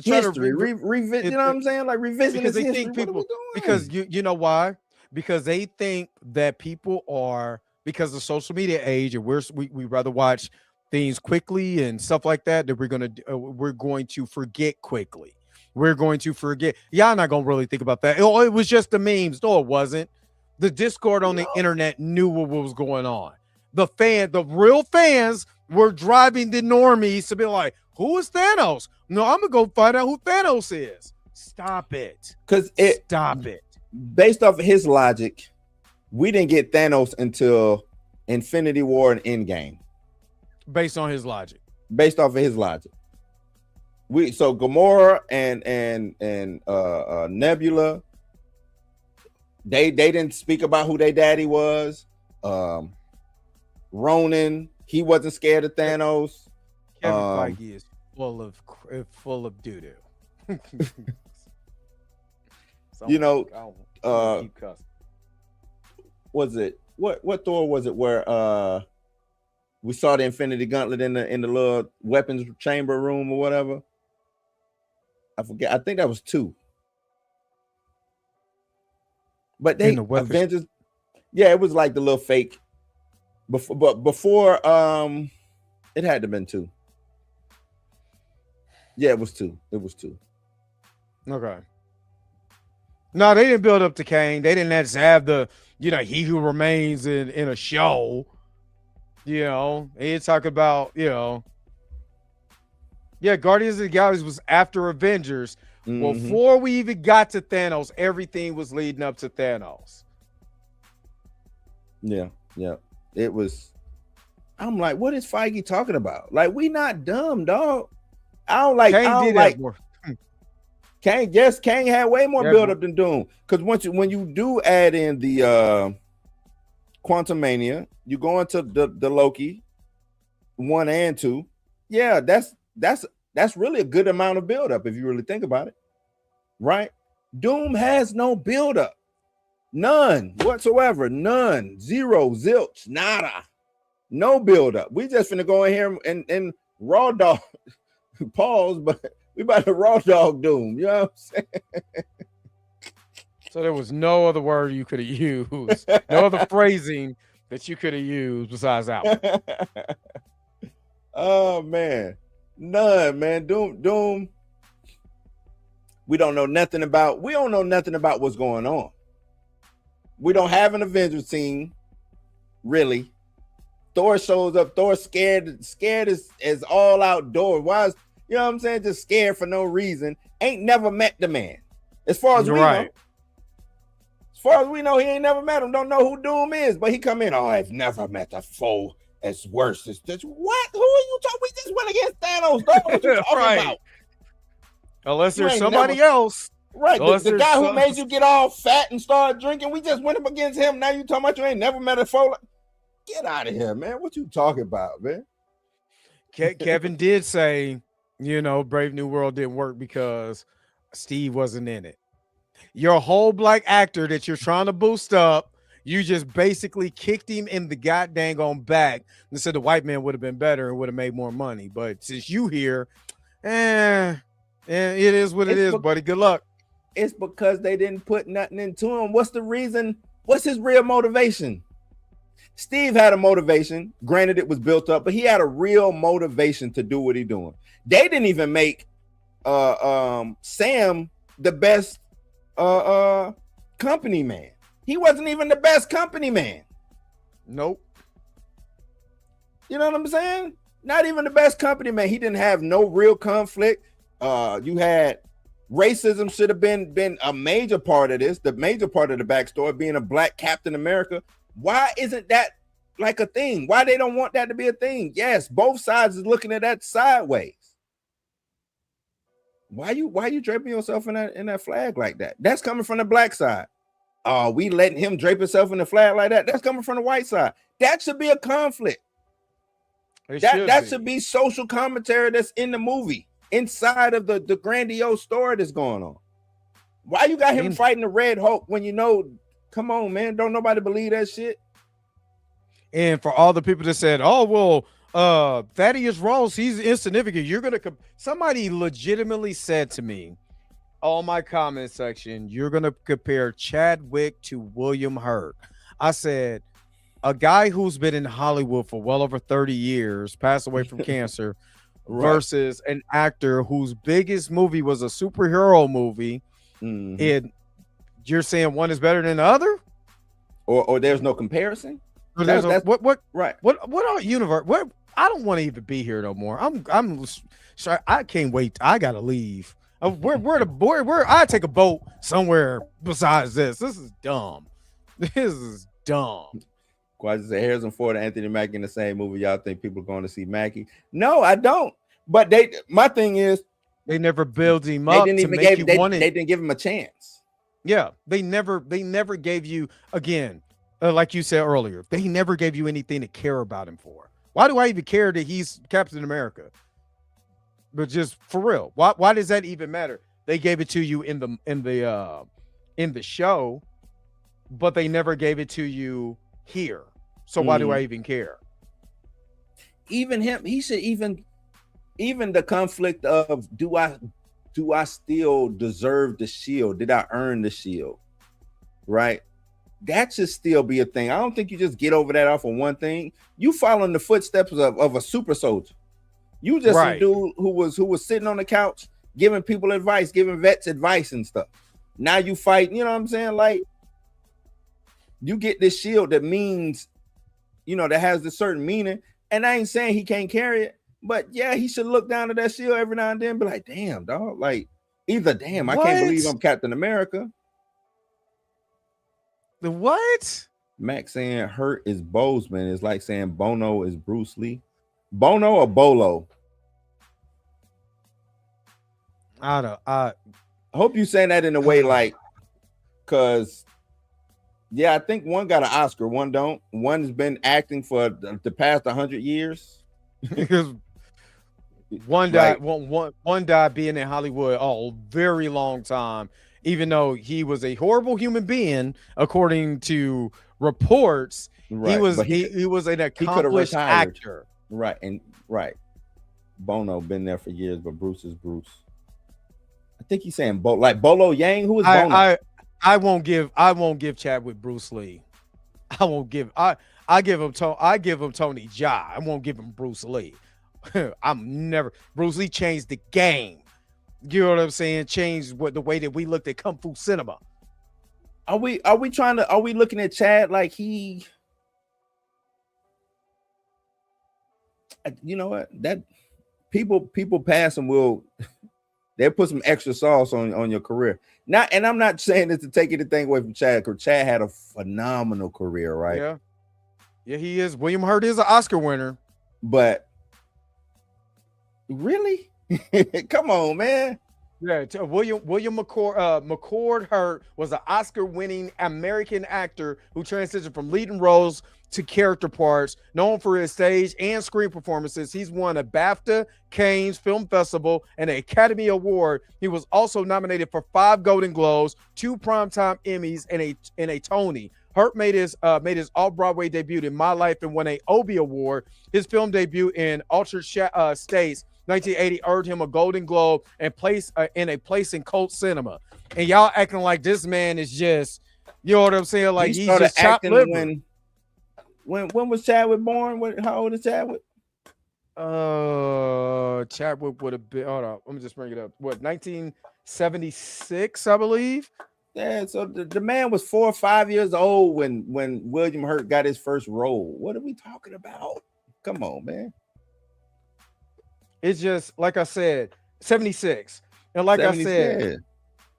Speaker 2: history? Revisit, you know what I'm saying? Like, revisiting
Speaker 1: because
Speaker 2: history.
Speaker 1: They think people, because you know why? Because they think that people are, because of social media age, and we rather watch things quickly and stuff like that, that we're going to forget quickly. We're going to forget. Y'all not gonna really think about that. Oh, it was just the memes. No, it wasn't. The Discord on the internet knew what was going on. The real fans were driving the normies to be like, who is Thanos? No, I'm gonna go find out who Thanos is. Stop it. Stop it.
Speaker 2: Based off of his logic, we didn't get Thanos until Infinity War and Endgame.
Speaker 1: Based on his logic.
Speaker 2: Based off of his logic. So Gamora and Nebula, they didn't speak about who their daddy was. Ronan, he wasn't scared of Thanos.
Speaker 1: Kevin Feige is full of doo doo.
Speaker 2: You know, was it what Thor was it where we saw the Infinity Gauntlet in the little weapons chamber room or whatever? I forget. I think that was 2. But they Avengers, yeah, it was like the little fake before it had to have been 2. Yeah, it was 2. It was 2.
Speaker 1: Okay. No, they didn't build up to Kang. They didn't just have the, He Who Remains in a show. They talk about, yeah, Guardians of the Galaxy was after Avengers. Before we even got to Thanos, everything was leading up to Thanos.
Speaker 2: Yeah. It was. I'm like, what is Feige talking about? Like, we not dumb, dog. I don't like. Kang had way more build up than Doom. Because when you do add in the Quantum Mania, you go into the Loki 1 and 2. Yeah, that's really a good amount of build up if you really think about it, right? Doom has no build up, none whatsoever, none, zero, zilch, nada, no build up. We just finna go in here and raw dog. Pause, but we about to raw dog Doom. You know what I'm saying?
Speaker 1: So there was no other word you could have used, no other phrasing that you could have used besides that one.
Speaker 2: Oh man, none, man. Doom. We don't know nothing about what's going on. We don't have an Avengers team, really. Thor shows up. Thor scared as all outdoors. Why is, you know what I'm saying? Just scared for no reason. Ain't never met the man. As far as we know. As far as we know, he ain't never met him. Don't know who Doom is, but he come in. Oh, I've never met a foe as worse as this. What? Who are you talking? We just went against Thanos. Dog. What you talking about?
Speaker 1: Unless there's somebody else.
Speaker 2: Right. The guy who made you get all fat and start drinking, we just went up against him. Now you talking about you ain't never met a foe. Get out of here, man. What you talking about, man?
Speaker 1: Kevin did say, Brave New World didn't work because Steve wasn't in it. Your whole black actor that you're trying to boost up, you just basically kicked him in the goddamn on back and said the white man would have been better and would have made more money. But since you here, it is what it is, buddy. Good luck.
Speaker 2: It's because they didn't put nothing into him. What's the reason? What's his real motivation? Steve had a motivation. Granted, it was built up, but he had a real motivation to do what he's doing. They didn't even make Sam the best company man. He wasn't even the best company man.
Speaker 1: Nope.
Speaker 2: You know what I'm saying? Not even the best company man. He didn't have no real conflict. You had racism should have been a major part of this. The major part of the backstory being a black Captain America. Why isn't that like a thing? Why they don't want that to be a thing? Yes, both sides is looking at that sideways. Why you draping yourself in that flag like that? That's coming from the black side. We letting him drape himself in the flag like that? That's coming from the white side. That should be a conflict. That should be social commentary that's in the movie, inside of the grandiose story that's going on. Why you got him fighting the Red Hulk when you know? Come on, man. Don't nobody believe that shit.
Speaker 1: And for all the people that said, oh, well, Thaddeus Ross, he's insignificant. You're going to somebody legitimately said to me on my comment section, you're going to compare Chadwick to William Hurt. I said, a guy who's been in Hollywood for well over 30 years, passed away from cancer, versus an actor whose biggest movie was a superhero movie. And you're saying one is better than the other,
Speaker 2: or there's no comparison.
Speaker 1: What are universe? What? I don't want to even be here no more. I'm sorry. I can't wait. I gotta leave. Where I take a boat somewhere besides this. This is dumb. This is dumb.
Speaker 2: Quasi said Harrison Ford and Anthony Mackie in the same movie. Y'all think people are going to see Mackie? No, I don't. But my thing is,
Speaker 1: they never build him up. They didn't
Speaker 2: give him a chance.
Speaker 1: Yeah, they never gave you again. like you said earlier, they never gave you anything to care about him for. Why do I even care that he's Captain America? But just for real, why does that even matter? They gave it to you in the show, but they never gave it to you here. So why do I even care?
Speaker 2: Even him, he should even the conflict of do I still deserve the shield? Did I earn the shield? Right? That should still be a thing. I don't think you just get over that off of one thing. You following the footsteps of a super soldier. You just a dude who was sitting on the couch giving people advice, giving vets advice and stuff. Now you fight, you know what I'm saying? Like, you get this shield that means, that has this certain meaning. And I ain't saying he can't carry it, but yeah, he should look down at that shield every now and then and be like, damn, dog. Like, either damn, I can't believe I'm Captain America.
Speaker 1: The what?
Speaker 2: Max saying Hurt is Bozeman is like saying Bono is Bruce Lee. Bono or Bolo?
Speaker 1: I
Speaker 2: hope you saying that in a way like, because I think one got an Oscar, one don't. One's been acting for the past 100 years.
Speaker 1: Because one died, one died being in Hollywood a very long time, even though he was a horrible human being, according to reports. Right. He was an accomplished actor.
Speaker 2: Right. Bono been there for years, but Bruce is Bruce. I think he's saying like Bolo Yang. Who is Bono?
Speaker 1: I won't give Chadwick Bruce Lee. I give him Tony Jaa. I won't give him Bruce Lee. Bruce Lee changed the game. You know what I'm saying? Changed the way that we looked at Kung Fu cinema.
Speaker 2: Are we looking at Chad like he, you know what, that people pass him will they'll put some extra sauce on your career. And I'm not saying this to take anything away from Chad, because Chad had a phenomenal career, right?
Speaker 1: Yeah, he is. William Hurt is an Oscar winner.
Speaker 2: But really? Come on, man.
Speaker 1: Yeah, William McCord Hurt was an Oscar-winning American actor who transitioned from leading roles to character parts, known for his stage and screen performances. He's won a BAFTA, Cannes Film Festival, and an Academy Award. He was also nominated for 5 Golden Globes, 2 Primetime Emmys, and a Tony. Hurt made his off-Broadway debut in My Life and won an Obie Award. His film debut in Altered States 1980 earned him a Golden Globe and in a place in cult cinema. And y'all acting like this man is just, you know what I'm saying? Like he's just chopped liver.
Speaker 2: When was Chadwick born? How old is Chadwick?
Speaker 1: Chadwick would have been. Hold on, let me just bring it up. What, 1976, I believe.
Speaker 2: Yeah, so the man was 4 or 5 years old when William Hurt got his first role. What are we talking about? Come on, man.
Speaker 1: It's just like I said, 76. And like 76.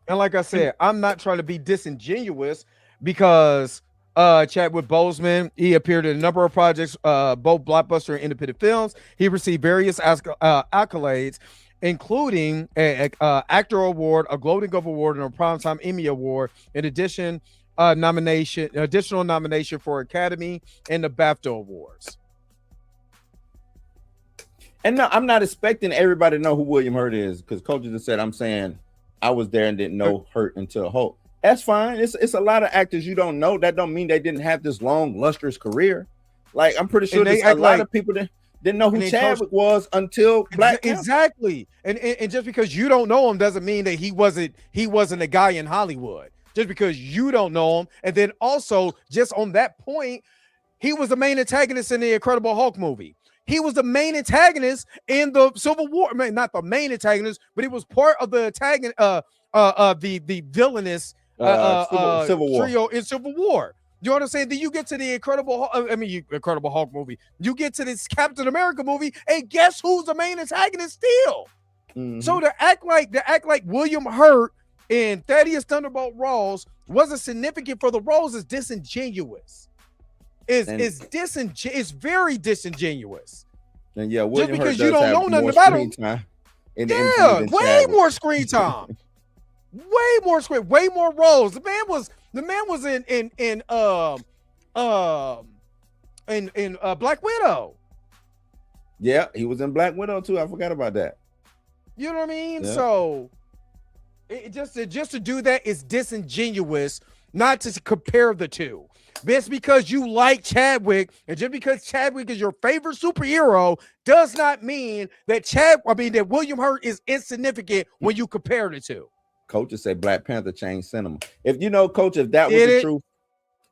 Speaker 1: I said, I'm not trying to be disingenuous, because Chadwick Boseman, he appeared in a number of projects, both blockbuster and independent films. He received various accolades, including an Actor Award, a Golden Globe Award, and a Primetime Emmy Award. In addition, additional nomination for Academy and the BAFTA Awards.
Speaker 2: And no, I'm not expecting everybody to know who William Hurt is, because Coach just said, I'm saying I was there and didn't know Hurt until Hulk. That's fine. It's a lot of actors you don't know. That don't mean they didn't have this long, lustrous career. Like, I'm pretty sure there's a lot of people that didn't know who Chadwick was until Black Panther.
Speaker 1: Exactly. And just because you don't know him doesn't mean that he wasn't a guy in Hollywood. Just because you don't know him. And then also, just on that point, he was the main antagonist in the Incredible Hulk movie. He was the main antagonist in the Civil War. I mean, not the main antagonist, but he was part of the antagonist, the villainous
Speaker 2: Civil War
Speaker 1: trio in Civil War. You know what I'm saying? Then you get to the Incredible Hulk movie. You get to this Captain America movie, and guess who's the main antagonist still? Mm-hmm. So to act like William Hurt in Thaddeus Thunderbolt Ross wasn't significant for the roles is disingenuous. It's very disingenuous.
Speaker 2: And yeah,
Speaker 1: William just because Hurt you don't know nothing about him. Way more screen time. Way more roles. The man was in in Black Widow.
Speaker 2: Yeah, he was in Black Widow too. I forgot about that.
Speaker 1: You know what I mean?
Speaker 2: Yeah.
Speaker 1: So just to do that is disingenuous, not to compare the two. Just because you like Chadwick, and just because Chadwick is your favorite superhero, does not mean that that William Hurt is insignificant when you compare the two.
Speaker 2: Coaches say Black Panther changed cinema. If you know, Coach, if that was the truth,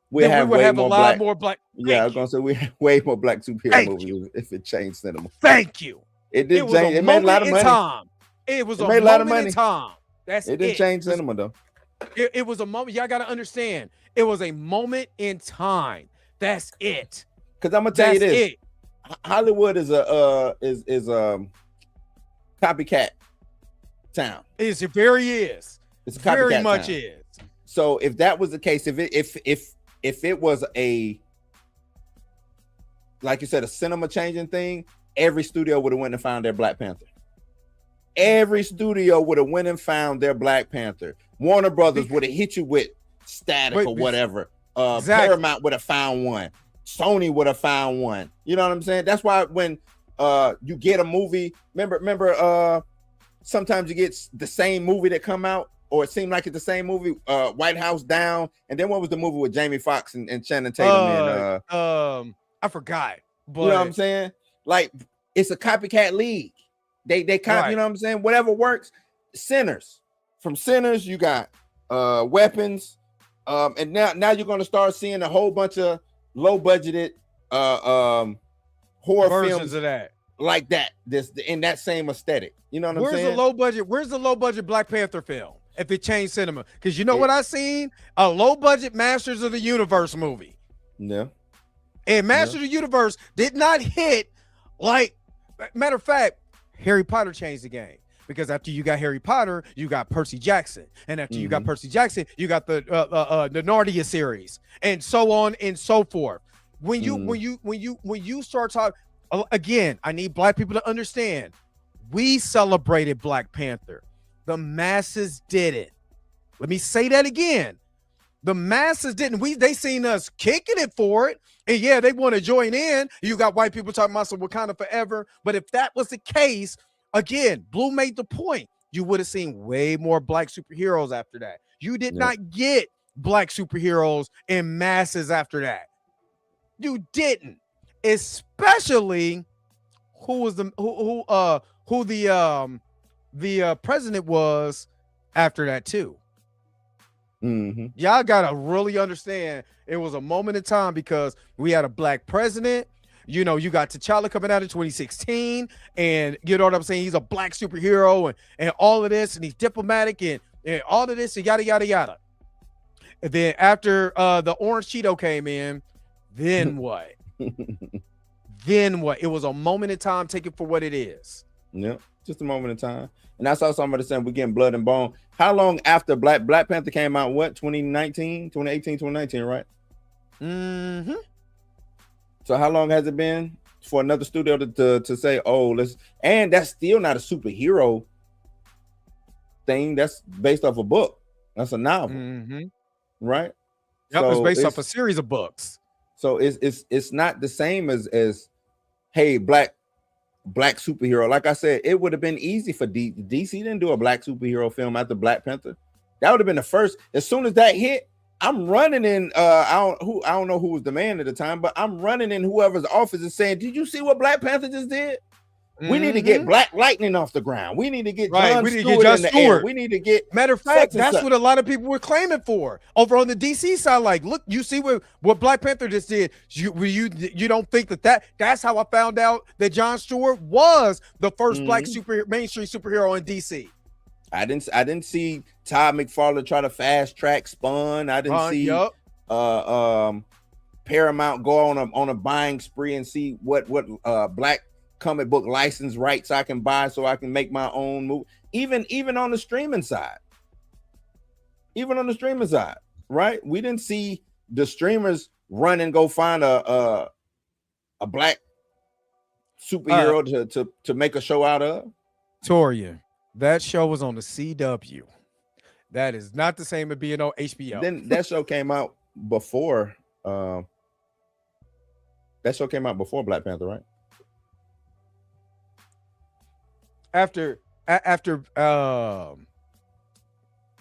Speaker 2: we would have a lot more black. Yeah, I was gonna say we have way more black superhero movies if it changed cinema.
Speaker 1: Thank you.
Speaker 2: It did change. It made a lot of money.
Speaker 1: It was a moment in time. That's
Speaker 2: it. Didn't change cinema though.
Speaker 1: It was a moment. Y'all got to understand. It was a moment in time. That's it.
Speaker 2: Because I'm gonna tell you this: Hollywood is a copycat town.
Speaker 1: It very is.
Speaker 2: It's a copycat
Speaker 1: very much
Speaker 2: town.
Speaker 1: is.
Speaker 2: So if that was the case, if it was a, like you said, a cinema changing thing, every studio would have went and found their Black Panther. Every studio would have went and found their Black Panther. Warner Brothers would have hit you with Static or whatever.
Speaker 1: Exactly.
Speaker 2: Paramount would have found one. Sony would have found one. You know what I'm saying? That's why when you get a movie, remember sometimes you get the same movie that come out, or it seemed like it's the same movie, White House Down, and then what was the movie with Jamie Foxx and Channing Tatum?
Speaker 1: I forgot. But
Speaker 2: you know what I'm saying? Like, it's a copycat league. They copy, you know what I'm saying? Whatever works. Sinners. From Sinners, you got Weapons. And now you're gonna start seeing a whole bunch of low budgeted horror
Speaker 1: versions
Speaker 2: films
Speaker 1: of that.
Speaker 2: Like that. This in that same aesthetic. You know what I'm saying?
Speaker 1: Where's the low budget Black Panther film? If it changed cinema. Because you know what I seen? A low budget Masters of the Universe movie.
Speaker 2: Yeah.
Speaker 1: And Masters of the Universe did not hit like, matter of fact, Harry Potter changed the game. Because after you got Harry Potter, you got Percy Jackson, and after you got Percy Jackson, you got the Narnia series, and so on and so forth. When you start talking again, I need Black people to understand. We celebrated Black Panther. The masses didn't. Let me say that again. The masses didn't. They seen us kicking it for it, and yeah, they want to join in. You got white people talking about some Wakanda forever, but if that was the case. Again, Blue made the point. You would have seen way more Black superheroes after that. You did not get Black superheroes in masses after that. You didn't. Especially who the president was after that too. Y'all gotta really understand it was a moment in time because we had a Black president. You know, you got T'Challa coming out in 2016, and you know what I'm saying? He's a Black superhero and all of this, and he's diplomatic and all of this, and yada, yada, yada. And then after the Orange Cheeto came in, then what? Then what? It was a moment in time. Take it for what it is.
Speaker 2: Yeah, just a moment in time. And I saw somebody saying we're getting blood and bone. How long after Black Panther came out? What, 2018, 2019, right? So how long has it been for another studio to say, oh, let's, and that's still not a superhero thing. That's based off a book. That's a novel, right?
Speaker 1: Yep, so it's based off a series of books.
Speaker 2: So it's not the same as hey, black superhero. Like I said, it would have been easy for DC didn't do a Black superhero film after Black Panther. That would have been the first. As soon as that hit, I'm running in. I don't know who was the man at the time, but I'm running in whoever's office and saying, "Did you see what Black Panther just did? We need to get Black Lightning off the ground. We need to get John Stewart in the air. We need to get."
Speaker 1: Matter of fact, that's what a lot of people were claiming for over on the DC side. Like, look, you see what Black Panther just did. You don't think that's how I found out that John Stewart was the first Black mainstream superhero in DC.
Speaker 2: I didn't see Todd McFarlane try to fast track Spawn. I didn't see Paramount go on a buying spree and see what Black comic book license rights I can buy so I can make my own movie. Even on the streaming side. Right? We didn't see the streamers run and go find a Black superhero to make a show out of.
Speaker 1: Torian. That show was on the CW. That is not the same as being on HBO.
Speaker 2: Then that show came out before That show came out before Black Panther, right?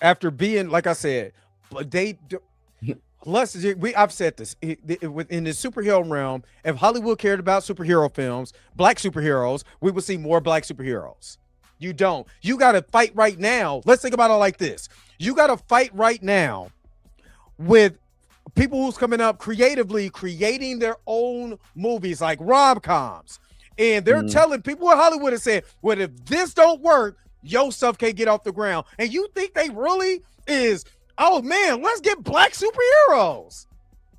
Speaker 1: After being, like I said, but I've said this in the superhero realm. If Hollywood cared about superhero films, black superheroes, we would see more black superheroes. You don't. You got to fight right now. Let's think about it like this. You got to fight right now with people who's coming up creatively, creating their own movies like rom-coms. And they're telling people in Hollywood and saying, well, if this don't work, your stuff can't get off the ground. And you think they really is, oh man, let's get black superheroes.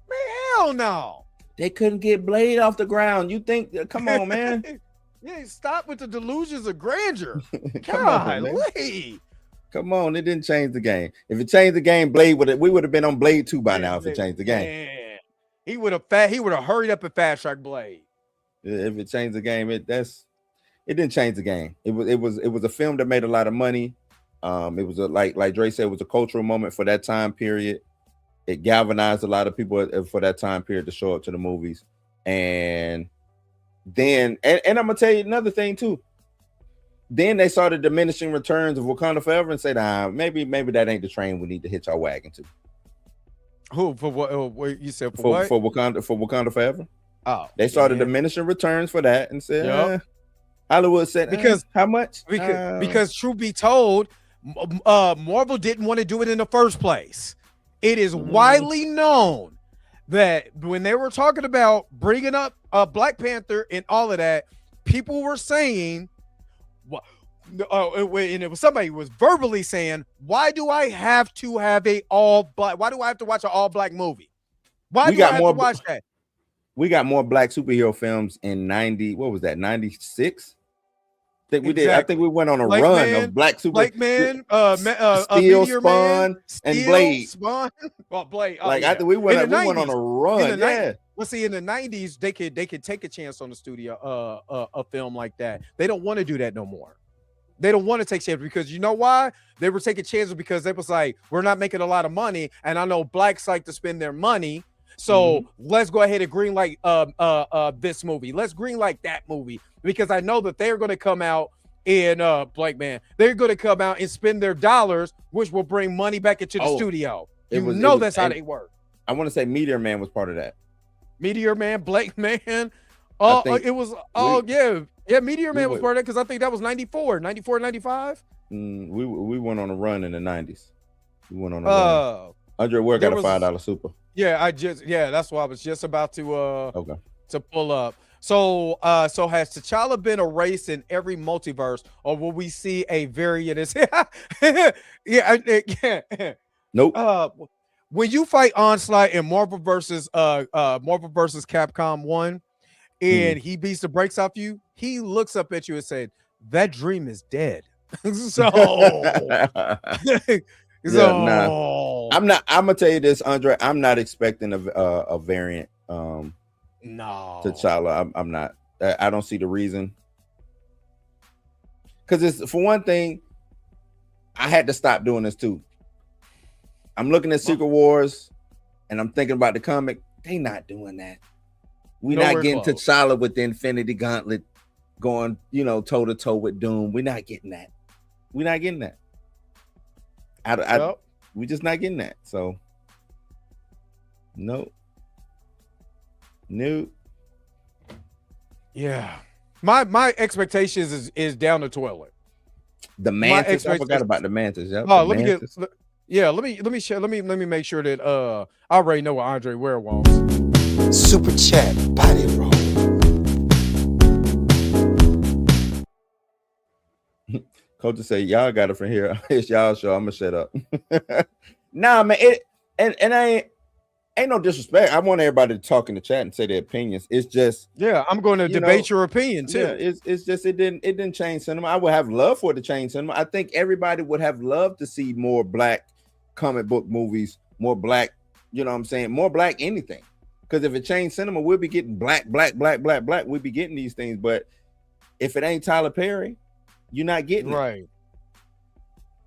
Speaker 1: Man, hell no.
Speaker 2: They couldn't get Blade off the ground. You think, come on, man.
Speaker 1: Yeah, stop with the delusions of grandeur.
Speaker 2: Come on, man.
Speaker 1: Golly.
Speaker 2: Come on, it didn't change the game. If it changed the game, we would have been on Blade 2 by now if it changed the game.
Speaker 1: Man. He would have hurried up and fast track Blade.
Speaker 2: If it changed the game, it didn't change the game. It was a film that made a lot of money. It was like Dre said, it was a cultural moment for that time period. It galvanized a lot of people for that time period to show up to the movies. And then and I'm gonna tell you another thing too. Then they saw the diminishing returns of Wakanda Forever and said, maybe that ain't the train we need to hitch our wagon to.
Speaker 1: Who for what you said
Speaker 2: for
Speaker 1: what?
Speaker 2: Wakanda Forever?
Speaker 1: Oh,
Speaker 2: they saw the diminishing returns for that and said, Hollywood said, because how much?
Speaker 1: Because truth be told, Marvel didn't want to do it in the first place. It is widely known that when they were talking about bringing up Black Panther and all of that, people were saying, and it was somebody who was verbally saying, why do I have to have why do I have to watch an all black movie? Why do I have to watch that?
Speaker 2: We got more black superhero films in 96. I think we did. I think we went on a run of black super.
Speaker 1: Black Man,
Speaker 2: Steel, Spawn, and Blade.
Speaker 1: Spawn, well, Blade.
Speaker 2: I think we went on a run.
Speaker 1: Well, see, in the 90s, they could take a chance on the studio, a film like that. They don't want to do that no more. They don't want to take chances because you know why? They were taking chances because they was like, we're not making a lot of money, and I know blacks like to spend their money. So let's go ahead and greenlight this movie. Let's greenlight that movie because I know that they're going to come out in Black Man. They're going to come out and spend their dollars, which will bring money back into the studio. That's how they work.
Speaker 2: I want to say Meteor Man was part of that.
Speaker 1: Meteor Man, Black Man. Meteor Man was part of that because I think that was 94, 95.
Speaker 2: We went on a run in the 90s. We went on a run. Andre Ware got a $5 super.
Speaker 1: Yeah, that's what I was just about to to pull up. So has T'Challa been erased in every multiverse, or will we see a variant? Nope. When you fight Onslaught in Marvel versus Capcom 1, and he beats the brakes off you, he looks up at you and said, "That dream is dead."
Speaker 2: Nah. I'm gonna tell you this, Andre. I'm not expecting a variant. No, T'Challa. I'm not. I don't see the reason. Because it's, for one thing, I had to stop doing this too. I'm looking at Secret Wars, and I'm thinking about the comic. They not doing that. We're not getting T'Challa with the Infinity Gauntlet going, toe to toe with Doom. We're not getting that. We're not getting that. We're just not getting that. So, no.
Speaker 1: Yeah. My expectations is down the toilet.
Speaker 2: The Mantis. I forgot about the Mantis. Yep.
Speaker 1: Oh, let me make sure that I already know what Andre Ware wants.
Speaker 8: Super chat body roll.
Speaker 2: Coach say y'all got it from here. It's y'all show. I'm gonna shut up. Nah, man. I ain't no disrespect. I want everybody to talk in the chat and say their opinions. It's just
Speaker 1: I'm going to debate your opinion too.
Speaker 2: Yeah, it's just it didn't change cinema. I would have loved for it to change cinema. I think everybody would have loved to see more black comic book movies, more black. You know what I'm saying? More black anything. Because if it changed cinema, we'll be getting black. We'll be getting these things. But if it ain't Tyler Perry, you're not getting it.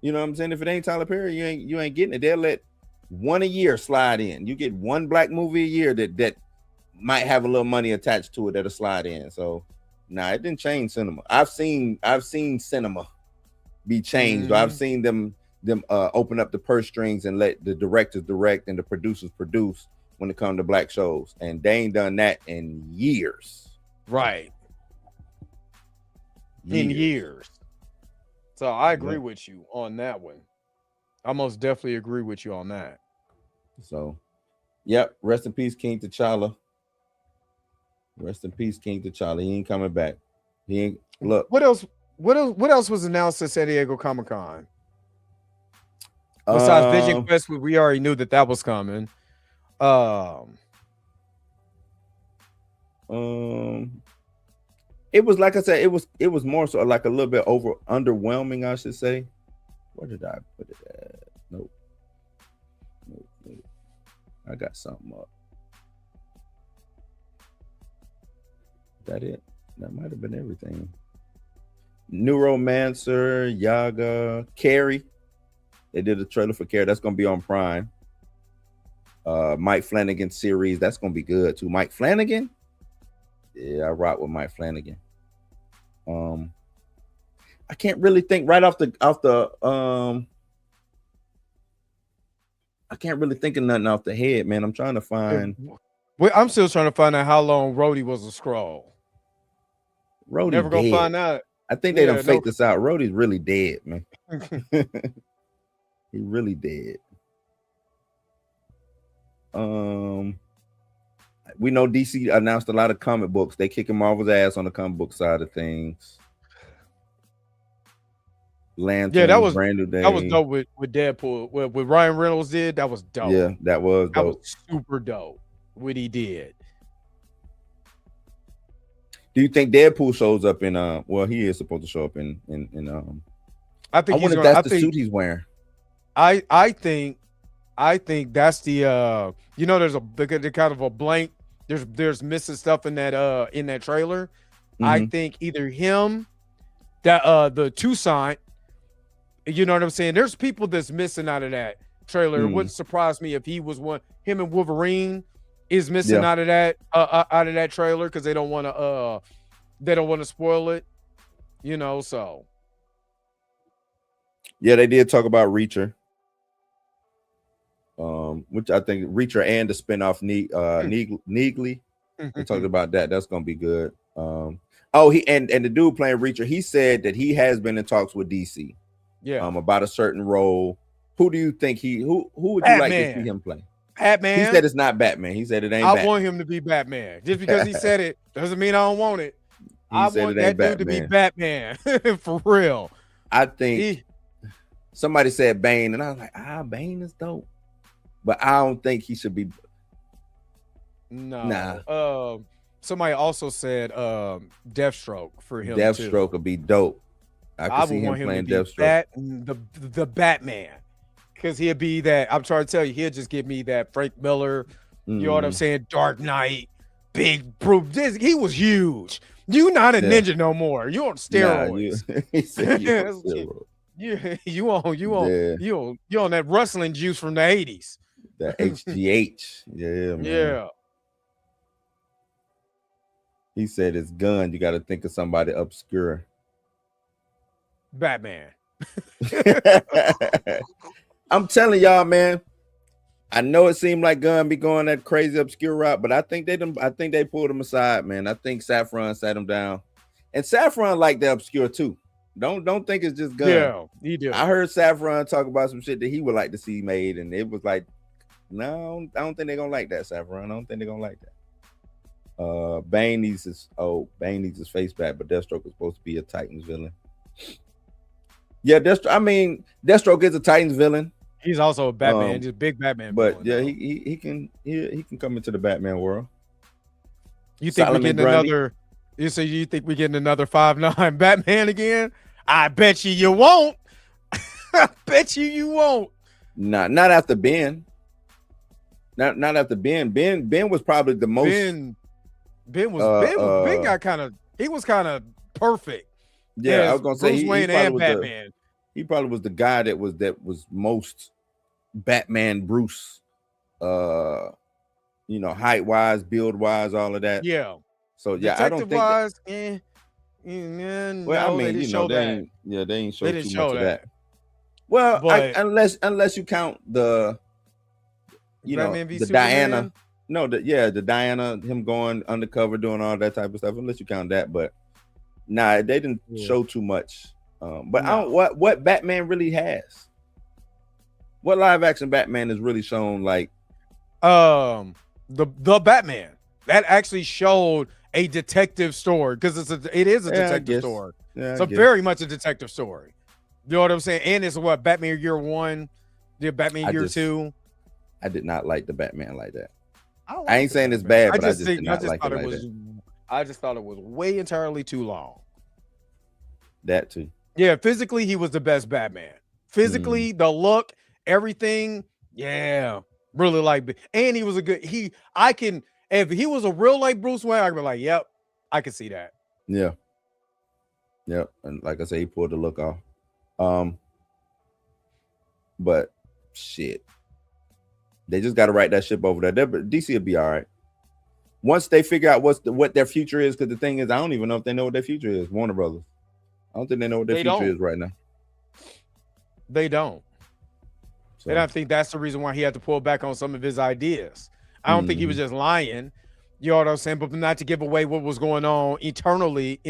Speaker 2: You know what I'm saying? If it ain't Tyler Perry, you ain't getting it. They'll let one a year slide in. You get one black movie a year that might have a little money attached to it that'll slide in. So nah, it didn't change cinema. I've seen cinema be changed. I've seen them open up the purse strings and let the directors direct and the producers produce when it comes to black shows, and they ain't done that in years.
Speaker 1: Right. In years. So I agree with you on that one. I most definitely agree with you on that.
Speaker 2: So, yep. Rest in peace, King T'Challa. Rest in peace, King T'Challa. He ain't coming back. He ain't. Look.
Speaker 1: What else was announced at San Diego Comic-Con? Besides Vision Quest, we already knew that was coming.
Speaker 2: It was like I said, it was more so like a little bit underwhelming, I should say. Where did I put it at? Nope. I got something up. That it? That might have been everything. Neuromancer, Yaga, Carrie. They did a trailer for Carrie. That's gonna be on Prime. Mike Flanagan series. That's gonna be good too. Mike Flanagan. Yeah, I rock with Mike Flanagan. I can't really think right off the I can't really think of nothing off the head, man. I'm trying to find.
Speaker 1: Well, I'm still trying to find out how long Rhodey was a Skrull.
Speaker 2: Rhodey
Speaker 1: never gonna
Speaker 2: dead.
Speaker 1: find out.
Speaker 2: I think they done faked this out. Rhodey's really dead, man. He really dead. We know DC announced a lot of comic books. They kicking Marvel's ass on the comic book side of things. Lantern,
Speaker 1: that was
Speaker 2: Brand New Day.
Speaker 1: That was dope with Deadpool. What Ryan Reynolds did, that was dope.
Speaker 2: Yeah, that was dope.
Speaker 1: That was super dope. What he did.
Speaker 2: Do you think Deadpool shows up in well, he is supposed to show up in
Speaker 1: I think
Speaker 2: I wonder if that's the suit he's wearing.
Speaker 1: I think that's the there's a kind of a blank. There's missing stuff in that trailer. I think either him, that the Toussaint, you know what I'm saying? There's people that's missing out of that trailer. It wouldn't surprise me if he was one. Him and Wolverine is missing out of that trailer because they don't want to spoil it. So
Speaker 2: yeah, they did talk about Reacher. Which I think Reacher and the spinoff Neegly. They talked about that. That's gonna be good. He and the dude playing Reacher, he said that he has been in talks with DC.
Speaker 1: Yeah.
Speaker 2: About a certain role. Who do you think who would you like to see him play?
Speaker 1: Batman.
Speaker 2: He said it's not Batman. He said it ain't Batman.
Speaker 1: I want him to be Batman. Just because he said it doesn't mean I don't want it. I want that dude to be Batman. For real.
Speaker 2: I think somebody said Bane, and I was like, Bane is dope. But I don't think he should be.
Speaker 1: No.
Speaker 2: Nah.
Speaker 1: Somebody also said Deathstroke for him.
Speaker 2: Deathstroke would be dope. I can see him playing Deathstroke.
Speaker 1: The Batman. Because he'd be that. I'm trying to tell you, he'll just give me that Frank Miller. You know what I'm saying? Dark Knight, big brute. He was huge. You not a ninja no more. You on steroids.
Speaker 2: He said you on steroids.
Speaker 1: You on that wrestling juice from the 80s.
Speaker 2: That HGH. Yeah, man.
Speaker 1: Yeah.
Speaker 2: He said it's gun. You got to think of somebody obscure.
Speaker 1: Batman.
Speaker 2: I'm telling y'all, man. I know it seemed like Gunn be going that crazy obscure route, but I think they pulled him aside, man. I think Saffron sat him down, and Saffron liked the obscure too. Don't think it's just Gunn.
Speaker 1: Yeah, he did.
Speaker 2: I heard Saffron talk about some shit that he would like to see made, and it was like, no, I don't think they're gonna like that, Saffron. I don't think they're gonna like that. Bane needs his face back, but Deathstroke is supposed to be a Titans villain. Yeah, Deathstroke is a Titans villain.
Speaker 1: He's also a Batman, just big Batman.
Speaker 2: But villain, he can come into the Batman world.
Speaker 1: You think we're getting another? You think we're getting another 5'9" Batman again? I bet you won't. I bet you won't.
Speaker 2: Not after Ben. Not after Ben. Ben was probably the most. Ben
Speaker 1: got kind of. He was kind of perfect.
Speaker 2: Yeah, I was gonna say
Speaker 1: Bruce Wayne and Batman.
Speaker 2: He probably was the guy that was most Batman Bruce you know, height wise, build wise, all of that.
Speaker 1: Yeah.
Speaker 2: So yeah, I don't
Speaker 1: Detective
Speaker 2: think.
Speaker 1: wise,
Speaker 2: Well, I
Speaker 1: no, they
Speaker 2: mean,
Speaker 1: didn't
Speaker 2: you know,
Speaker 1: show that.
Speaker 2: they ain't show
Speaker 1: They didn't
Speaker 2: too much
Speaker 1: show
Speaker 2: of that.
Speaker 1: that.
Speaker 2: Well,
Speaker 1: But
Speaker 2: unless you count the, you know,
Speaker 1: Batman v
Speaker 2: the
Speaker 1: Superman.
Speaker 2: Diana. No, the Diana, him going undercover, doing all that type of stuff. Unless you count that, but nah, they didn't show too much. But I don't what Batman really has. What live action Batman is really shown like
Speaker 1: the Batman that actually showed a detective story because it is a detective story.
Speaker 2: Yeah,
Speaker 1: so very much a detective story. You know what I'm saying? And it's what Batman Year 1, the Batman Year 2.
Speaker 2: I did not like the Batman like that.
Speaker 1: I
Speaker 2: ain't saying it's bad, but I just did not like it like that.
Speaker 1: I just thought it was way entirely too long.
Speaker 2: That too.
Speaker 1: Yeah, physically he was the best Batman. Physically, the look, everything, yeah, really like. And he was a good. If he was a real like Bruce Wayne, I'd be like, yep, I can see that.
Speaker 2: Yeah. Yep, and like I say, he pulled the look off. But shit, they just got to write that ship over there. DC will be all right once they figure out what their future is. Because the thing is, I don't even know if they know what their future is. Warner Brothers, I don't think they know what their future is right now.
Speaker 1: They don't. So. And I think that's the reason why he had to pull back on some of his ideas. I don't think he was just lying. You know what I'm saying? But not to give away what was going on internally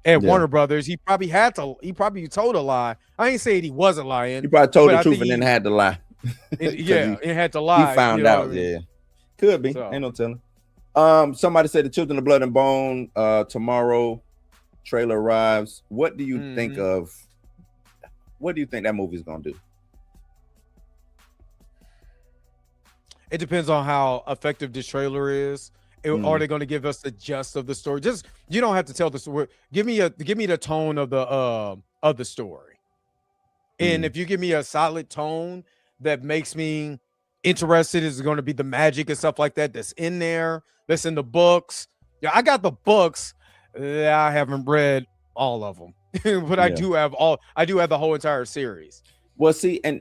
Speaker 1: at Warner Brothers. He probably told a lie. I ain't saying he wasn't lying.
Speaker 2: He probably told the truth and then had to lie.
Speaker 1: It had to lie.
Speaker 2: He found out. Yeah. Could be. So. Ain't no telling. Somebody said the Children of Blood and Bone tomorrow trailer arrives. What do you think of? What do you think that movie's gonna do?
Speaker 1: It depends on how effective this trailer is. Are they going to give us the gist of the story? Just you don't have to tell the story. Give me the tone of the story. And if you give me a solid tone that makes me interested, is going to be the magic and stuff like that that's in there, that's in the books. Yeah, I got the books. I haven't read all of them, but I do have the whole entire series.
Speaker 2: Well, see, and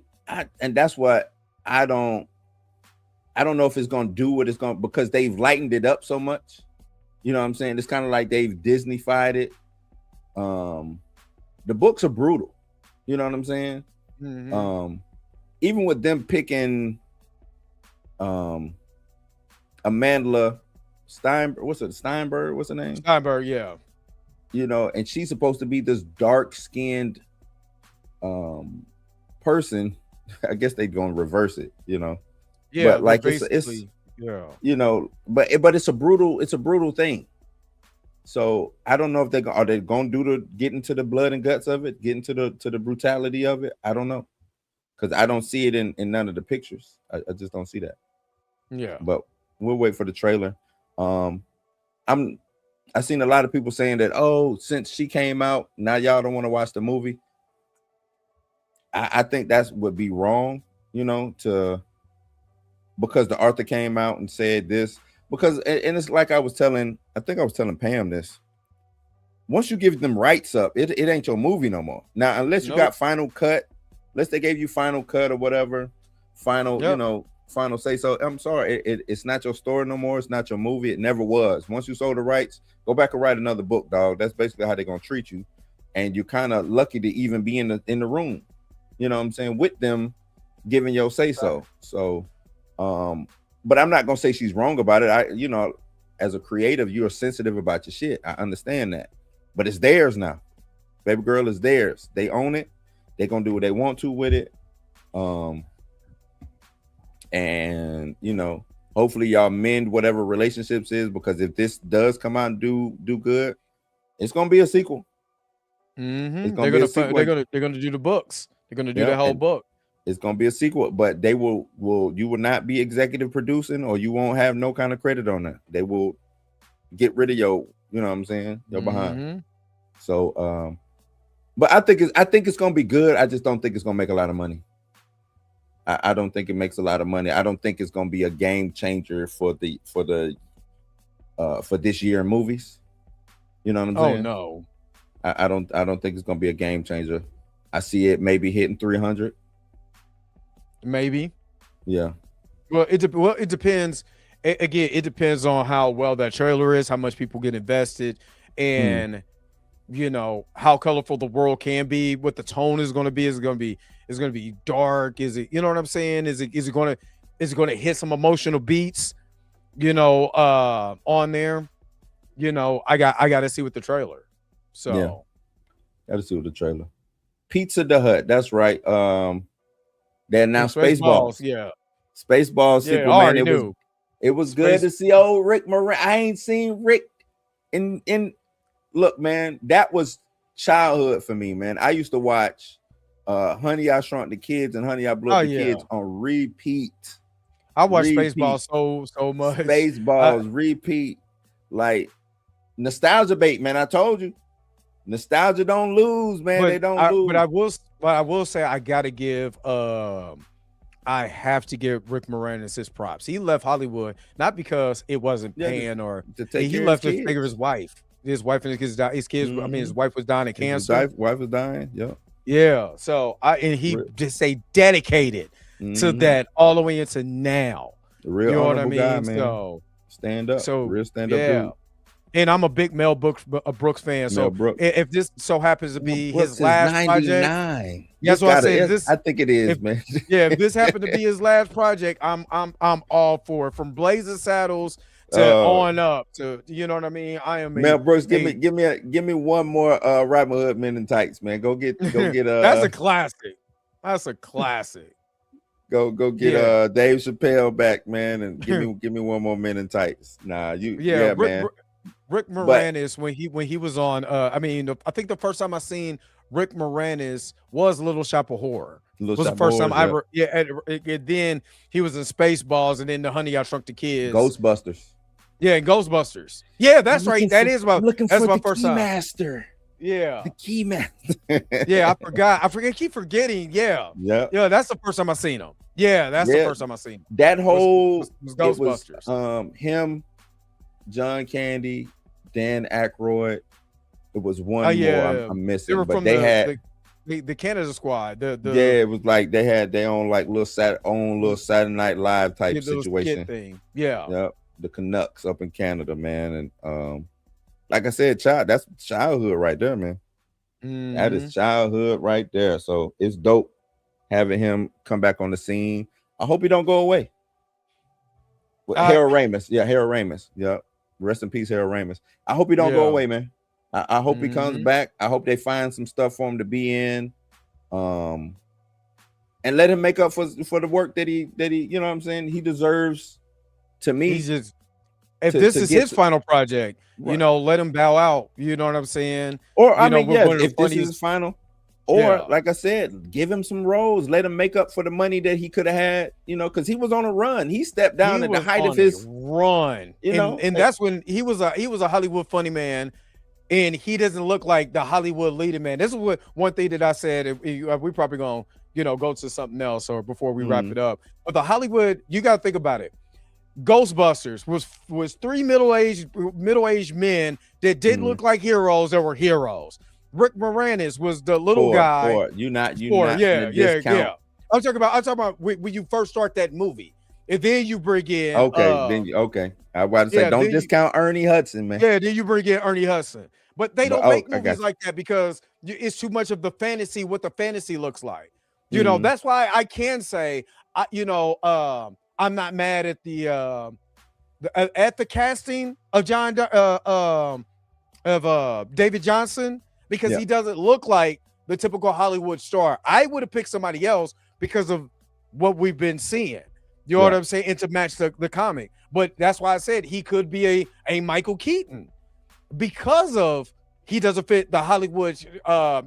Speaker 2: that's what I don't know if it's going to do what it's going to, because they've lightened it up so much. You know what I'm saying? It's kind of like they've Disney-fied it. The books are brutal. You know what I'm saying? Even with them picking Amanda Steinberg, Steinberg? What's her name?
Speaker 1: Steinberg, yeah.
Speaker 2: You know, and she's supposed to be this dark-skinned person. I guess they're going to reverse it, you know.
Speaker 1: Yeah,
Speaker 2: but like it's you know, but it's a brutal thing. So I don't know if they going to get into the blood and guts of it, get into the brutality of it. I don't know, because I don't see it in none of the pictures. I just don't see that.
Speaker 1: Yeah,
Speaker 2: but we'll wait for the trailer. I seen a lot of people saying that, since she came out, now y'all don't want to watch the movie. I think that would be wrong, you know, because the author came out and said this, and it's like I think I was telling Pam this. Once you give them rights up, it ain't your movie no more. Now, unless you got final cut, unless they gave you final cut or whatever, you know, final say so. I'm sorry, it's not your story no more. It's not your movie. It never was. Once you sold the rights, go back and write another book, dog. That's basically how they're gonna treat you. And you're kind of lucky to even be in the room. You know what I'm saying, with them giving your say so. So. But I'm not gonna say she's wrong about it. You know, as a creative, you're sensitive about your shit. I understand that, but it's theirs now. Baby girl is theirs. They own it. They're gonna do what they want to with it. And you know, hopefully y'all mend whatever relationships is, because if this does come out and do good, it's gonna be a sequel.
Speaker 1: They're gonna do the books. They're gonna do the whole book.
Speaker 2: It's gonna be a sequel, but they you will not be executive producing, or you won't have no kind of credit on that. They will get rid of your, you know what I'm saying, your behind. So but I think it's gonna be good. I just don't think it's gonna make a lot of money. I don't think it makes a lot of money. I don't think it's gonna be a game changer for this year in movies. You know what I'm saying?
Speaker 1: Oh no.
Speaker 2: I don't think it's gonna be a game changer. I see it maybe hitting 300.
Speaker 1: Maybe.
Speaker 2: Yeah.
Speaker 1: Well, it depends. again, it depends on how well that trailer is, how much people get invested, and how colorful the world can be, what the tone is going to be. Is it going to be dark? Is it, you know what I'm saying? Is it going to hit some emotional beats, on there? I got to see with the trailer. So
Speaker 2: yeah, gotta see with the trailer. Pizza the Hut, that's right. They announced Spaceballs.
Speaker 1: Yeah.
Speaker 2: Spaceballs
Speaker 1: Yeah,
Speaker 2: sequel,
Speaker 1: I
Speaker 2: man.
Speaker 1: already knew.
Speaker 2: It was good to see old Rick Moran. I ain't seen Rick in look, man, that was childhood for me, man. I used to watch Honey, I Shrunk the Kids and Honey, I Blew Up the Kids on repeat.
Speaker 1: I watched Spaceballs so much.
Speaker 2: Spaceballs repeat. Like nostalgia bait, man. I told you. Nostalgia don't lose, man. They don't lose.
Speaker 1: But I will say I gotta give I have to give Rick Moranis his props. He left Hollywood not because it wasn't paying or he left to figure his wife. His wife and his kids died. His kids, I mean, his wife was dying of cancer.
Speaker 2: His wife was dying. Yeah.
Speaker 1: Yeah. So he just say dedicated to that all the way into now.
Speaker 2: The real,
Speaker 1: you know what I mean?
Speaker 2: Guy, man.
Speaker 1: So
Speaker 2: stand up.
Speaker 1: So
Speaker 2: real stand up. Dude.
Speaker 1: And I'm a big Mel Brooks fan. So if this so happens to be his last project, that's what I said.
Speaker 2: I think it is, man.
Speaker 1: If this happened to be his last project, I'm all for it. From Blazing Saddles to on up to, you know what I mean. I am
Speaker 2: Mel Brooks. Give me one more Robin Hood Men in Tights, man. Go get
Speaker 1: that's a classic. That's a classic.
Speaker 2: Go get Dave Chappelle back, man, and give me one more Men in Tights. Nah, man.
Speaker 1: Rick Moranis, when he was on, I think the first time I seen Rick Moranis was Little Shop of Horror. Was the first time I ever, and then he was in Spaceballs, and then the Honey, I Shrunk the Kids,
Speaker 2: Ghostbusters.
Speaker 1: Yeah, Ghostbusters. Yeah, that's right. That is my first time.
Speaker 2: Master.
Speaker 1: Yeah,
Speaker 2: the key master.
Speaker 1: Yeah, I forgot. I keep forgetting. Yeah, that's the first time I seen him. Yeah, that's the first time I seen him.
Speaker 2: That whole
Speaker 1: was Ghostbusters.
Speaker 2: Him, John Candy, Dan Aykroyd. It was one more I'm missing.
Speaker 1: They were from the Canada Squad.
Speaker 2: It was like they had their own like little Saturday Night Live type situation
Speaker 1: thing. Yeah.
Speaker 2: The Canucks up in Canada, man, and like I said, that's childhood right there, man. Mm-hmm. That is childhood right there. So it's dope having him come back on the scene. I hope he don't go away. Harold Ramis, Harold Ramis, rest in peace, Harold Ramis. I hope he don't go away, man. I hope he comes back. I hope they find some stuff for him to be in, and let him make up for the work that he you know what I'm saying, he deserves. To me,
Speaker 1: if this is his final project, let him bow out. You know what I'm saying?
Speaker 2: Or if this is his final, or like I said, give him some roles. Let him make up for the money that he could have had. Because he was on a run. He stepped down at the height of his
Speaker 1: run. And that's when he was a Hollywood funny man, and he doesn't look like the Hollywood leading man. This is one thing that I said. We probably gonna go to something else or before we wrap it up. But the Hollywood, you got to think about it. Ghostbusters was three middle-aged men that didn't look like heroes that were heroes. Rick Moranis was the little guy. I'm talking about when you first start that movie, and then you bring in
Speaker 2: I was about to say don't discount Ernie Hudson, man.
Speaker 1: Yeah, then you bring in Ernie Hudson, but they don't make movies like that because it's too much of the fantasy. What the fantasy looks like, that's why I can say, I'm not mad at the casting of David Johnson because he doesn't look like the typical Hollywood star. I would have picked somebody else because of what we've been seeing. You know what I'm saying? And to match the comic. But that's why I said he could be a Michael Keaton because of he doesn't fit the Hollywood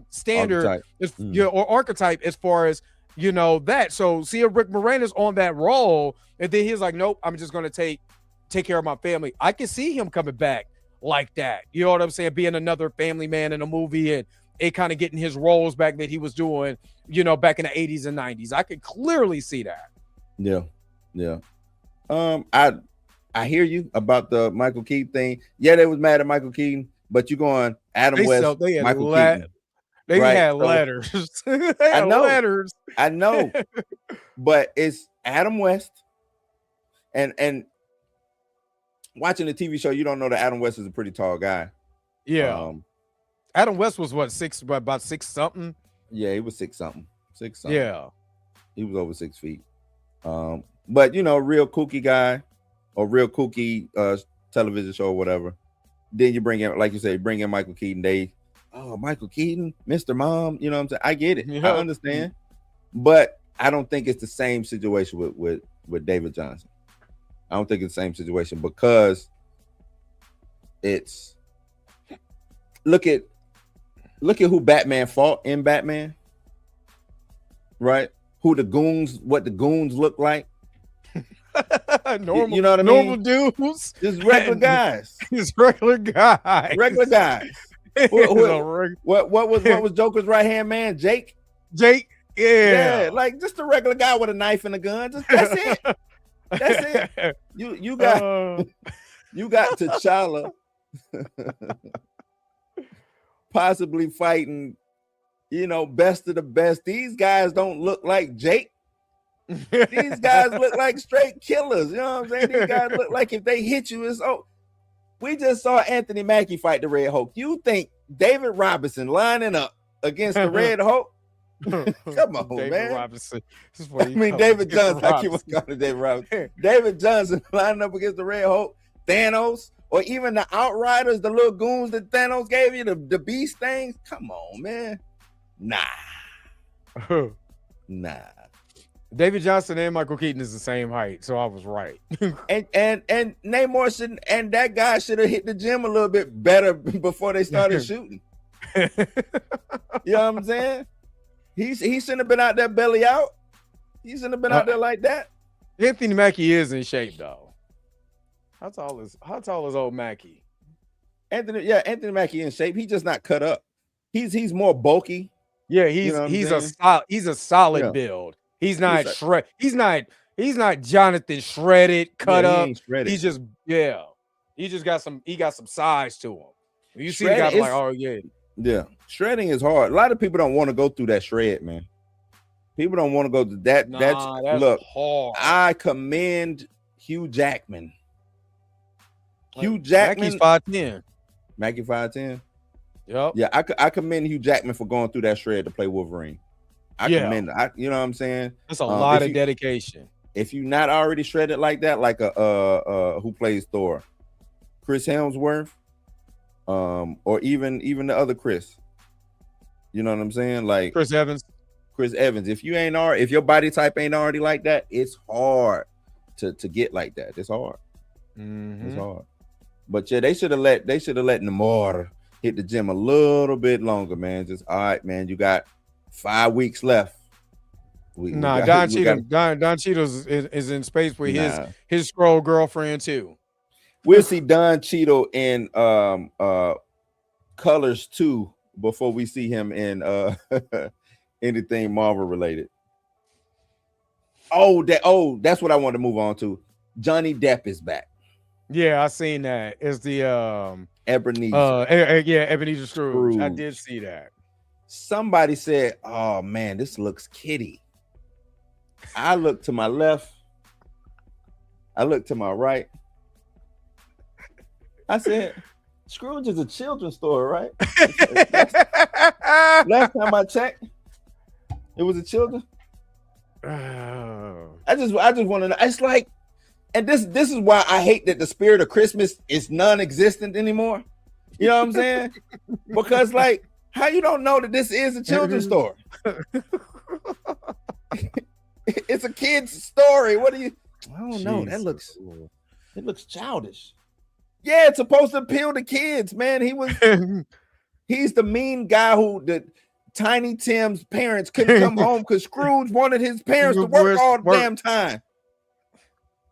Speaker 1: standard or archetype as far as that. So see if Rick Moranis on that role, and then he's like, nope, I'm just gonna take care of my family. I can see him coming back like that. You know what I'm saying? Being another family man in a movie and it kind of getting his roles back that he was doing, back in the 80s and 90s. I could clearly see that.
Speaker 2: Yeah. I hear you about the Michael Keaton thing. Yeah, they was mad at Michael Keaton, but you going Adam West, Michael Keaton.
Speaker 1: They had letters. Letters.
Speaker 2: I know. But it's Adam West and watching the TV show, you don't know that Adam West is a pretty tall guy.
Speaker 1: Yeah. Adam West was what, about 6 something?
Speaker 2: Yeah, he was 6 something. 6 something.
Speaker 1: Yeah.
Speaker 2: He was over 6 feet. But you know, real kooky guy or real kooky television show or whatever. Then you bring in, like you say, bring in Michael Keaton. Michael Keaton, Mr. Mom, you know what I'm saying? I get it. I understand. But I don't think it's the same situation with David Johnson. I don't think it's the same situation because it's look at who Batman fought in Batman, right? What the goons look like.
Speaker 1: Normal,
Speaker 2: you know what I
Speaker 1: normal
Speaker 2: mean?
Speaker 1: dudes.
Speaker 2: Just regular guys.
Speaker 1: Just regular guys.
Speaker 2: Regular guys. What was Joker's right hand man? Jake. Yeah, like just a regular guy with a knife and a gun. That's it. That's it. You got T'Challa possibly fighting, you know, best of the best. These guys don't look like Jake. These guys look like straight killers. You know what I'm saying? These guys look like if they hit you, it's we just saw Anthony Mackie fight the Red Hulk. You think David Robinson lining up against the Red Hulk? Come on,
Speaker 1: David
Speaker 2: man.
Speaker 1: Robinson.
Speaker 2: David Johnson. I keep on calling David Robinson. David Johnson lining up against the Red Hulk, Thanos, or even the Outriders, the little goons that Thanos gave you, the beast things. Come on, man. Nah.
Speaker 1: David Johnson and Michael Keaton is the same height, so I was right.
Speaker 2: and Namor shouldn't, and that guy should have hit the gym a little bit better before they started shooting. You know what I'm saying? He shouldn't have been out there belly out. He shouldn't have been out there like that.
Speaker 1: Anthony Mackie is in shape though. How tall is old Mackie?
Speaker 2: Anthony Mackie in shape. He's just not cut up. He's more bulky.
Speaker 1: Yeah, he's a solid build. He's not shred. He's not Jonathan shredded, cut up. Shredded. He's just He just got some. He got some size to him. You see the guy like, oh yeah.
Speaker 2: Yeah, shredding is hard. A lot of people don't want to go through that shred, man. People don't want to go to that. That's
Speaker 1: hard.
Speaker 2: I commend Hugh Jackman. Hugh Jackman.
Speaker 1: Mackie's 5'10".
Speaker 2: Mackie 5'10".
Speaker 1: Yep.
Speaker 2: Yeah, I commend Hugh Jackman for going through that shred to play Wolverine. I commend it. You know what I'm saying?
Speaker 1: That's a lot of dedication.
Speaker 2: If you're not already shredded like that, like who plays Thor, Chris Hemsworth, or even the other Chris. You know what I'm saying? Like
Speaker 1: Chris Evans.
Speaker 2: If your body type ain't already like that, it's hard to get like that. It's hard.
Speaker 1: Mm-hmm.
Speaker 2: It's hard. But yeah, they should have let Namor hit the gym a little bit longer, man. Just all right, man. You got 5 weeks left.
Speaker 1: Don Cheadle is in space with his scroll girlfriend too.
Speaker 2: We'll see Don Cheadle in Colors 2 before we see him in anything Marvel related. That's what I want to move on to. Johnny Depp is back.
Speaker 1: Yeah, I seen that. It's the
Speaker 2: Ebenezer.
Speaker 1: Ebenezer Scrooge. I did see that.
Speaker 2: Somebody said, "Oh man, this looks kitty." I look to my left. I look to my right. I said, Scrooge is a children's store, right? Last time I checked, it was a children. I just want to know. It's like, and this is why I hate that the spirit of Christmas is non-existent anymore. You know what I'm saying? Because like, how you don't know that this is a children's store? It's a kid's story. What do you? I don't know. It looks childish. Yeah, it's supposed to appeal to kids, man. He's the mean guy who the Tiny Tim's parents couldn't come home because Scrooge wanted his parents to work all the damn time.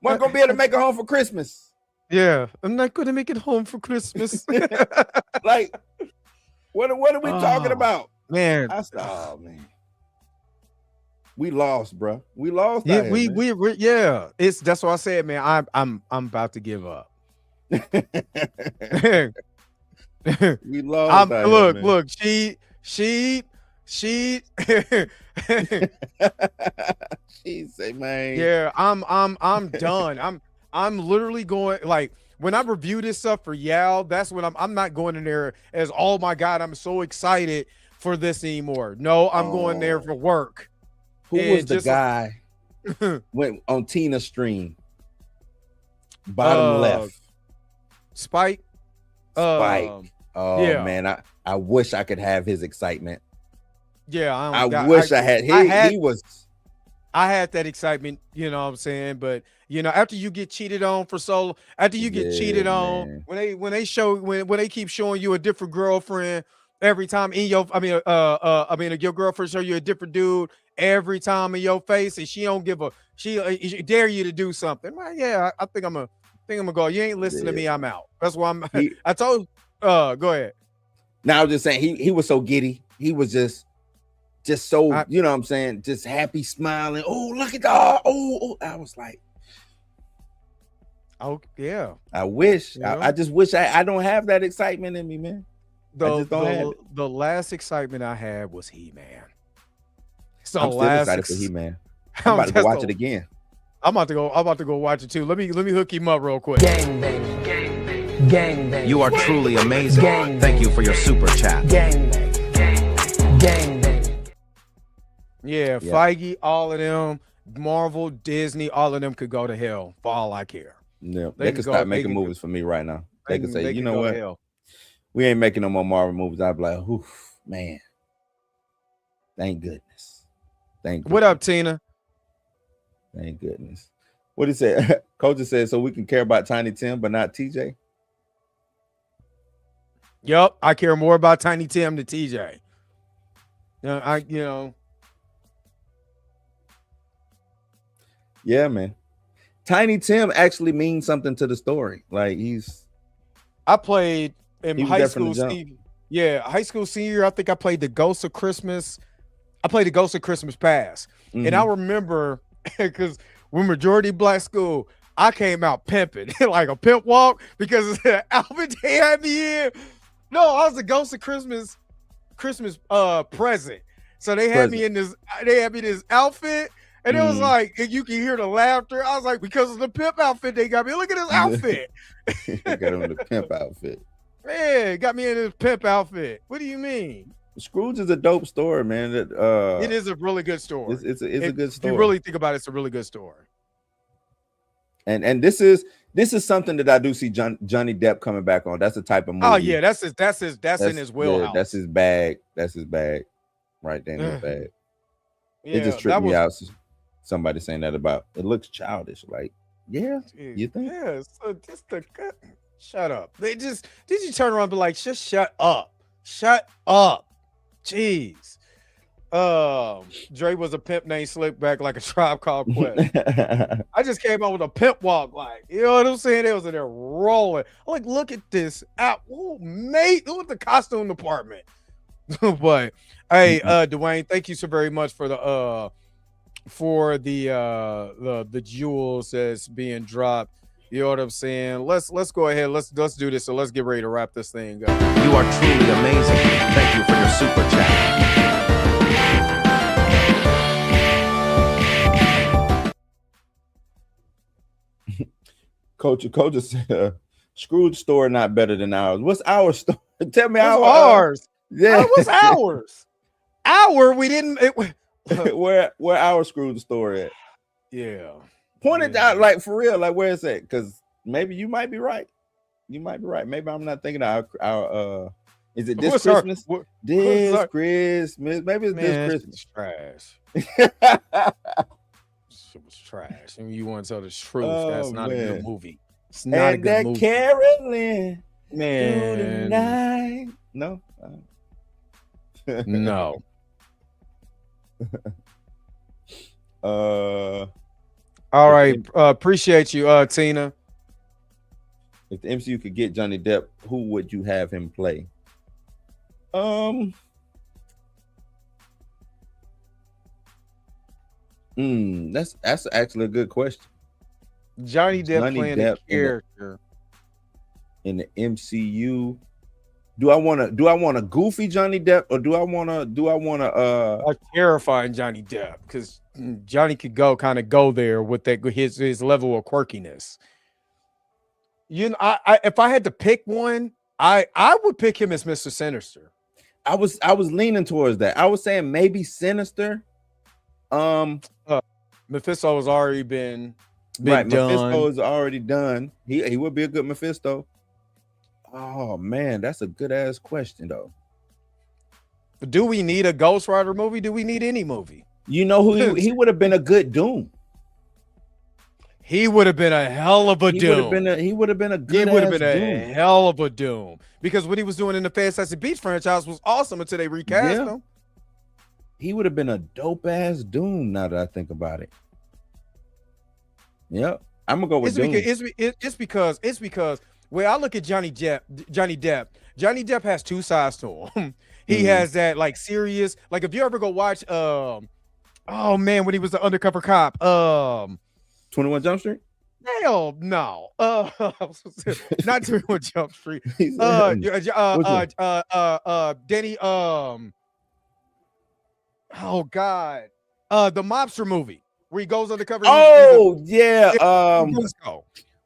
Speaker 2: Wasn't gonna be able to make it home for Christmas.
Speaker 1: Yeah, I'm not gonna make it home for Christmas.
Speaker 2: Like, what are we talking about,
Speaker 1: man?
Speaker 2: Man. We lost, bro. We lost.
Speaker 1: Yeah, that's what I said, man. I'm about to give up.
Speaker 2: We lost.
Speaker 1: Look. She say, man. Yeah, I'm done. I'm literally going like when I review this stuff for Yao, that's when I'm not going in there as, oh my God, I'm so excited for this anymore. No, I'm going there for work.
Speaker 2: Who
Speaker 1: And
Speaker 2: was the
Speaker 1: just
Speaker 2: guy went on Tina's stream? Bottom left.
Speaker 1: Spike.
Speaker 2: Spike. Oh
Speaker 1: yeah.
Speaker 2: man, I wish I could have his excitement.
Speaker 1: Yeah,
Speaker 2: I wish I had. He was.
Speaker 1: I had that excitement, you know what I'm saying? But you know, after you get cheated on for so, after you get cheated on, when they keep showing you a different girlfriend every time in your, if your girlfriend show you a different dude every time in your face, and she don't give a, she dare you to do something. Well, yeah, I think I'm gonna go. You ain't listening to me, I'm out. That's why I told. Go ahead.
Speaker 2: Now I'm just saying he was so giddy. He was just so, you know what I'm saying, just happy, smiling. Oh, look at that. Oh, I was like,
Speaker 1: oh yeah.
Speaker 2: I wish.
Speaker 1: You know?
Speaker 2: I just wish I don't have that excitement in me, man. I just don't have it.
Speaker 1: The last excitement I had was He-Man.
Speaker 2: So I'm still excited for He-Man. I'm about to go watch it again.
Speaker 1: I'm about to go watch it too. Let me hook him up real quick.
Speaker 9: Gang bang, gang bang, gang bang.
Speaker 5: You are truly amazing. Thank you for your super chat.
Speaker 9: Gang bang, gang bang.
Speaker 1: Yeah, Feige, all of them, Marvel, Disney, all of them could go to hell for all I care.
Speaker 2: Yeah, they could stop making movies for me right now. They could say, you know what? We ain't making no more Marvel movies. I'd be like, oof, man. Thank goodness. Thank goodness.
Speaker 1: What up, Tina?
Speaker 2: Thank goodness. What he said? Coach said, so we can care about Tiny Tim, but not TJ.
Speaker 1: Yup, I care more about Tiny Tim than TJ.
Speaker 2: Yeah, man. Tiny Tim actually means something to the story. Like
Speaker 1: I played in high school. High school senior year. I think I played the Ghost of Christmas. I played the Ghost of Christmas Past, and I remember because when majority black school, I came out pimping like a pimp walk because the outfit they had me in. No, I was the Ghost of Christmas present. So they had me in this. They had me in this outfit. And it was like, you can hear the laughter. I was like, because of the pimp outfit they got me. Look at this outfit.
Speaker 2: Got him in the pimp outfit.
Speaker 1: Man, got me in this pimp outfit. What do you mean?
Speaker 2: Scrooge is a dope story, man.
Speaker 1: It is a really good story.
Speaker 2: It's a good story.
Speaker 1: If you really think about it, it's a really good story.
Speaker 2: And this is something that I do see Johnny Depp coming back on. That's the type of movie.
Speaker 1: Oh yeah, that's in his wheelhouse.
Speaker 2: Yeah, that's his bag. That's his bag. Right there in his bag.
Speaker 1: Yeah,
Speaker 2: it just tripped me out. Somebody saying that about it looks childish. Like, yeah, you think?
Speaker 1: Yeah, so just shut up. Did you turn around and be like, just shut up? Shut up. Jeez. Dre was a pimp named Slickback, like a Tribe Called Quest. I just came out with a pimp walk, like, you know what I'm saying? They was in there rolling. I'm like, look at this out. Oh, mate, look at the costume department. But hey, Dwayne, thank you so very much for the jewels that's being dropped. You know what I'm saying? Let's go ahead. Let's do this. So let's get ready to wrap this thing up.
Speaker 5: You are truly amazing. Thank you for your super chat.
Speaker 2: Coach said, Scrooge store not better than ours. What's our store? Tell me
Speaker 1: ours.
Speaker 2: Yeah,
Speaker 1: what's ours? We didn't.
Speaker 2: Where our Scrooge store at?
Speaker 1: Yeah.
Speaker 2: Point it out, like for real, like where it's at, because maybe you might be right. You might be right. Maybe I'm not thinking our is it this Christmas? This Christmas. Maybe it's this Christmas.
Speaker 1: Trash. Shit was trash. And you want to tell the truth, that's not a good movie. It's not a good movie.
Speaker 2: Carolyn,
Speaker 1: man.
Speaker 2: No.
Speaker 1: No. All right. Appreciate you, Tina.
Speaker 2: If the MCU could get Johnny Depp, who would you have him play? That's actually a good question.
Speaker 1: Johnny Depp playing a character
Speaker 2: in the MCU. Do I want a goofy Johnny Depp, or do I want a
Speaker 1: terrifying Johnny Depp? Because Johnny could go there with that his level of quirkiness. if I had to pick one, I would pick him as Mr. Sinister.
Speaker 2: I was leaning towards that. I was saying maybe Sinister.
Speaker 1: Mephisto has already been
Speaker 2: right.
Speaker 1: done.
Speaker 2: Mephisto is already done. He would be a good Mephisto. Oh man, that's a good ass question though.
Speaker 1: Do we need a Ghost Rider movie? Do we need any movie?
Speaker 2: You know who he would have been a good Doom.
Speaker 1: He would have been a hell of a Doom.
Speaker 2: He would have been a good.
Speaker 1: He would have been
Speaker 2: Doom.
Speaker 1: a hell of a Doom because what he was doing in the Fantastic Beasts franchise was awesome until they recast him.
Speaker 2: He would have been a dope ass Doom. Now that I think about it, yep, I'm gonna go with Doom.
Speaker 1: It's because when I look at Johnny Depp has two sides to him. He has that like serious, like if you ever go watch, oh man, when he was the undercover cop,
Speaker 2: 21 Jump Street.
Speaker 1: Hell no, not 21 Jump Street. Danny, oh god, the mobster movie where he goes undercover.
Speaker 2: Oh yeah,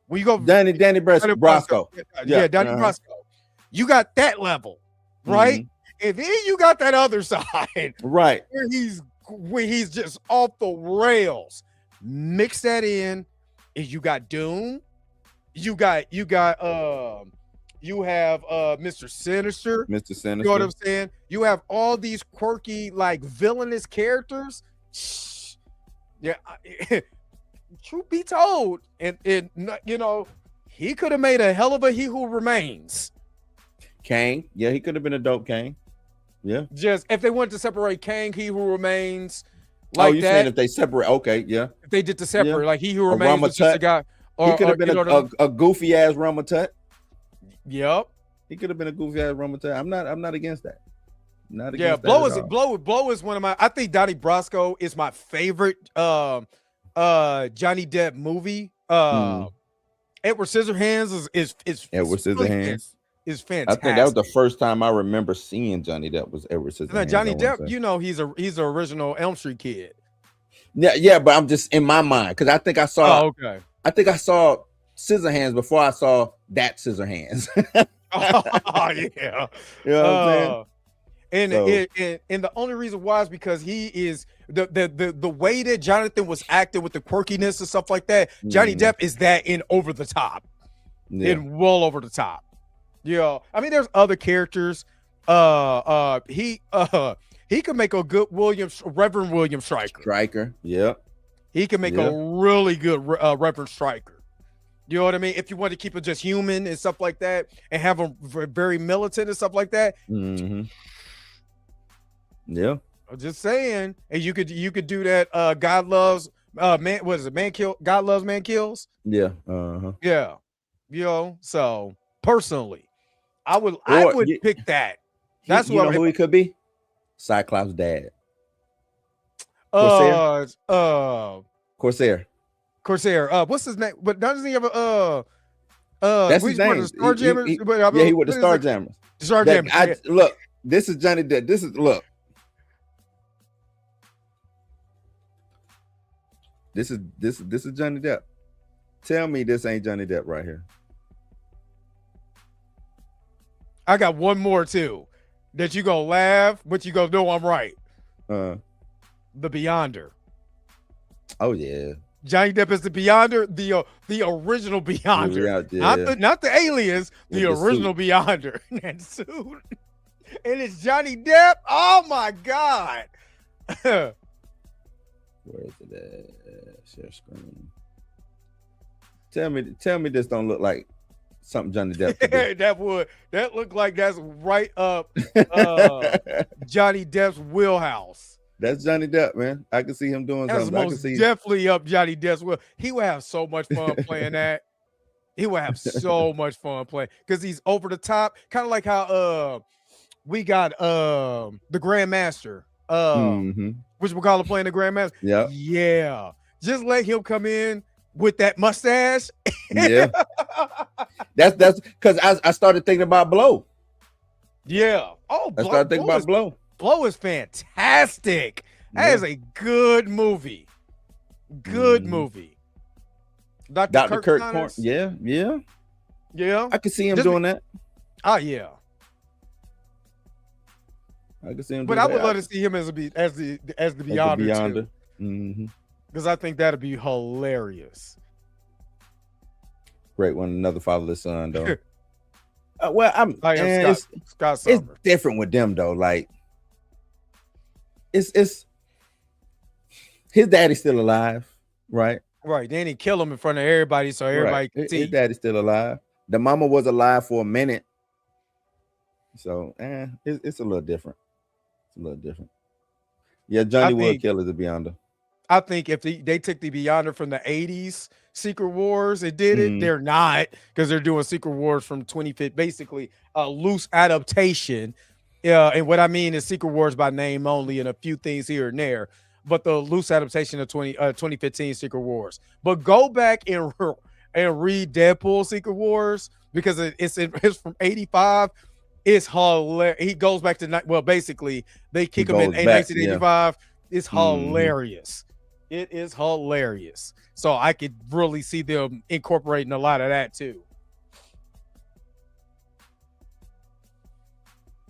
Speaker 1: where you go,
Speaker 2: Danny Brasco.
Speaker 1: Yeah, Danny Brasco. You got that level, right? And then you got that other side,
Speaker 2: right,
Speaker 1: where he's just off the rails. Mix that in, and you got Doom. You have Mr. Sinister.
Speaker 2: Mr. Sinister.
Speaker 1: You know what I'm saying? You have all these quirky, like villainous characters. Yeah, truth be told, and you know, he could have made a hell of a He Who Remains.
Speaker 2: Kang, yeah, he could have been a dope Kang. Yeah,
Speaker 1: just if they wanted to separate Kang, He Who Remains, like
Speaker 2: you're saying if they separate? Okay, yeah.
Speaker 1: If they did to separate, like He Who Remains was just a guy.
Speaker 2: He could have been a goofy ass Ramatut.
Speaker 1: Yep,
Speaker 2: he could have been a goofy ass Ramatut. I'm not against that. Not against
Speaker 1: yeah,
Speaker 2: that
Speaker 1: Blow is one of my. I think Donnie Brasco is my favorite Johnny Depp movie. Edward Scissorhands is
Speaker 2: Edward Scissorhands.
Speaker 1: Is fantastic.
Speaker 2: I think that was the first time I remember seeing Johnny Depp was Edward Scissorhands.
Speaker 1: Now, Johnny Depp, you know, he's the original Elm Street kid.
Speaker 2: Yeah, but I'm just in my mind because I think I saw.
Speaker 1: Oh, okay.
Speaker 2: I think I saw Scissorhands before I saw that Scissorhands.
Speaker 1: Oh yeah,
Speaker 2: you know what I'm
Speaker 1: saying? And the only reason why is because he is the way that Jonathan was acting with the quirkiness and stuff like that. Johnny Depp is that in over the top, in well over the top. Yeah, I mean, there's other characters. He could make a good Reverend William Stryker.
Speaker 2: Yeah,
Speaker 1: he can make a really good Reverend Stryker. You know what I mean? If you want to keep it just human and stuff like that, and have him very militant and stuff like that.
Speaker 2: Yeah,
Speaker 1: I'm just saying, and you could do that. God loves man. What is it? Man kill. God loves man kills.
Speaker 2: Yeah.
Speaker 1: Yeah. You know. So personally, I would pick that. That's
Speaker 2: you know who he could be. Cyclops' dad. Corsair.
Speaker 1: What's his name? But doesn't he have a
Speaker 2: that's his name. He with the Star Jammers.
Speaker 1: Star Jammers.
Speaker 2: Look, this is Johnny Depp. This is Johnny Depp. Tell me this ain't Johnny Depp right here.
Speaker 1: I got one more too that you gonna laugh, but you gonna know I'm right. The Beyonder.
Speaker 2: Oh yeah.
Speaker 1: Johnny Depp is the Beyonder, the original Beyonder, not the aliens, the original Beyonder. That suit, and it's Johnny Depp. Oh my god!
Speaker 2: Where is it at? Share screen. Tell me this don't look like something Johnny Depp could do.
Speaker 1: that look like that's right up Johnny Depp's wheelhouse.
Speaker 2: That's Johnny Depp, man. I can see him doing something.
Speaker 1: That's definitely up Johnny Depp's wheel. He would have so much fun playing that. He would have so much fun playing because he's over the top, kind of like how we got the Grandmaster, which we call him playing the Grandmaster. Yeah. Just let him come in with that mustache.
Speaker 2: Yeah. That's because I started thinking about Blow.
Speaker 1: Yeah. Oh,
Speaker 2: I started thinking about Blow.
Speaker 1: Blow is fantastic. That is a good movie. Good movie. Dr. Kirk.
Speaker 2: Yeah.
Speaker 1: Yeah,
Speaker 2: I could see him
Speaker 1: Just
Speaker 2: doing that.
Speaker 1: oh yeah.
Speaker 2: I could see him.
Speaker 1: But
Speaker 2: do
Speaker 1: I
Speaker 2: that.
Speaker 1: would love to see him as the Beyonder too,
Speaker 2: Mm-hmm.
Speaker 1: because I think that'd be hilarious.
Speaker 2: Great one, another fatherless son though. Well,
Speaker 1: I am
Speaker 2: man,
Speaker 1: Scott
Speaker 2: it's
Speaker 1: Summer.
Speaker 2: different with them though. Like, it's his daddy's still alive, right?
Speaker 1: Right. Then he kill him in front of everybody, so everybody can see.
Speaker 2: His daddy's still alive. The mama was alive for a minute, so it's a little different. It's a little different. Yeah, Johnny would kill as a Beyonder.
Speaker 1: I think if they took the Beyonder from the 80s Secret Wars and did it, they're not, because they're doing Secret Wars from 2015, basically a loose adaptation. Yeah, and what I mean is Secret Wars by name only and a few things here and there, but the loose adaptation of 2015 Secret Wars. But go back and read Deadpool Secret Wars, because it's from 85. It's hilarious. He goes back to basically they kick him in 1985. Yeah. It's hilarious. It is hilarious. So I could really see them incorporating a lot of that too.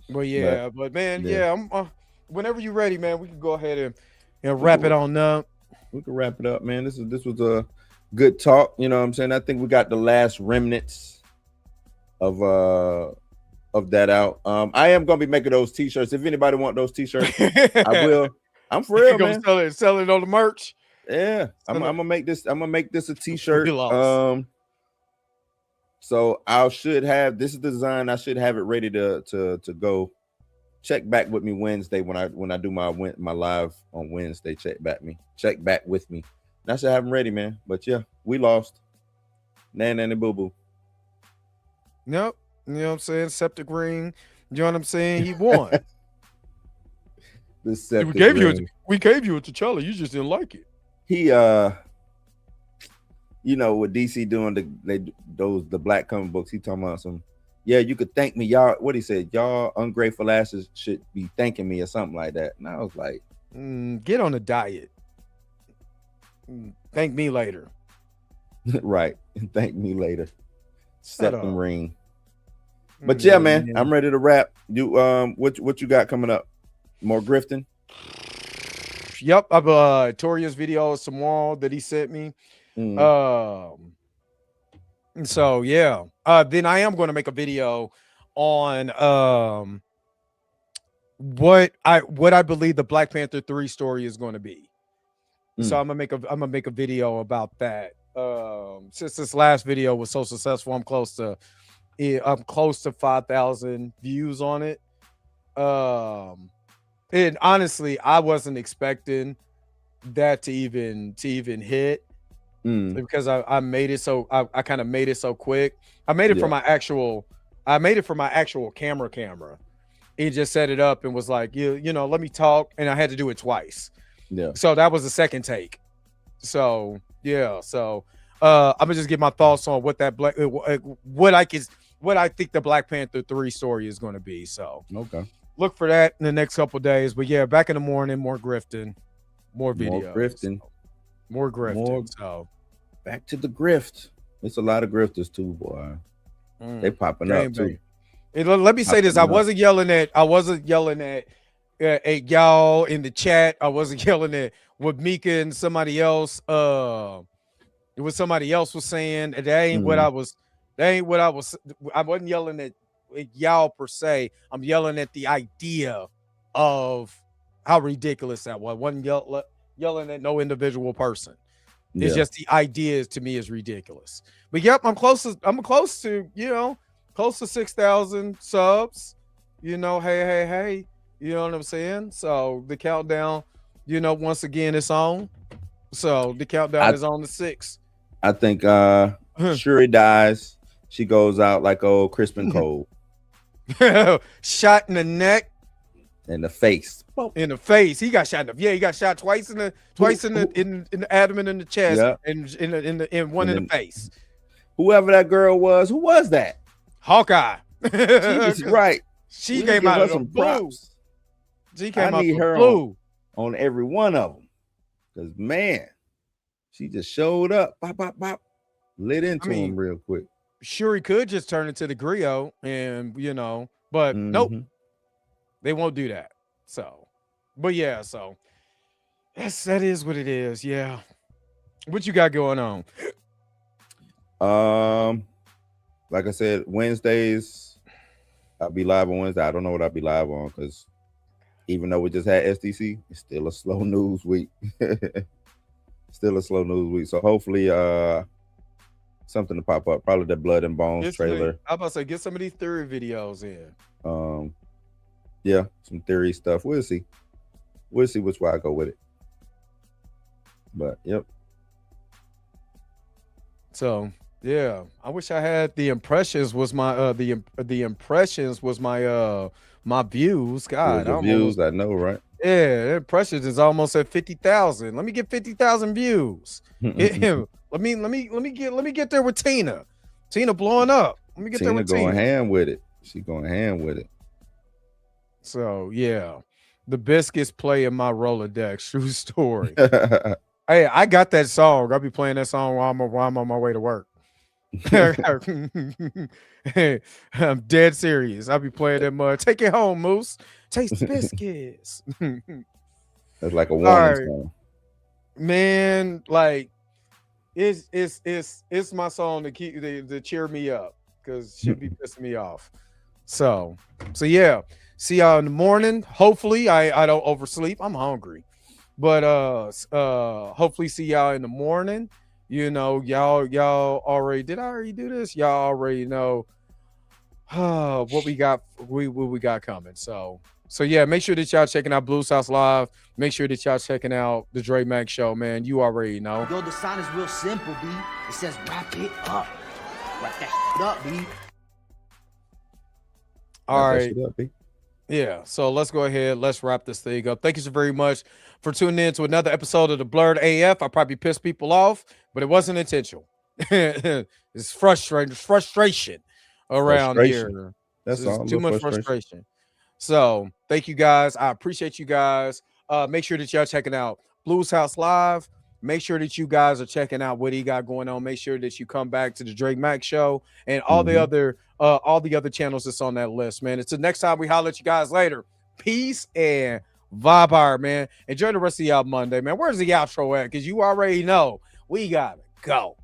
Speaker 1: But man, I'm whenever you're ready, man, we can go ahead and wrap it on up.
Speaker 2: We can wrap it up, man. This was a good talk. You know what I'm saying? I think we got the last remnants of that out. I am gonna be making those t-shirts. If anybody want those t-shirts, I will. I'm for real, man.
Speaker 1: Sell it on the merch.
Speaker 2: Yeah, I'm gonna make this. I'm gonna make this a t-shirt. So I should have this is the design. I should have it ready to go. Check back with me Wednesday when I do my live on Wednesday. Check back with me. And I should have them ready, man. But yeah, we lost. Nan and boo boo.
Speaker 1: Nope. You know what I'm saying? Septic ring. You know what I'm saying? He won.
Speaker 2: The septic
Speaker 1: we gave
Speaker 2: ring.
Speaker 1: We gave you a T'Challa. You just didn't like it.
Speaker 2: He you know, with DC doing the black comic books, he talking about some, yeah, you could thank me, y'all. What he said, y'all ungrateful asses should be thanking me or something like that. And I was like,
Speaker 1: get on a diet. Thank me later.
Speaker 2: Right. Thank me later. Septum ring. But yeah, man, I'm ready to wrap. You what you got coming up? More grifting?
Speaker 1: Yep, I've Toria's video tomorrow that he sent me. So yeah. Then I am going to make a video on what I believe the Black Panther 3 story is going to be. So I'm gonna make a video about that. Since this last video was so successful, I'm close to 5,000 views on it. And honestly, I wasn't expecting that to even hit, because I made it so I kind of made it so quick. I made it for my actual camera. He just set it up and was like, you know, let me talk, and I had to do it twice.
Speaker 2: Yeah.
Speaker 1: So that was the second take. So yeah. So I'm gonna just give my thoughts on what that what I think the Black Panther 3 story is going to be. So
Speaker 2: okay.
Speaker 1: Look for that in the next couple of days. But yeah, back in the morning, more grifting, more videos, more grifting. So
Speaker 2: back to the grift. It's a lot of grifters too, boy. They popping up too.
Speaker 1: Let me say this: I wasn't yelling at y'all in the chat. I wasn't yelling at what Mika and somebody else. It was somebody else was saying. That ain't what I was. That ain't what I was. I wasn't yelling at y'all per se. I'm yelling at the idea of how ridiculous that was. I wasn't yelling at no individual person. It's just the idea to me is ridiculous. But yep, I'm close to 6,000 subs. You know, hey. You know what I'm saying? So the countdown, once again, it's on. So the countdown is on to 6.
Speaker 2: I think Shuri dies. She goes out like old Crispin Cole.
Speaker 1: Shot in the neck.
Speaker 2: In the face.
Speaker 1: In the face. He got shot he got shot twice in the abdomen, in the chest, and in one in the face.
Speaker 2: Whoever that girl was, who was that?
Speaker 1: Hawkeye.
Speaker 2: She was right.
Speaker 1: She came out of some props. She came out of
Speaker 2: her
Speaker 1: blue
Speaker 2: on every one of them. Because man, she just showed up, bop, bop, bop, lit into him real quick.
Speaker 1: Sure, he could just turn it to the griot and but nope, they won't do that. So, but yeah, so that is what it is. Yeah. What you got going on?
Speaker 2: Like I said, Wednesdays, I'll be live on Wednesday. I don't know what I'll be live on because even though we just had SDC, it's still a slow news week. Still a slow news week. So hopefully something to pop up. Probably the Blood and Bones trailer.
Speaker 1: I'm about to say, get some of these theory videos in.
Speaker 2: Yeah, some theory stuff. We'll see. We'll see which way I go with it. But yep.
Speaker 1: So yeah, I wish I had the impressions was my the impressions was my my views. God,
Speaker 2: the views, I know, right?
Speaker 1: Yeah, the impressions is almost at 50,000. Let me get 50,000 views. Let me get there with Tina. Tina blowing up. Let me get
Speaker 2: Tina
Speaker 1: there with
Speaker 2: going
Speaker 1: Tina.
Speaker 2: ham with it. She going ham with it.
Speaker 1: So yeah, the Biscuits play in my Rolodex. True story. Hey, I got that song. I'll be playing that song while I'm on my way to work. Hey, I'm dead serious. I'll be playing them. Take it home, Moose. Taste the biscuits.
Speaker 2: That's like a warning song.
Speaker 1: Man, like it's my song to keep to cheer me up because she'll be pissing me off. So yeah. See y'all in the morning. Hopefully, I don't oversleep. I'm hungry. But hopefully see y'all in the morning. Y'all already did. I already do this. Y'all already know what we got. What we got coming. So yeah, make sure that y'all checking out Blues House Live. Make sure that y'all checking out the Dre Mac Show, man. You already know.
Speaker 11: Yo, the sign is real simple, B. It says wrap it up. Wrap that shit up, B.
Speaker 1: All right. Yeah, so let's go ahead. Let's wrap this thing up. Thank you so very much for tuning in to another episode of the Blurred AF. I probably pissed people off, but it wasn't intentional. It's frustration around here.
Speaker 2: That's all.
Speaker 1: Too much frustration. So thank you guys. I appreciate you guys. Make sure that y'all checking out Blues House Live. Make sure that you guys are checking out what he got going on. Make sure that you come back to the Drake Mac Show and all the other channels that's on that list, man. Until next time, we holler at you guys later. Peace and vibe, man. Enjoy the rest of y'all Monday, man. Where's the outro at? Because you already know we gotta go.